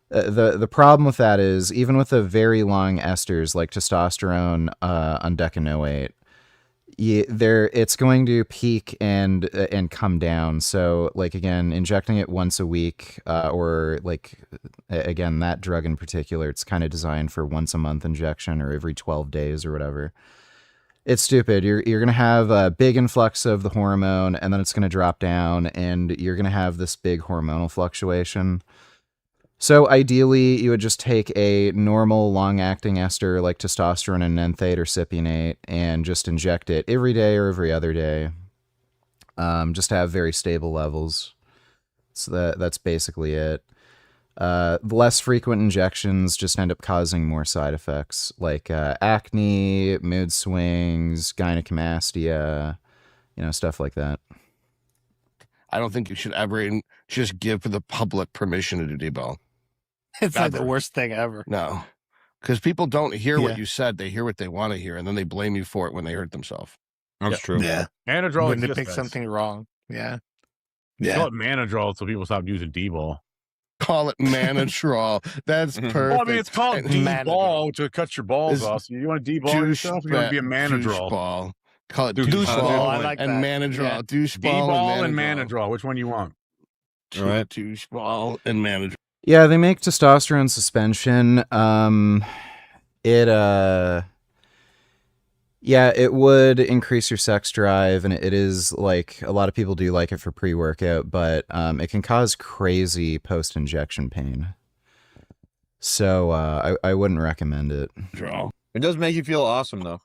The problem with that is, even with the very long esters like testosterone, undecanoate, it's going to peak and come down. So, like, again, injecting it once a week, or like, again, that drug in particular, it's kind of designed for once a month injection or every 12 days or whatever. It's stupid. You're going to have a big influx of the hormone, and then it's going to drop down, and you're going to have this big hormonal fluctuation. So ideally, you would just take a normal long-acting ester like testosterone and enanthate or cypionate and just inject it every day or every other day, just to have very stable levels. So that's basically it. The less frequent injections just end up causing more side effects like acne, mood swings, gynecomastia, stuff like that. I don't think you should ever just give the public permission to do debone. It's like the worst thing ever. No, because people don't hear what you said; they hear what they want to hear, and then they blame you for it when they hurt themselves. That's true. Yeah, Anadrol when they exists, pick guys. something wrong. Yeah, Call it Manadrol so people stop using D-ball. Call it Manadrol. That's perfect. Well, I mean, it's called Manadrol. D-ball to cut your balls off. So you want to D-ball yourself? You want to be a Manadrol? Doucheball. Call it Doucheball. I like and that. Manadrol. Yeah. Doucheball D-ball and Manadrol. Which one you want? All right. Doucheball and Manadrol. Yeah, they make testosterone suspension. It would increase your sex drive, and it is like a lot of people do like it for pre-workout, but it can cause crazy post-injection pain. So I wouldn't recommend it. It does make you feel awesome, though.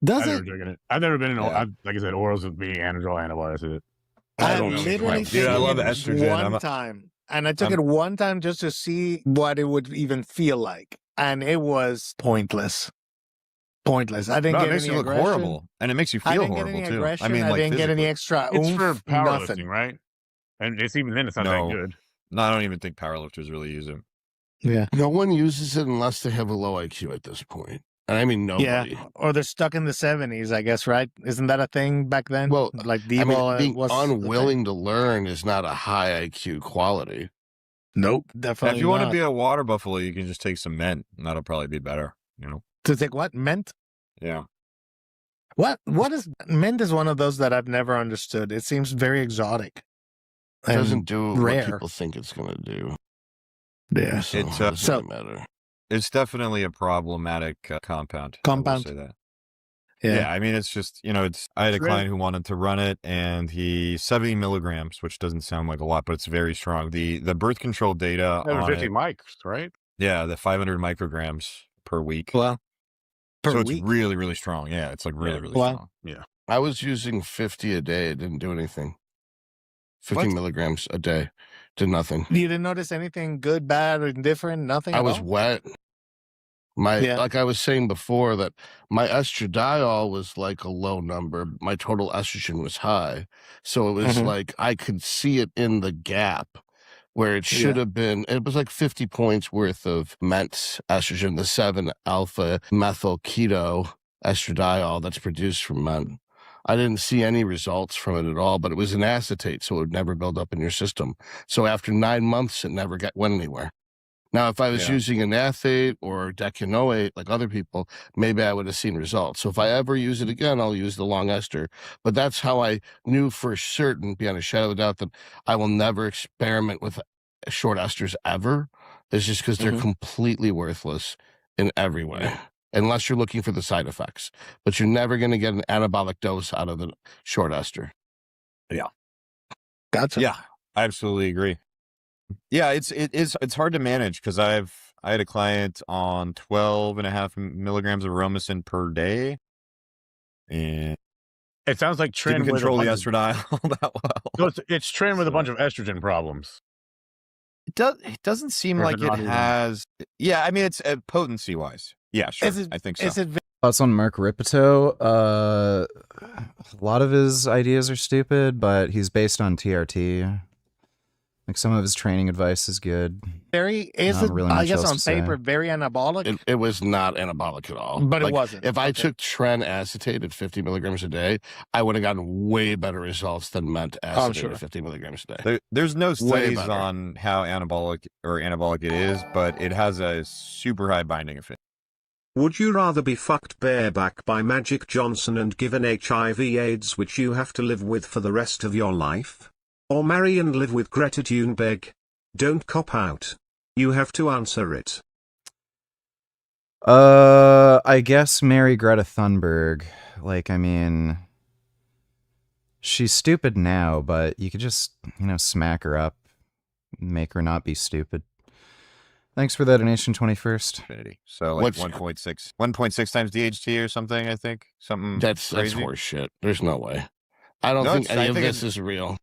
Does I've it? never taken it. I've never been in. Like I said, orals with me, Anadrol antibiotics. That's it. I literally Dude, I love taken it estrogen. one time, and I took it one time just to see what it would even feel like, and it was pointless. Pointless. I didn't No, get it makes any you look aggression. horrible, and it makes you I feel didn't get horrible any too. aggression. I mean, I like didn't get any extra It's for oomph, powerlifting, nothing. right? And it's even then, it's not that good. No, I don't even think powerlifters really use it. Yeah. No one uses it unless they have a low IQ at this point. And I mean, nobody. Yeah, or they're stuck in the 70s, I guess, right? Isn't that a thing back then? Well, like I D-ball mean, being was the thing. unwilling to learn is not a high IQ quality. Nope, If definitely you want to not. be a water buffalo, you can just take some mint, and that'll probably be better. To take what? Mint? Yeah. What is mint? Is one of those that I've never understood. It seems very exotic. It doesn't and do rare. what people think it's going to do. Yeah. So It's, it doesn't matter. It's definitely a problematic compound. Compound. I will say that. Yeah. Yeah, I mean, it's just, I had a client who wanted to run it, and 70 milligrams, which doesn't sound like a lot, but it's very strong. The birth control data on 50 it, mics, right? yeah, the 500 micrograms per week. Well, so it's really, really strong. Yeah, it's like really, really strong. Yeah. I was using 50 a day. It didn't do anything. 50 milligrams a day did nothing. You didn't notice anything good, bad, or indifferent? Nothing. I at was all? wet. Like I was saying before, that my estradiol was like a low number. My total estrogen was high. So it was like I could see it in the gap where it should have been. It was like 50 points worth of ment estrogen, the 7-alpha methyl keto estradiol that's produced from ment. I didn't see any results from it at all, but it was an acetate, so it would never build up in your system. So after 9 months, it never went anywhere. Now, if I was using an enanthate or decanoate like other people, maybe I would have seen results. So if I ever use it again, I'll use the long ester. But that's how I knew for certain, beyond a shadow of a doubt, that I will never experiment with short esters ever. It's just because they're completely worthless in every way, unless you're looking for the side effects. But you're never going to get an anabolic dose out of the short ester. Yeah. Gotcha. Yeah, I absolutely agree. Yeah, it's hard to manage because I had a client on 12.5 milligrams of Romacin per day, and It sounds like didn't Trin with a control the bunch of, estradiol that well. no, it's Trin with a So- bunch of estrogen problems. It doesn't seem Or is like it it not even- has. Yeah, I mean it's potency wise. Yeah, sure. I think so. Thoughts on Mark Ripito? A lot of his ideas are stupid, but he's based on TRT. Like some of his training advice is good. Very Not really I much guess else on to say. paper very anabolic. It was not anabolic at all. But it Like, wasn't. If I Okay. took Tren acetate at 50 milligrams a day, I would have gotten way better results than Ment acetate sure. at 50 milligrams a day. There's no studies better. on how anabolic it is, but it has a super high binding affinity. Would you rather be fucked bareback by Magic Johnson and given HIV/AIDS which you have to live with for the rest of your life? Or marry and live with Greta Thunberg? Don't cop out. You have to answer it. I guess marry Greta Thunberg. Like, I mean, she's stupid now, but you could just, smack her up, make her not be stupid. Thanks for that donation, 21st. Affinity. So like 1.6 times DHT or something, I think. Something That's crazy. horse shit. There's no way. I don't No, think it's- any I of think this it's- is real.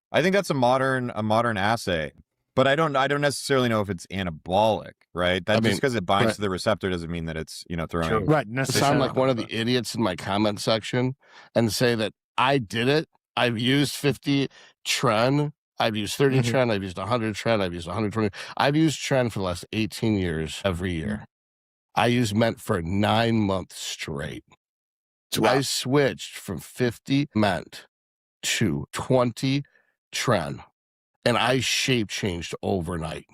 I think that's a modern assay. But I don't necessarily know if it's anabolic, right? That I mean, just because it binds right. to the receptor doesn't mean that it's, throwing. Right. I sound like one of the idiots in my comment section and say that I did it. I've used 50 Tren. I've used 30 Tren. I've used 100 Tren. I've used 120. I've used Tren for the last 18 years every year. I used Ment for 9 months straight. I switched from 50 Ment to 20 Tren. And I shape changed overnight.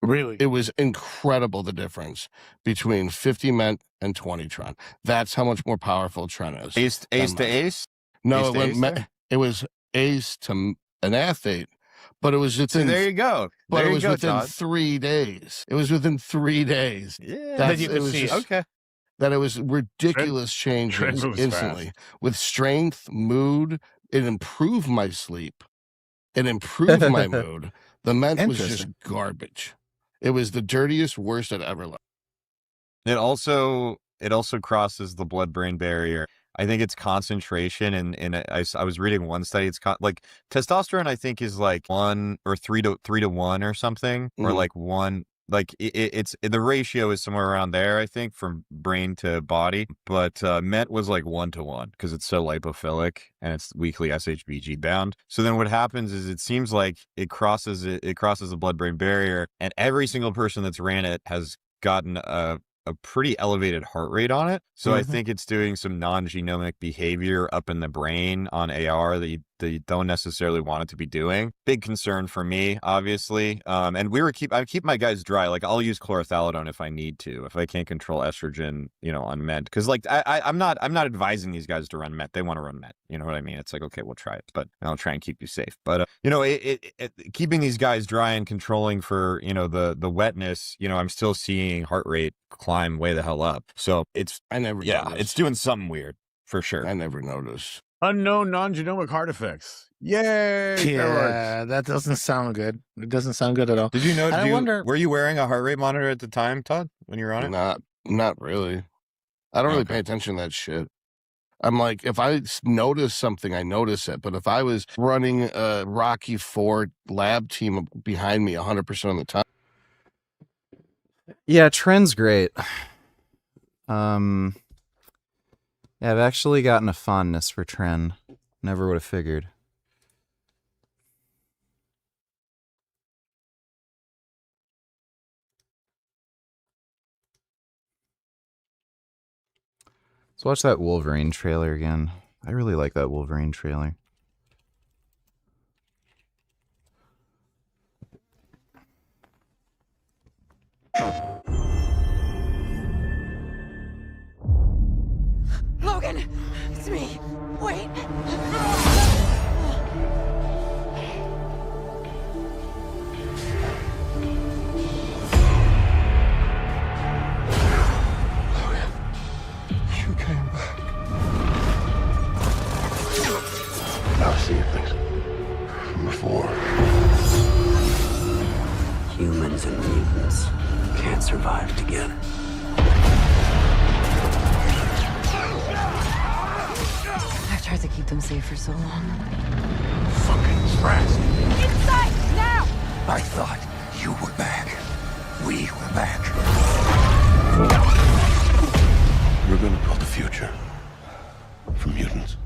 Really? It was incredible the difference between 50 Ment and 20 Tren. That's how much more powerful Tren is. Ace than to Ment. ace? No, Ace it to went ace there? it was ace to an athlete, but it was So within. there you go. But There it you was go, within Todd. 3 days. It was within 3 days. Yeah. That you could see it. Okay. That it was ridiculous changes moves instantly fast. with strength, mood. It improved my sleep. It improved my mood. The Ment was just garbage. It was the dirtiest, worst I'd ever lived. It also crosses the blood-brain barrier. I think it's concentration, and I was reading one study. It's like testosterone. I think is like 1 or 3 to 1 or something, or like 1. Like it's the ratio is somewhere around there. I think from brain to body, but Ment was like 1 to 1 because it's so lipophilic and it's weakly SHBG bound. So then what happens is it seems like it crosses the blood-brain barrier, and every single person that's ran it has gotten a pretty elevated heart rate on it. So I think it's doing some non-genomic behavior up in the brain on AR that you don't necessarily want it to be doing. Big concern for me, obviously. And I keep my guys dry. Like I'll use chlorothalidone if I need to, if I can't control estrogen, on Ment. Because like I'm not advising these guys to run Ment. They want to run Ment. You know what I mean? It's like, okay, we'll try it, but I'll try and keep you safe. But keeping these guys dry and controlling for the wetness, I'm still seeing heart rate climb way the hell up. So it's it's doing something weird for sure. I never noticed. Unknown non-genomic heart effects. Yay! Yeah, that doesn't sound good. It doesn't sound good at all. Did you know? And I wonder. Were you wearing a heart rate monitor at the time, Todd, when you were on it? Not really. I don't really pay attention to that shit. I'm like, if I notice something, I notice it. But if I was running a Rocky IV lab team behind me 100% of the time. Yeah, Tren's great. Yeah, I've actually gotten a fondness for Tren. Never would have figured. Let's watch that Wolverine trailer again. I really like that Wolverine trailer. Logan! It's me! Wait! I'll see you. safe for so long. Fucking trash. Inside, now! I thought you were back. We were back. We're gonna build the future for mutants.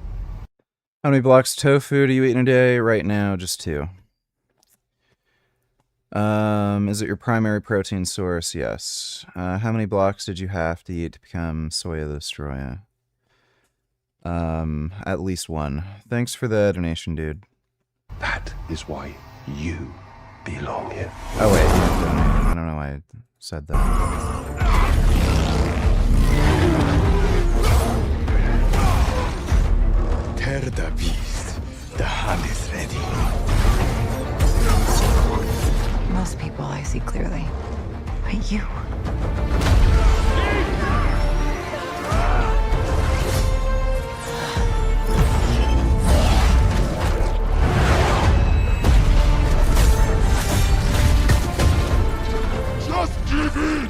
How many blocks of tofu do you eat in a day? Right now, just 2. Is it your primary protein source? Yes. How many blocks did you have to eat to become Soya the Destroyer? At least 1. Thanks for the donation, dude. That is why you belong here. Oh wait, you didn't donate. I don't know why I said that. Tear the beast. The hunt is ready. Most people I see clearly. But you. Just give in!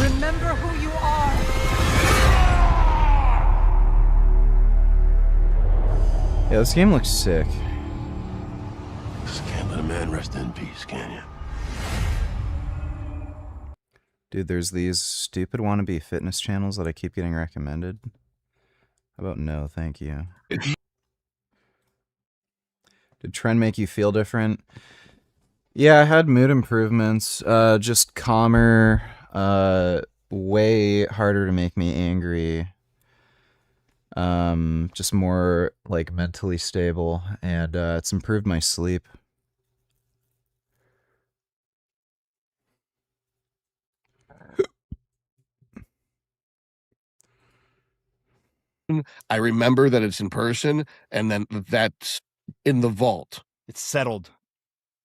Remember who you are! Yeah, this game looks sick. Just can't let a man rest in peace, can you? Dude, there's these stupid wannabe fitness channels that I keep getting recommended. How about no, thank you. Did Trend make you feel different? Yeah, I had mood improvements. Just calmer, way harder to make me angry. Just more like mentally stable, and it's improved my sleep. I remember that it's in person, and then that's in the vault. It's settled.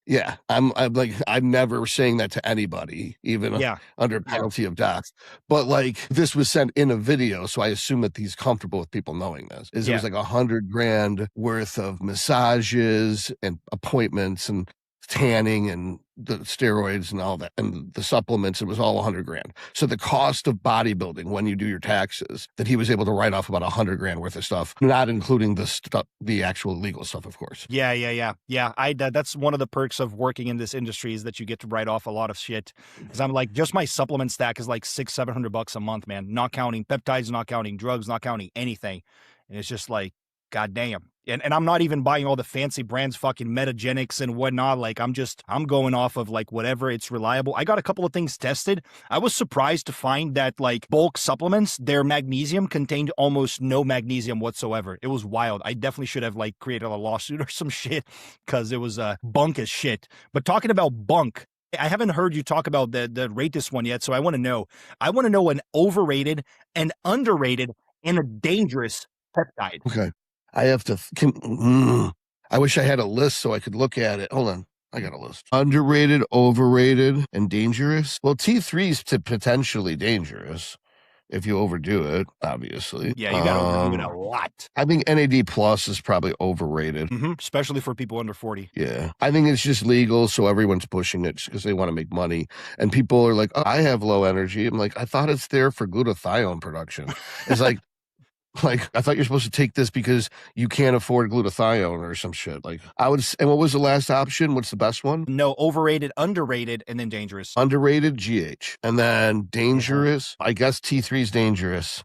Yeah, I'm like, I'm never saying that to anybody, even Yeah. under penalty of death. But like, this was sent in a video, so I assume that he's comfortable with people knowing this. It Yeah. was like $100,000 worth of massages and appointments and tanning and the steroids and all that and the supplements. It was all $100,000. So the cost of bodybuilding when you do your taxes, that he was able to write off about $100,000 worth of stuff, not including the stuff, the actual legal stuff, of course. Yeah. That's one of the perks of working in this industry is that you get to write off a lot of shit. Because I'm like, just my supplement stack is like $600-700 a month, man. Not counting peptides, not counting drugs, not counting anything. And it's just like, goddamn. And I'm not even buying all the fancy brands, fucking Metagenics and whatnot. Like, I'm going off of like whatever, it's reliable. I got a couple of things tested. I was surprised to find that like bulk supplements, their magnesium contained almost no magnesium whatsoever. It was wild. I definitely should have like created a lawsuit or some shit because it was bunk as shit. But talking about bunk, I haven't heard you talk about the rate this one yet, so I want to know. I want to know an overrated, an underrated, and a dangerous peptide. Okay. I have to. I wish I had a list so I could look at it. Hold on. I got a list. Underrated, overrated, and dangerous. Well, T3 is potentially dangerous if you overdo it, obviously. Yeah, you got to overdo it a lot. I think NAD Plus is probably overrated. Especially for people under 40. Yeah. I think it's just legal, so everyone's pushing it because they want to make money. And people are like, oh, I have low energy. I'm like, I thought it's there for glutathione production. It's like, like, I thought you're supposed to take this because you can't afford glutathione or some shit. Like, and what was the last option? What's the best one? No, overrated, underrated, and then dangerous. Underrated, GH. And then dangerous, I guess T3 is dangerous.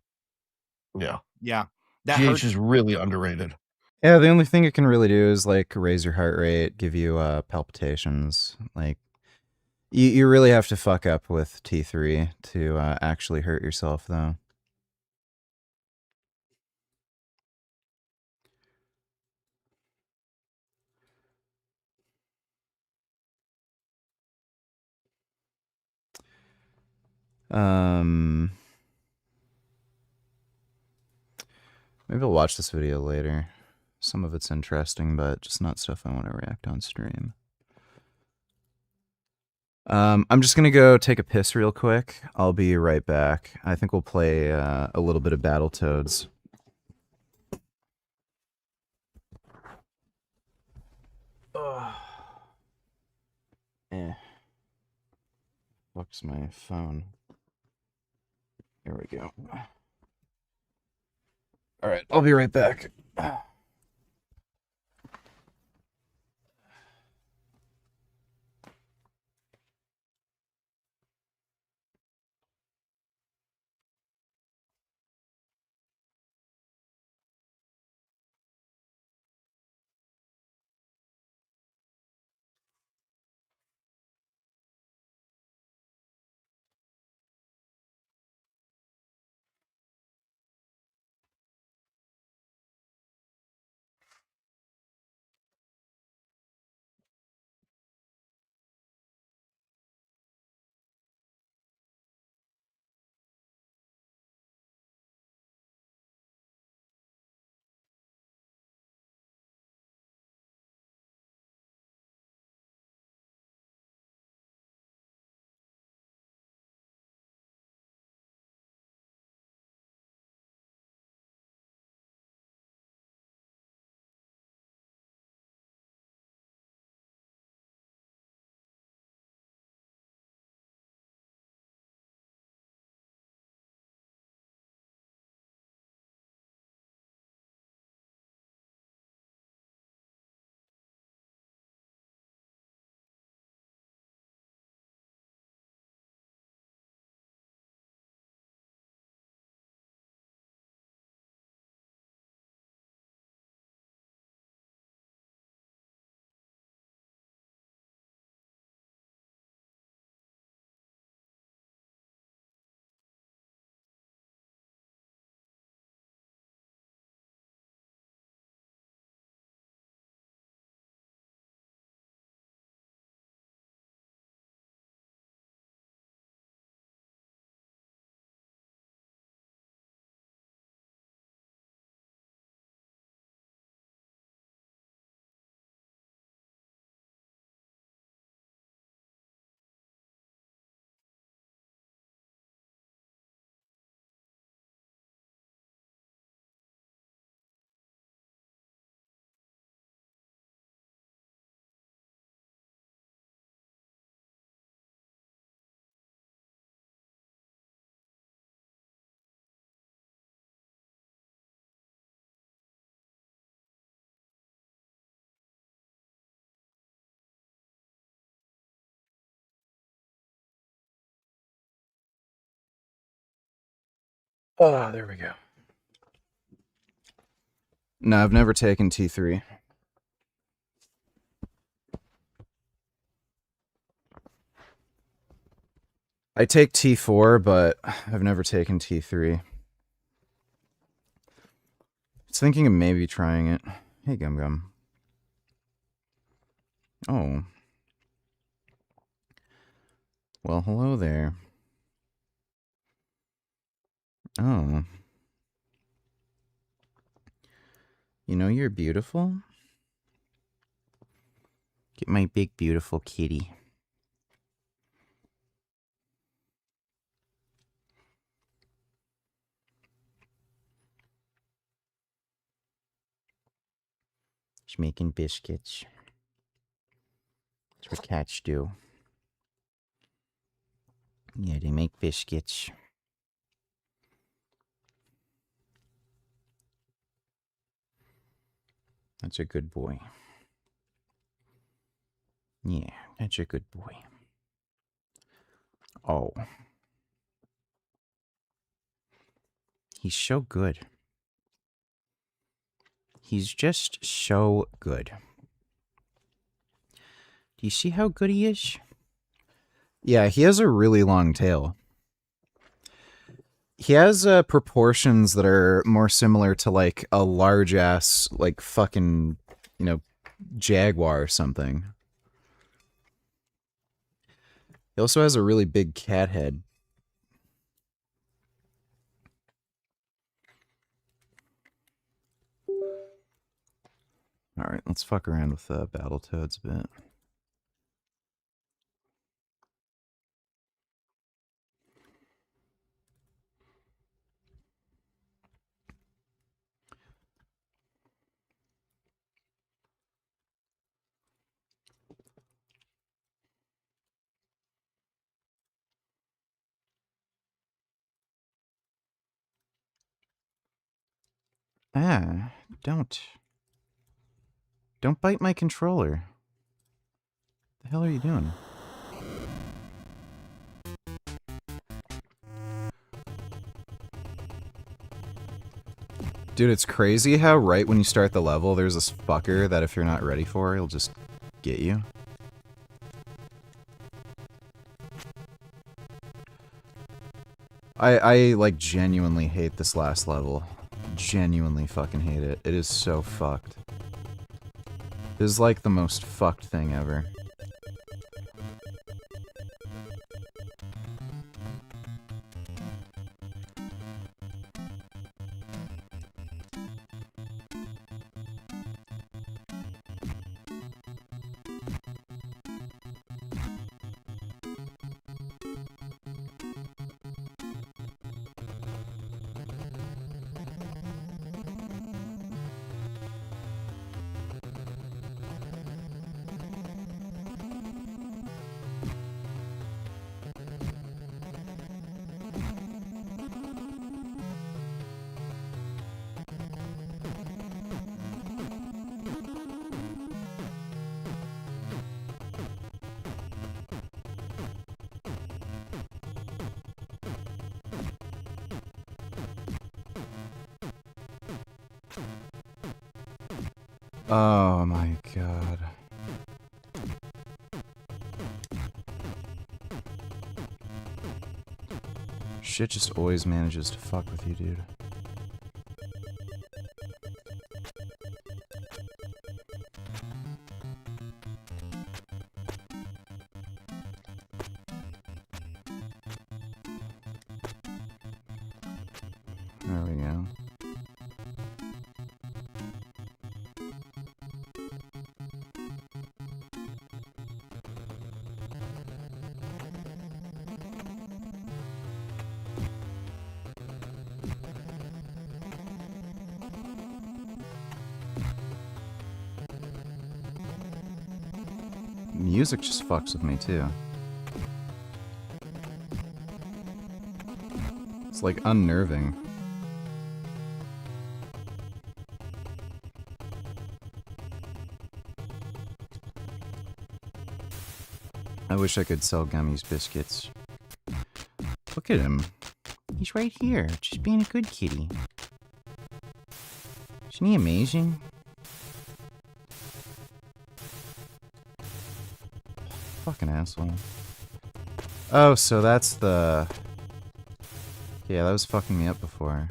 Yeah. Yeah. GH is really underrated. Yeah, the only thing it can really do is like raise your heart rate, give you palpitations. Like, you really have to fuck up with T3 to actually hurt yourself, though. Maybe I'll watch this video later. Some of it's interesting, but just not stuff I want to react on stream. I'm just gonna go take a piss real quick. I'll be right back. I think we'll play a little bit of Battletoads. Fuck's my phone. Here we go. All right, I'll be right back. Oh, there we go. No, I've never taken T3. I take T4, but I've never taken T3. I was thinking of maybe trying it. Hey, Gum Gum. Oh. Well, hello there. Oh. You know you're beautiful? Get my big, beautiful kitty. She's making biscuits. That's what cats do. Yeah, they make biscuits. That's a good boy. Yeah, that's a good boy. Oh. He's so good. He's just so good. Do you see how good he is? Yeah, he has a really long tail. He has proportions that are more similar to like a large ass, like fucking, jaguar or something. He also has a really big cat head. Alright, let's fuck around with Battletoads a bit. Ah, don't. Don't bite my controller. The hell are you doing? Dude, it's crazy how right when you start the level, there's this fucker that if you're not ready for, he'll just get you. I like genuinely hate this last level. Genuinely fucking hate it. It is so fucked. This is like the most fucked thing ever. Oh my god. Shit just always manages to fuck with you, dude. There we go. Music just fucks with me too. It's like unnerving. I wish I could sell Gummies biscuits. Look at him. He's right here, just being a good kitty. Isn't he amazing? Fucking asshole. Oh, so that's the... Yeah, that was fucking me up before.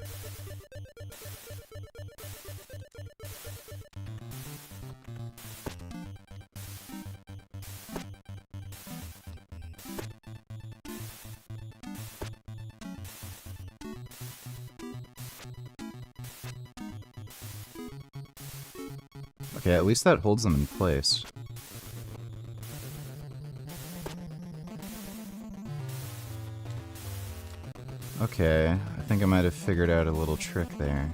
Okay, at least that holds them in place. Okay, I think I might have figured out a little trick there.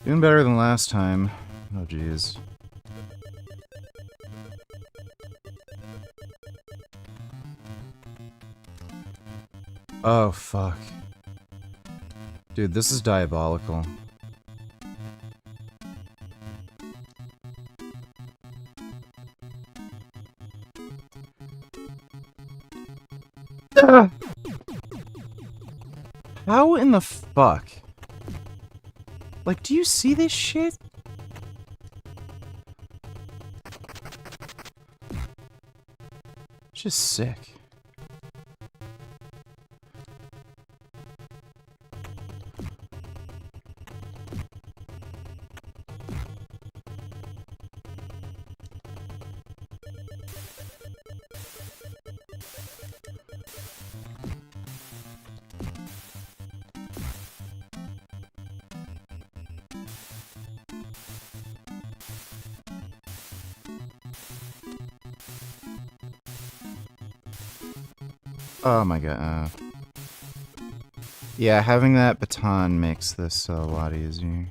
Doing better than last time. Oh, jeez. Oh, fuck. Dude, this is diabolical. How in the fuck? Like, do you see this shit? It's just sick. Oh my god. Yeah, having that baton makes this a lot easier.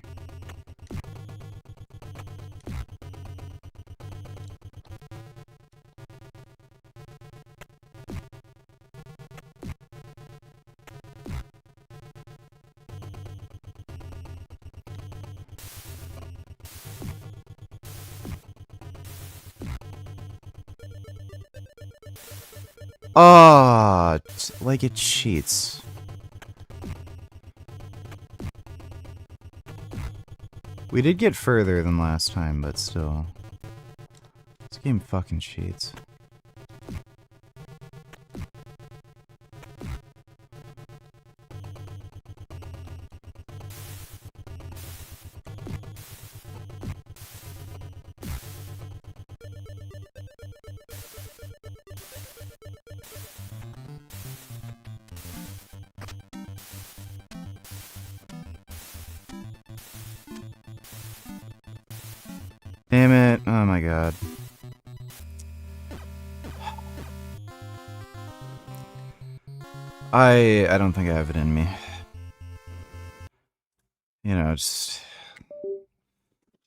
Oh, like it cheats. We did get further than last time, but still. This game fucking cheats. Damn it. Oh my god. I don't think I have it in me. You know, just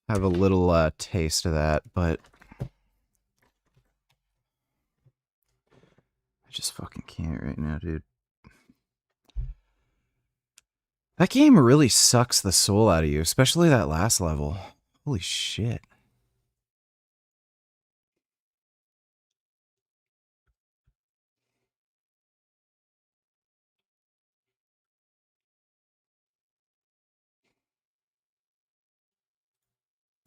have a little taste of that, but I just fucking can't right now, dude. That game really sucks the soul out of you, especially that last level. Holy shit.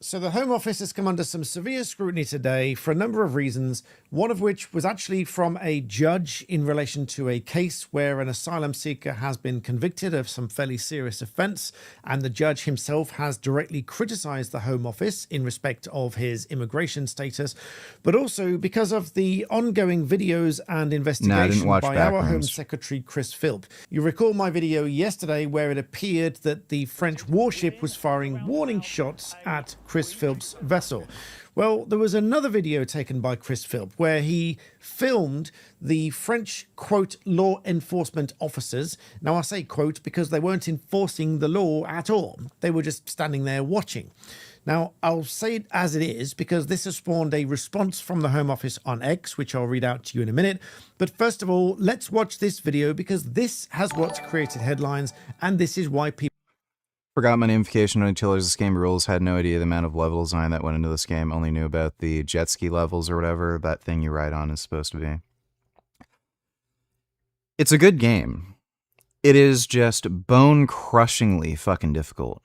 So the Home Office has come under some severe scrutiny today for a number of reasons, one of which was actually from a judge in relation to a case where an asylum seeker has been convicted of some fairly serious offence, and the judge himself has directly criticised the Home Office in respect of his immigration status, but also because of the ongoing videos and investigation by our Home Secretary Chris Philp. You recall my video yesterday where it appeared that the French warship was firing warning shots at Chris Philp's vessel. Well, there was another video taken by Chris Philp where he filmed the French, quote, law enforcement officers. Now, I say quote because they weren't enforcing the law at all. They were just standing there watching. Now, I'll say it as it is because this has spawned a response from the Home Office on X, which I'll read out to you in a minute. But first of all, let's watch this video because this has what's created headlines, and this is why people... Forgot my notification on Tillers this game rules, had no idea the amount of level design that went into this game, only knew about the jet ski levels or whatever that thing you ride on is supposed to be. It's a good game. It is just bone-crushingly fucking difficult.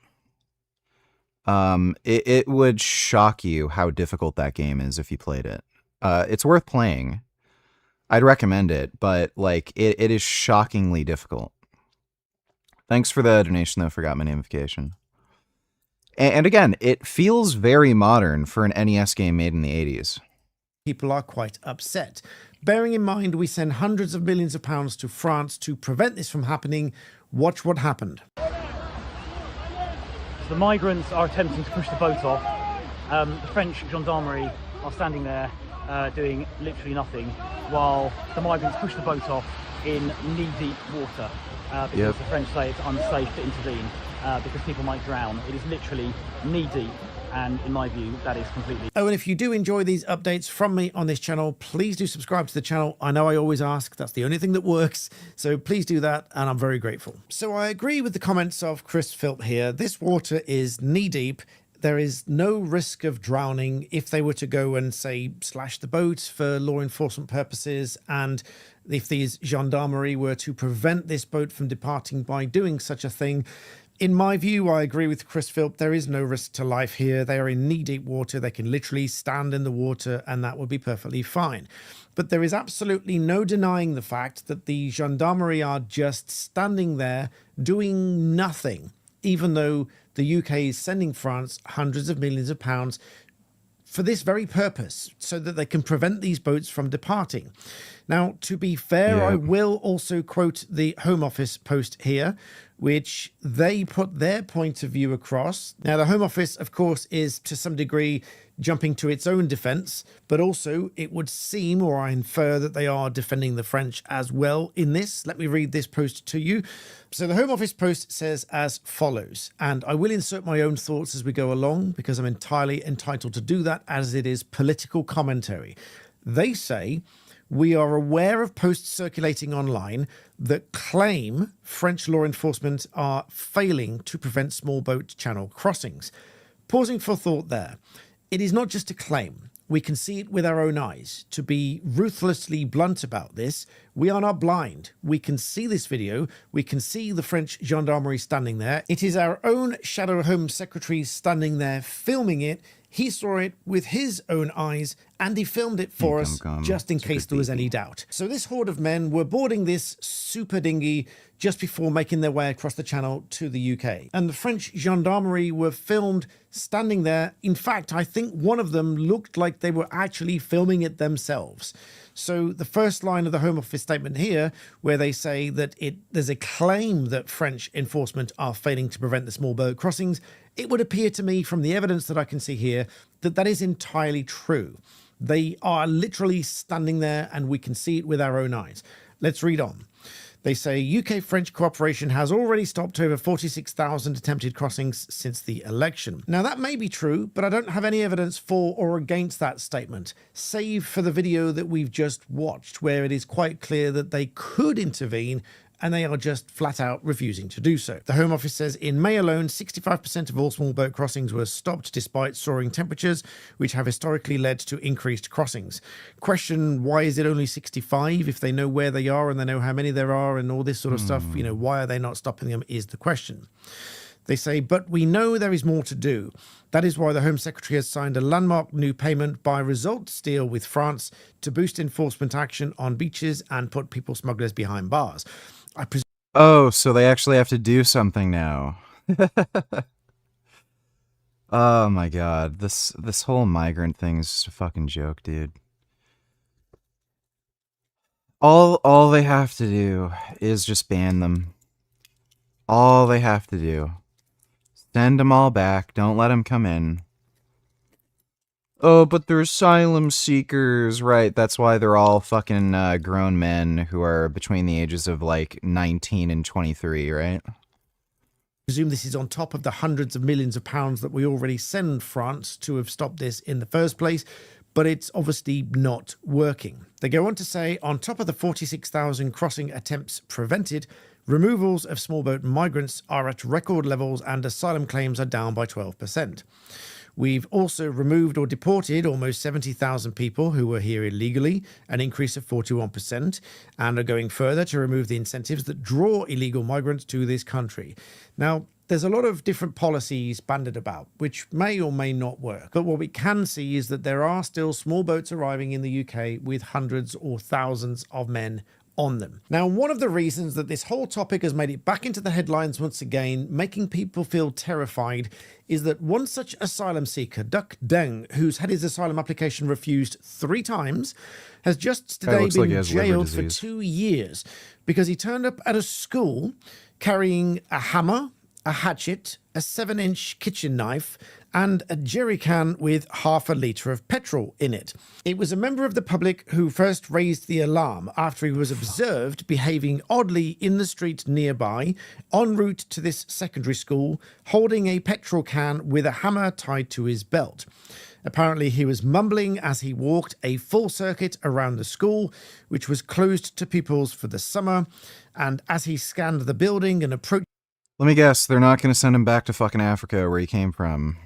It would shock you how difficult that game is if you played it. It's worth playing. I'd recommend it, but like it is shockingly difficult. Thanks for the donation, though. Forgot my notification. And again, it feels very modern for an NES game made in the 80s. People are quite upset. Bearing in mind we send hundreds of millions of pounds to France to prevent this from happening, watch what happened. So the migrants are attempting to push the boat off. The French gendarmerie are standing there doing literally nothing while the migrants push the boat off in knee-deep water. Because the French say it's unsafe to intervene because people might drown. It is literally knee-deep, and in my view, that is completely... Oh, and if you do enjoy these updates from me on this channel, please do subscribe to the channel. I know I always ask, that's the only thing that works, so please do that, and I'm very grateful. So I agree with the comments of Chris Philp here. This water is knee-deep. There is no risk of drowning if they were to go and, say, slash the boat for law enforcement purposes, and if these gendarmerie were to prevent this boat from departing by doing such a thing. In my view, I agree with Chris Philp. There is no risk to life here. They are in knee-deep water. They can literally stand in the water, and that would be perfectly fine. But there is absolutely no denying the fact that the gendarmerie are just standing there doing nothing, even though the UK is sending France hundreds of millions of pounds for this very purpose, so that they can prevent these boats from departing. Now, to be fair, I will also quote the Home Office post here, which they put their point of view across. Now, the Home Office, of course, is to some degree jumping to its own defense, but also it would seem, or I infer, that they are defending the French as well in this. Let me read this post to you. So the Home Office post says as follows, and I will insert my own thoughts as we go along because I'm entirely entitled to do that as it is political commentary. They say, we are aware of posts circulating online that claim French law enforcement are failing to prevent small boat channel crossings. Pausing for thought there. It is not just a claim. We can see it with our own eyes. To be ruthlessly blunt about this, we are not blind. We can see this video. We can see the French gendarmerie standing there. It is our own Shadow Home Secretary standing there filming it. He saw it with his own eyes and he filmed it for us just in case there was any doubt. So this horde of men were boarding this super dinghy just before making their way across the channel to the UK. And the French gendarmerie were filmed standing there. In fact, I think one of them looked like they were actually filming it themselves. So the first line of the Home Office statement here, where they say that there's a claim that French enforcement are failing to prevent the small boat crossings, it would appear to me from the evidence that I can see here that that is entirely true. They are literally standing there and we can see it with our own eyes. Let's read on. They say UK-French cooperation has already stopped over 46,000 attempted crossings since the election. Now that may be true, but I don't have any evidence for or against that statement, save for the video that we've just watched, where it is quite clear that they could intervene and they are just flat out refusing to do so. The Home Office says in May alone, 65% of all small boat crossings were stopped despite soaring temperatures, which have historically led to increased crossings. Question, why is it only 65 if they know where they are and they know how many there are and all this sort of stuff? You know, why are they not stopping them is the question. They say, but we know there is more to do. That is why the Home Secretary has signed a landmark new payment by results deal with France to boost enforcement action on beaches and put people smugglers behind bars. Oh, so they actually have to do something now. Oh my god, this whole migrant thing is just a fucking joke, dude. All they have to do is just ban them. All they have to do. Send them all back, don't let them come in. Oh, but they're asylum seekers, right? That's why they're all fucking grown men who are between the ages of like 19 and 23, right? I presume this is on top of the hundreds of millions of pounds that we already send France to have stopped this in the first place, but it's obviously not working. They go on to say, on top of the 46,000 crossing attempts prevented, removals of small boat migrants are at record levels and asylum claims are down by 12%. We've also removed or deported almost 70,000 people who were here illegally, an increase of 41%, and are going further to remove the incentives that draw illegal migrants to this country. Now, there's a lot of different policies bandied about, which may or may not work. But what we can see is that there are still small boats arriving in the UK with hundreds or thousands of men on them. Now, one of the reasons that this whole topic has made it back into the headlines once again, making people feel terrified, is that one such asylum seeker, Duc Deng, who's had his asylum application refused 3 times, has just today been jailed for 2 years because he turned up at a school carrying a hammer, a hatchet, a 7-inch kitchen knife, and a jerry can with half a litre of petrol in it. It was a member of the public who first raised the alarm after he was observed behaving oddly in the street nearby, en route to this secondary school, holding a petrol can with a hammer tied to his belt. Apparently, he was mumbling as he walked a full circuit around the school, which was closed to pupils for the summer, and as he scanned the building and approached... Let me guess, they're not going to send him back to fucking Africa where he came from.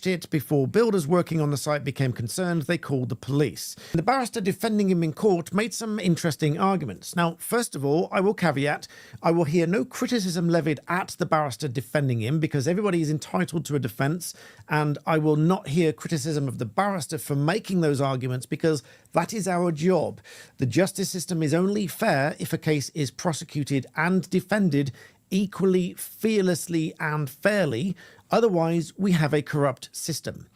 It before builders working on the site became concerned, they called the police. The barrister defending him in court made some interesting arguments. Now, first of all, I will caveat, I will hear no criticism levied at the barrister defending him because everybody is entitled to a defence, and I will not hear criticism of the barrister for making those arguments because that is our job. The justice system is only fair if a case is prosecuted and defended equally, fearlessly, and fairly. Otherwise, we have a corrupt system.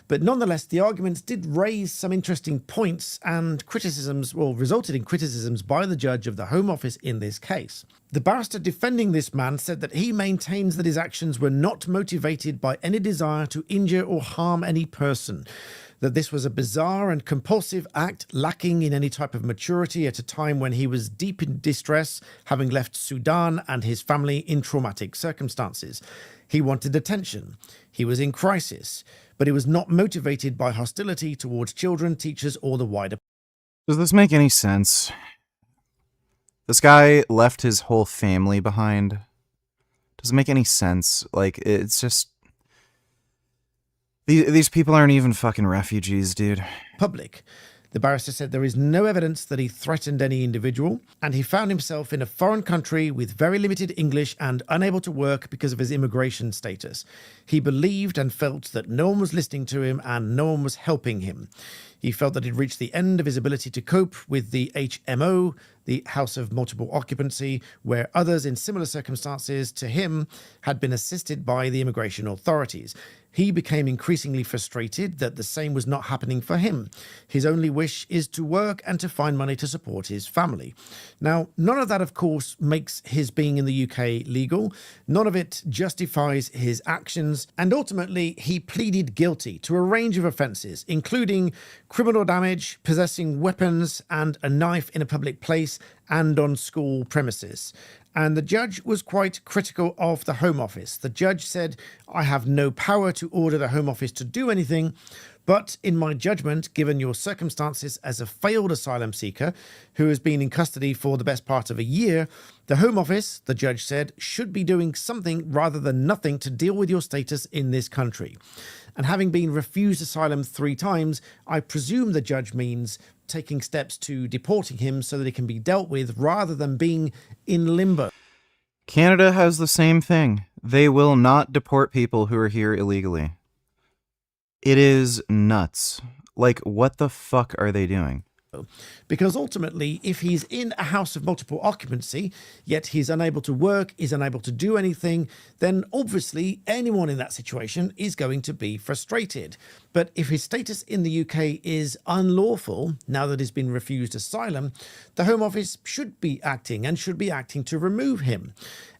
But nonetheless, the arguments did raise some interesting points and criticisms, well, resulted in criticisms by the judge of the Home Office in this case. The barrister defending this man said that he maintains that his actions were not motivated by any desire to injure or harm any person, that this was a bizarre and compulsive act lacking in any type of maturity at a time when he was deep in distress, having left Sudan and his family in traumatic circumstances. He wanted attention. He was in crisis, but he was not motivated by hostility towards children, teachers, or the wider. Does this make any sense? This guy left his whole family behind. Does it make any sense? Like, it's just... These people aren't even fucking refugees, dude. Public. The barrister said there is no evidence that he threatened any individual, and he found himself in a foreign country with very limited English and unable to work because of his immigration status. He believed and felt that no one was listening to him and no one was helping him. He felt that he'd reached the end of his ability to cope with the HMO, the House of Multiple Occupancy, where others in similar circumstances to him had been assisted by the immigration authorities. He became increasingly frustrated that the same was not happening for him. His only wish is to work and to find money to support his family. Now, none of that, of course, makes his being in the UK legal. None of it justifies his actions. And ultimately, he pleaded guilty to a range of offences, including criminal damage, possessing weapons and a knife in a public place and on school premises. And the judge was quite critical of the Home Office. The judge said, "I have no power to order the Home Office to do anything, but in my judgment, given your circumstances as a failed asylum seeker who has been in custody for the best part of a year, the Home Office," the judge said, "should be doing something rather than nothing to deal with your status in this country." And having been refused asylum 3 times, I presume the judge means taking steps to deporting him so that he can be dealt with rather than being in limbo. Canada has the same thing. They will not deport people who are here illegally. It is nuts. Like, what the fuck are they doing? Because ultimately, if he's in a house of multiple occupancy, yet he's unable to work, is unable to do anything, then obviously anyone in that situation is going to be frustrated. But if his status in the UK is unlawful, now that he's been refused asylum, the Home Office should be acting to remove him.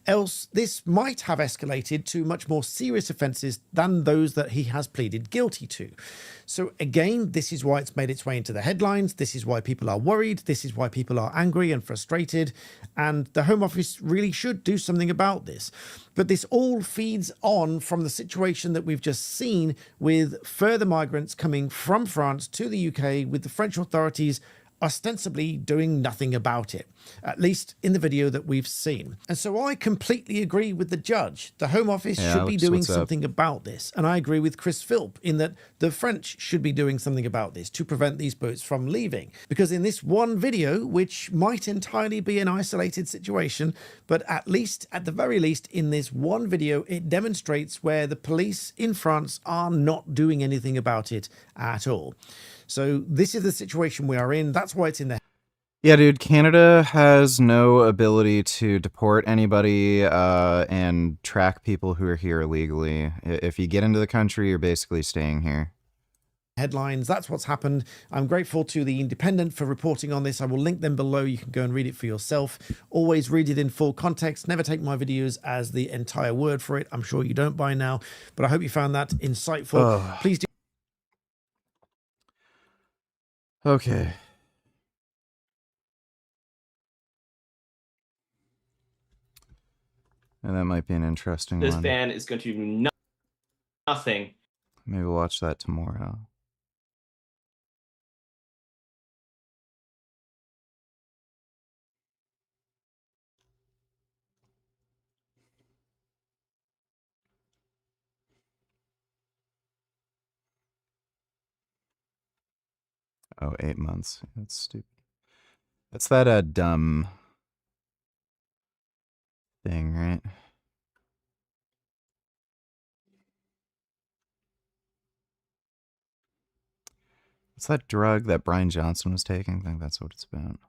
Else, this might have escalated to much more serious offences than those that he has pleaded guilty to. So again, this is why it's made its way into the headlines. This is why people are worried. This is why people are angry and frustrated. And the Home Office really should do something about this. But this all feeds on from the situation that we've just seen with further migrants coming from France to the UK, with the French authorities ostensibly doing nothing about it, at least in the video that we've seen. And so I completely agree with the judge. The Home Office should be doing something about this. And I agree with Chris Philp in that the French should be doing something about this to prevent these boats from leaving. Because in this one video, which might entirely be an isolated situation, but at the very least, in this one video, it demonstrates where the police in France are not doing anything about it at all. So this is the situation we are in. That's why it's in there. Yeah, dude, Canada has no ability to deport anybody and track people who are here illegally. If you get into the country, you're basically staying here. Headlines, that's what's happened. I'm grateful to The Independent for reporting on this. I will link them below. You can go and read it for yourself. Always read it in full context. Never take my videos as the entire word for it. I'm sure you don't by now, but I hope you found that insightful. Please do. Okay. And that might be an interesting This one. ban is going to do nothing. Maybe we'll watch that tomorrow. Oh, 8 months. That's stupid. That's that dumb thing, right? What's that drug that Brian Johnson was taking? I think that's what it's about.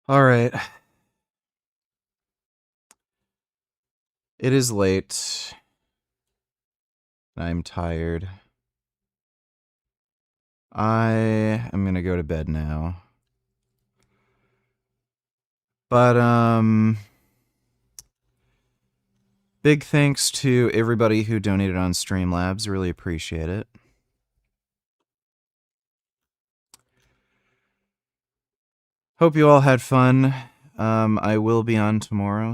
All right. It is late. I'm tired. I am gonna go to bed now. But, big thanks to everybody who donated on Streamlabs. Really appreciate it. Hope you all had fun. I will be on tomorrow.